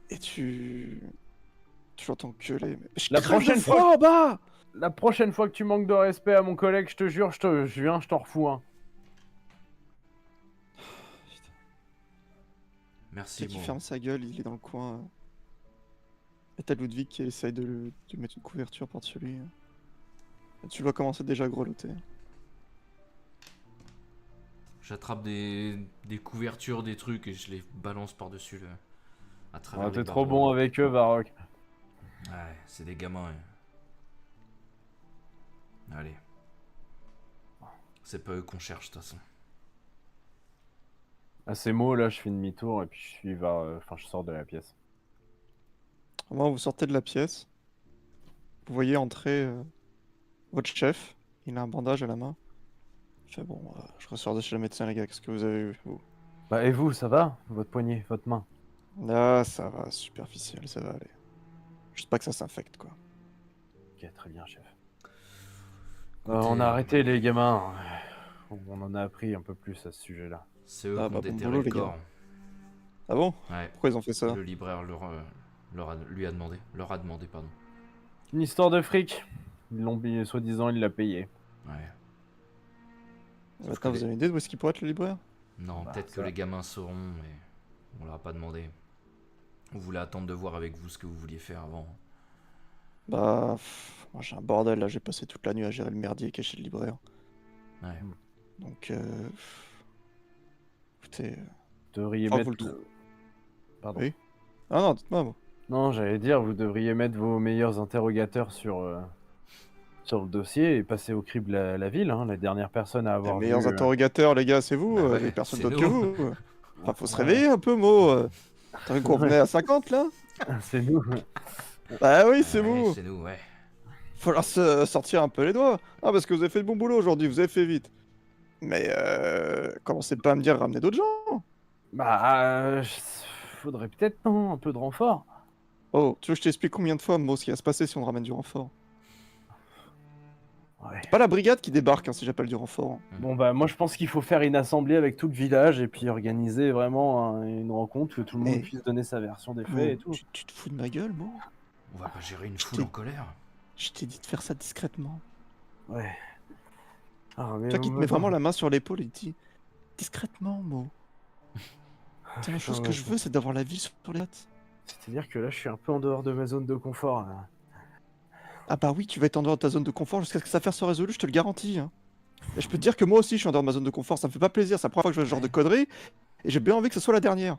Et tu l'entends gueuler. Mais je La crève de prochaine froid fois- en bas. La prochaine fois que tu manques de respect à mon collègue, je te jure, je viens, je t'en refous un. Merci, Qui bon. ferme sa gueule, il est dans le coin. Et t'as Ludwig qui essaye de lui mettre une couverture par-dessus lui. Et tu le vois commencer déjà à grelotter. J'attrape des couvertures, des trucs et je les balance par-dessus à travers Ah, les t'es trop barreaux. bon avec eux, Varrock. Ouais, c'est des gamins. Allez. C'est pas eux qu'on cherche de toute façon. À ces mots là, je fais demi-tour et puis je suis vers. Enfin, je sors de la pièce. Au moment où vous sortez de la pièce, vous voyez entrer votre chef. Il a un bandage à la main. Il fait bon, je ressors de chez le médecin, les gars. Qu'est-ce que vous avez eu, vous? Bah et vous, ça va? Votre poignet, votre main? Ah, ça va, superficiel, ça va aller. Juste pas que ça s'infecte, quoi. Ok, très bien, chef. Écoutez, On a arrêté les gamins. On en a appris un peu plus à ce sujet-là. C'est eux Ah, qui bah, ont bon déterré boulot, le les gars. corps. Ah bon? Ouais. Pourquoi ils ont fait ça? Le libraire lui a demandé. Leur a demandé, pardon. Une histoire de fric. Ils l'ont payé, soi-disant, il l'a payé. Ouais. Sauf Maintenant, que vous les- avez une idée d'où est-ce qu'il pourrait être le libraire? Non, Bah, peut-être que ça. les gamins sauront, mais on leur a pas demandé. On voulait attendre de voir avec vous ce que vous vouliez faire avant. Bah, moi j'ai un bordel là, j'ai passé toute la nuit à gérer le merdier caché le libraire. Ouais. Donc, écoutez. Vous devriez Oh, mettre. vous le Pardon. Oui. Ah non, dites-moi, moi. Non, j'allais dire, vous devriez mettre vos meilleurs interrogateurs sur le dossier et passer au crible la ville, hein, la dernière personne à Les avoir meilleurs vu. interrogateurs, les gars, c'est vous, Bah ouais, et personne c'est d'autre que nous. vous. Enfin, faut se Ouais. réveiller un peu, Mo. T'as vu qu'on venait à 50 là? C'est nous. Bah oui, c'est Ouais, vous. c'est nous, ouais. Falloir se sortir un peu les doigts. Ah, parce que vous avez fait de bon boulot aujourd'hui, vous avez fait vite. Mais commencez pas à me dire ramener d'autres gens. Bah, faudrait peut-être non, un peu de renfort. Oh, tu veux que je t'explique combien de fois, Mo, ce qui va se passer si on ramène du renfort? Ouais. C'est pas la brigade qui débarque hein, si j'appelle du renfort. Bon bah moi je pense qu'il faut faire une assemblée avec tout le village et puis organiser vraiment une rencontre que tout le monde Mais- puisse donner sa version des faits Mo, et tout. tu te fous de ma gueule, Mo? On va pas gérer une Je foule t'ai- en colère. Je t'ai dit de faire ça discrètement. Ouais. Ah, mais Toi qui te mets vraiment la main sur l'épaule et te dis discrètement, Mo. La chose que je veux, c'est d'avoir la ville sur les pattes. C'est-à-dire que là je suis un peu en dehors de ma zone de confort. Là. Ah bah oui, tu vas être en dehors de ta zone de confort jusqu'à ce que cette affaire soit résolue, je te le garantis. Hein. Et je peux te dire que moi aussi, je suis en dehors de ma zone de confort. Ça me fait pas plaisir. C'est la première fois que je vois ce genre de conneries. Et j'ai bien envie que ce soit la dernière.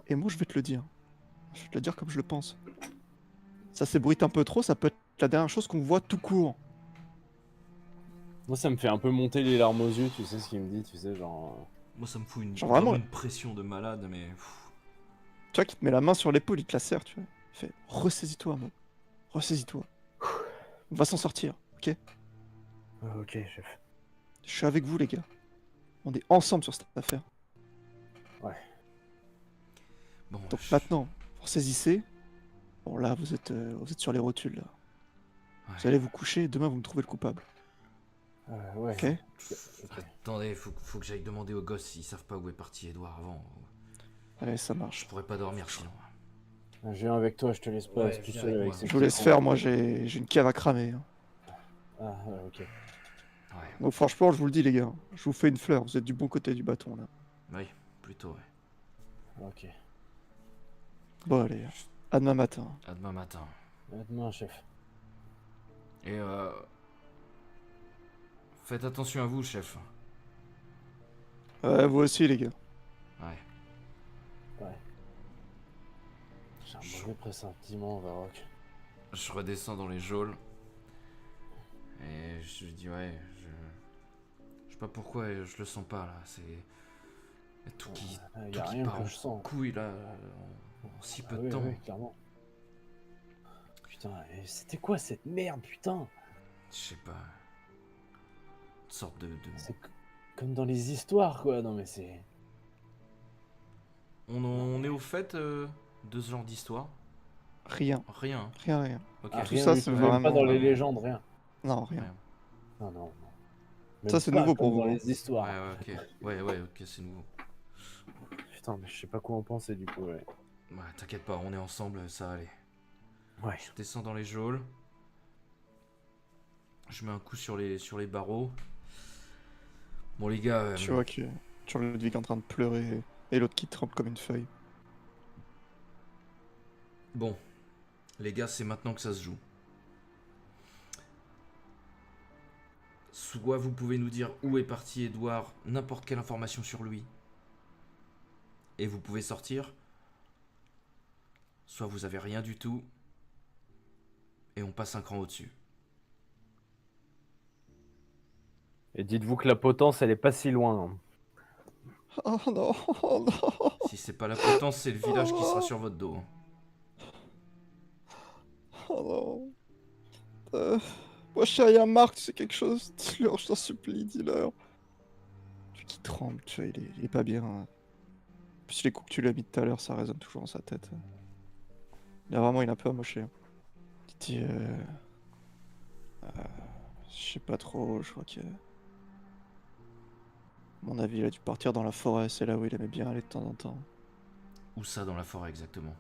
Et moi, je vais te le dire. Je vais te le dire comme je le pense. Ça s'ébruite un peu trop, ça peut être la dernière chose qu'on voit tout court. Moi ça me fait un peu monter les larmes aux yeux, tu sais ce qu'il me dit, tu sais genre... Moi, ça me fout Genre vraiment, une pression de malade, mais. tu vois, qui te met la main sur l'épaule, il te la serre, tu vois. Il fait ressaisis-toi, Mo. Ressaisis-toi. On va s'en sortir, ok? Ok chef. Je suis avec vous, les gars. On est ensemble sur cette affaire. Bon, Donc maintenant, vous saisissez. Bon, là, vous êtes sur les rotules, là. ouais. Vous allez vous coucher et demain, vous me trouvez le coupable. Ouais. Ok? Attendez, faut que j'aille demander aux gosses s'ils savent pas où est parti Edouard avant. Allez, ça Je marche. pourrais pas dormir sinon. Je viens avec toi, je te laisse pas Ouais, tout viens seul avec avec moi. ces Je vous laisse petits faire, cons. moi, j'ai une cave à cramer. Hein. Ah ouais, ok. Ouais, Donc franchement, je vous le dis, les gars. Je vous fais une fleur. Vous êtes du bon côté du bâton, là. oui, plutôt, ouais. Ok. Bon, allez. À demain matin. À demain matin. À demain chef. Et faites attention à vous, chef. Ouais, vous aussi, les gars. Ouais. Ouais. J'ai un mauvais pressentiment, Varrock. Je redescends dans les geôles. Et je lui dis ouais, je sais pas pourquoi je le sens pas là. C'est y a tout qui Y a rien part que en je sens. couille là en si peu de temps. Oui, clairement. Putain, et c'était quoi cette merde, putain? Je sais pas. Une sorte de... C'est comme dans les histoires, quoi. Non, mais c'est. On est au fait de ce genre d'histoire? Rien. Rien. Hein. Rien. Ok. Ah, Tout rien ça, du c'est tout, même pas dans les vraiment- légendes, rien. Non, rien. Rien. Non, non, non. Ça, Même c'est pas nouveau comme pour dans vous. les histoires. Ouais, ok. Ouais, ok, c'est nouveau. Putain, mais je sais pas quoi en penser du coup, ouais. Ouais, t'inquiète pas, on est ensemble, ça va aller. Ouais. Je descends dans les geôles. Je mets un coup sur les barreaux. Bon les gars, Tu vois que tu vois Ludwig en train de pleurer et l'autre qui tremble comme une feuille. bon, les gars, c'est maintenant que ça se joue. Soit vous pouvez nous dire où est parti Edouard, n'importe quelle information sur lui, et vous pouvez sortir. Soit vous avez rien du tout, et on passe un cran au-dessus. Et dites-vous que la potence, elle est pas si loin. Hein. Oh non, oh non. Si c'est pas la potence, c'est le village qui sera sur votre dos. Oh non. Moi, chérie, à Marc, c'est quelque chose. Dis-leur, je t'en supplie, dis-leur. Lui qui tremble, tu vois, il est pas bien. En plus, les coups que tu lui as mis tout à l'heure, ça résonne toujours dans sa tête. Il est un peu amoché. Il dit, je sais pas trop, je crois que... À mon avis, il a dû partir dans la forêt, c'est là où il aimait bien aller de temps en temps. Où ça dans la forêt exactement?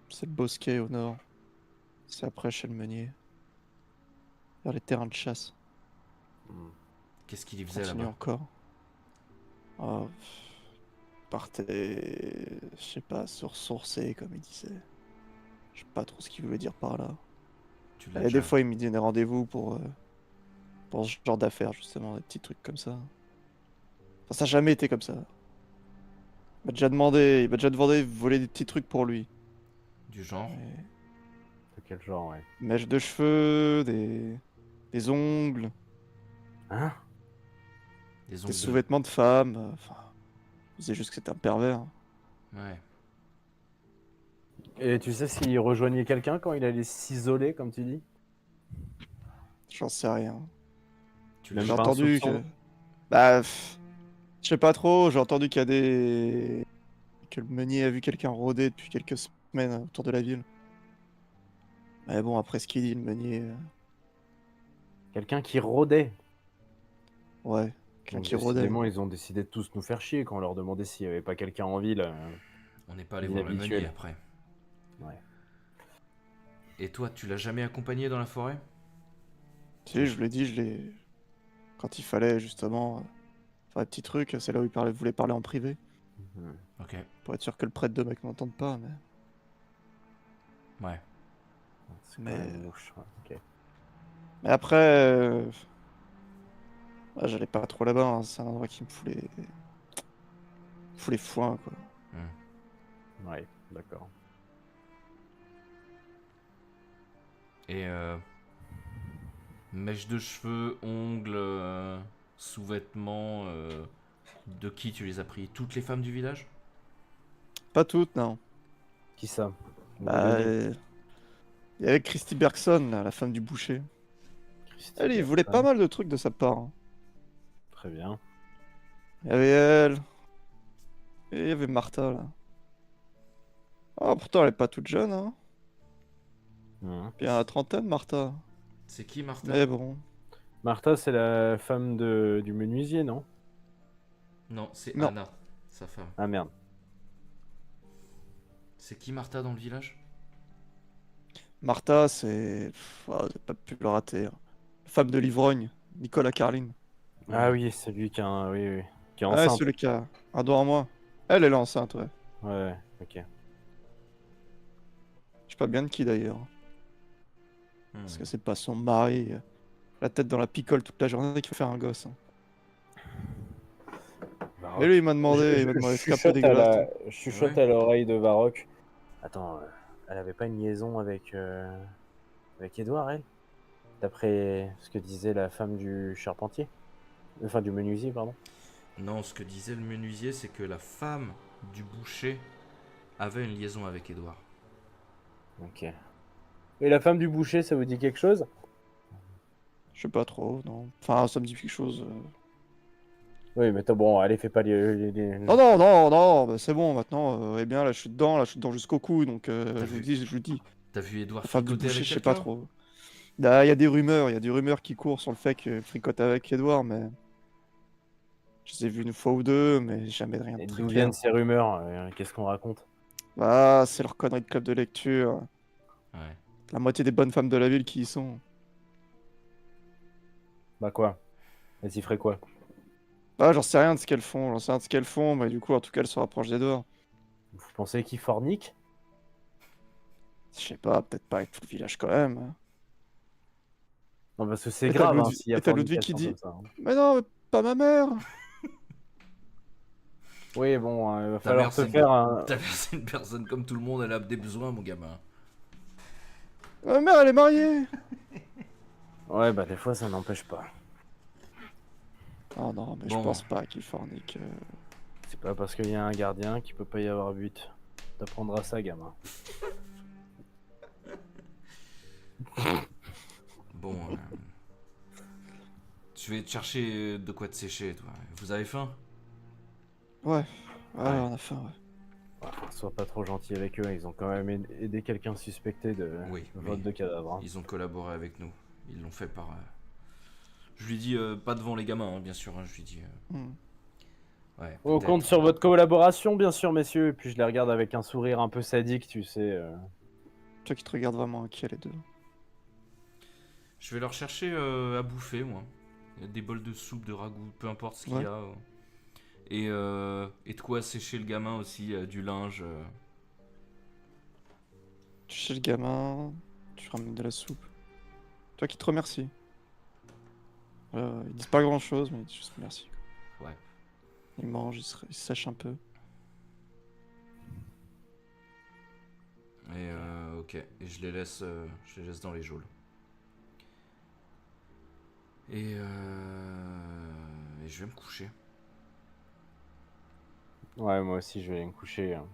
C'est le bosquet au nord. C'est après chez le meunier. Vers les terrains de chasse. Qu'est-ce qu'il y faisait Continue là-bas? encore. Oh, il partait, je sais pas, se ressourcer comme il disait. Je sais pas trop ce qu'il voulait dire par là. Tu l'as Et déjà... des fois, il me donnait rendez-vous pour ce genre d'affaires, justement, des petits trucs comme ça. Enfin, ça a jamais été comme ça. Il m'a déjà demandé de voler des petits trucs pour lui. Du genre? Mais- De quel genre, ouais. Mèches de cheveux, des ongles, Des des ongles de... sous-vêtements de femmes. Enfin, il disait juste que c'était un pervers. Ouais. Et tu sais s'il rejoignait quelqu'un quand il allait s'isoler, comme tu dis? J'en sais rien. Tu Même l'as J'ai pas un entendu soupçon que... Bah... Je sais pas trop, j'ai entendu qu'il y a des... que le meunier a vu quelqu'un rôder depuis quelques semaines autour de la ville. Mais bon, après ce qu'il dit, le meunier... Quelqu'un qui rôdait. Ouais, quelqu'un Donc qui rôdait. décidément, ils ont décidé de tous nous faire chier quand on leur demandait s'il y avait pas quelqu'un en ville. On n'est pas allé Ville voir le habituelle. meunier après. Ouais. Et toi, tu l'as jamais accompagné dans la forêt? Tu sais, je vous l'ai dit, je l'ai... Quand il fallait, justement, faire des petits trucs, c'est là où voulait parler en privé. Ok. Pour être sûr que le prêtre de mec n'entende pas, mais... Ouais. C'est quand Mais- même louche. Ouais, ok. Mais après... ouais, j'allais pas trop là-bas, hein, c'est un endroit qui me fout les... foins, quoi. Ouais, d'accord. Et mèches de cheveux, ongles, sous-vêtements, de qui tu les as pris? Toutes les femmes du village? Pas toutes, non. Qui ça? Bah, il y avait Christy Bergson, là, la femme du boucher. Elle, il voulait pas mal de trucs de sa part. Hein. Très bien. Il y avait elle. Et il y avait Martha, là. Oh, pourtant, elle est pas toute jeune, hein. Bien à la trentaine, Martha. C'est qui Martha? Mais bon. Martha, c'est la femme du menuisier, non? Non, c'est Non. Anna, sa femme. Ah merde. C'est qui Martha dans le village? Martha, c'est... Oh, vous avez pas pu le rater. Hein. Femme de l'ivrogne, Nicolas Carline. Ah oui, c'est lui qui est, oui, qui est Ouais, enceinte. celui qui a un doigt en moins. Elle est enceinte, ouais. Ouais, ok. Je sais pas bien de qui, d'ailleurs. Parce que c'est pas son mari. La tête dans la picole toute la journée qui fait faire un gosse. Hein. Varrock. Et lui, il m'a demandé, c'est un peu dégueulasse. Je chuchote à l'oreille de Varrock. Attends, elle avait pas une liaison avec Edouard, elle? D'après ce que disait la femme du charpentier? Enfin, du menuisier, pardon. Non, ce que disait le menuisier, c'est que la femme du boucher avait une liaison avec Édouard. Ok. Et la femme du boucher, ça vous dit quelque chose? Je sais pas trop, non. Enfin, ça me dit quelque chose. Oui, mais bon, allez, fais pas Non, non, non, non, bah, c'est bon, maintenant, eh bien, là, je suis dedans jusqu'au cou, donc T'as je vous vu dis, je vous dis. T'as vu Édouard La femme du fricoter boucher, avec je sais pas quelqu'un? trop. Il y a des rumeurs qui courent sur le fait que fricote avec Edouard, mais je les ai vus une fois ou deux, mais jamais de rien de Et très d'où clair. viennent ces rumeurs? Qu'est-ce qu'on raconte? Ah, c'est leur connerie de club de lecture. Ouais. La moitié des bonnes femmes de la ville qui y sont. Bah quoi? Elles y feraient quoi? Ah, j'en sais rien de ce qu'elles font, mais du coup, en tout cas, elles se rapprochent d'Edouard. Vous pensez qu'ils forniquent? Je sais pas, peut-être pas avec tout le village quand même, hein. Non, parce que c'est Et t'as grave, hein, Ludwig, s'il y a et t'as Ludwig qui fornication dit comme ça, hein. mais non, mais pas ma mère. Oui, bon, il va Ta falloir mère, te c'est faire un... Ta mère, c'est une personne comme tout le monde, elle a des besoins, mon gamin. Ma mère, elle est mariée. Ouais, bah des fois, ça n'empêche pas. Oh non, mais je Bon. pense pas qu'il fornique. C'est pas parce qu'il y a un gardien qu'il peut pas y avoir but. T'apprendras ça, gamin. Bon, je vais te chercher de quoi te sécher, toi. Vous avez faim? Ouais, Ouais. on a faim, ouais. Sois pas trop gentil avec eux, ils ont quand même aidé quelqu'un suspecté de Oui, vote mais de cadavre, hein. ils ont collaboré avec nous. Ils l'ont fait par... Je lui dis, pas devant les gamins, hein, bien sûr. Hein, je lui dis... Hmm. Ouais, On peut-être. compte sur votre collaboration, bien sûr, messieurs. Et puis je les regarde avec un sourire un peu sadique, tu sais. Toi qui te regardes vraiment inquiet, les deux. Je vais leur chercher à bouffer, moi. Des bols de soupe, de ragoût, peu importe ce qu'il Ouais. y a. Et de quoi sécher le gamin aussi, du linge. Tu chez le gamin, tu ramènes de la soupe. Toi qui te remercie. Ils disent pas grand chose, mais ils disent juste merci. Ouais. Ils mangent, ils se sèchent un peu. Et ok. Et je les laisse dans les geôles. Et je vais me coucher. Ouais, moi aussi, je vais aller me coucher, hein.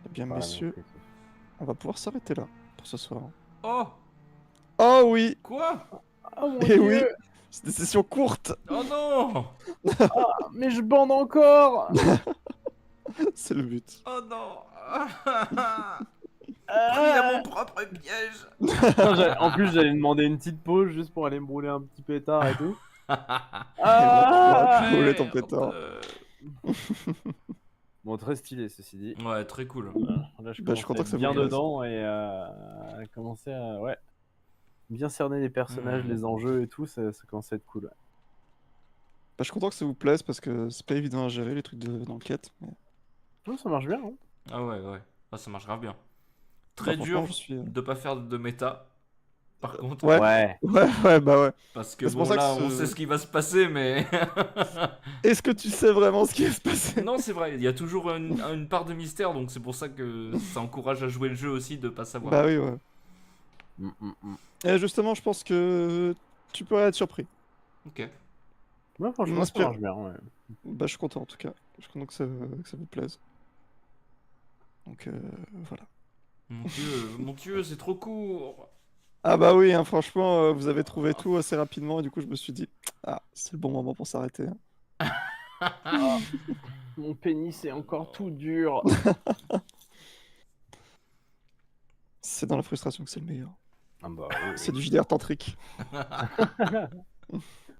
Eh bien, Voilà, messieurs, donc, on va pouvoir s'arrêter là pour ce soir. Oh! Oh oui! Quoi? Oh mon Eh dieu! oui! C'est des sessions courtes! Oh non! Ah, mais je bande encore! C'est le but. Oh non! Ah. Pris à mon propre piège! Non, en plus, j'allais demander une petite pause juste pour aller me brûler un petit pétard et tout. Et voilà, tu brûlais ton Merde. pétard. Bon, très stylé, ceci dit. Ouais, très cool. Là, je Bah, je suis commence content à que ça être bien vous plaise. dedans et à commencer à ouais, bien cerner les personnages, Hmm. les enjeux et tout, ça commence à être cool. Bah, je suis content que ça vous plaise parce que c'est pas évident à gérer les trucs d'enquête. Mais... Ouais, ça marche bien, hein. Ah ouais, ouais. Ah, ça marche grave bien. Très Bah, dur franchement, je suis. de pas faire de méta. Par contre, Ouais. Ouais. Ouais, bah ouais. parce que C'est pour bon ça que là, ce- on sait ce qui va se passer, mais Est-ce que tu sais vraiment ce qui va se passer? non, c'est vrai. Il y a toujours une part de mystère, donc c'est pour ça que ça encourage à jouer le jeu aussi de pas savoir. Bah oui, ouais. Mm. Et justement, je pense que tu pourrais être surpris. Ok. Ouais, franchement, ça M'inspire. marche bien, ouais. Bah, je suis content en tout cas. Je suis content que ça vous plaise. Donc, voilà. Mon dieu, c'est trop court. Ah bah oui, hein, franchement, vous avez trouvé tout assez rapidement et du coup, je me suis dit, ah, c'est le bon moment pour s'arrêter, hein. Ah, mon pénis est encore tout dur. C'est dans la frustration que c'est le meilleur. Ah bah oui. C'est du JDR tantrique.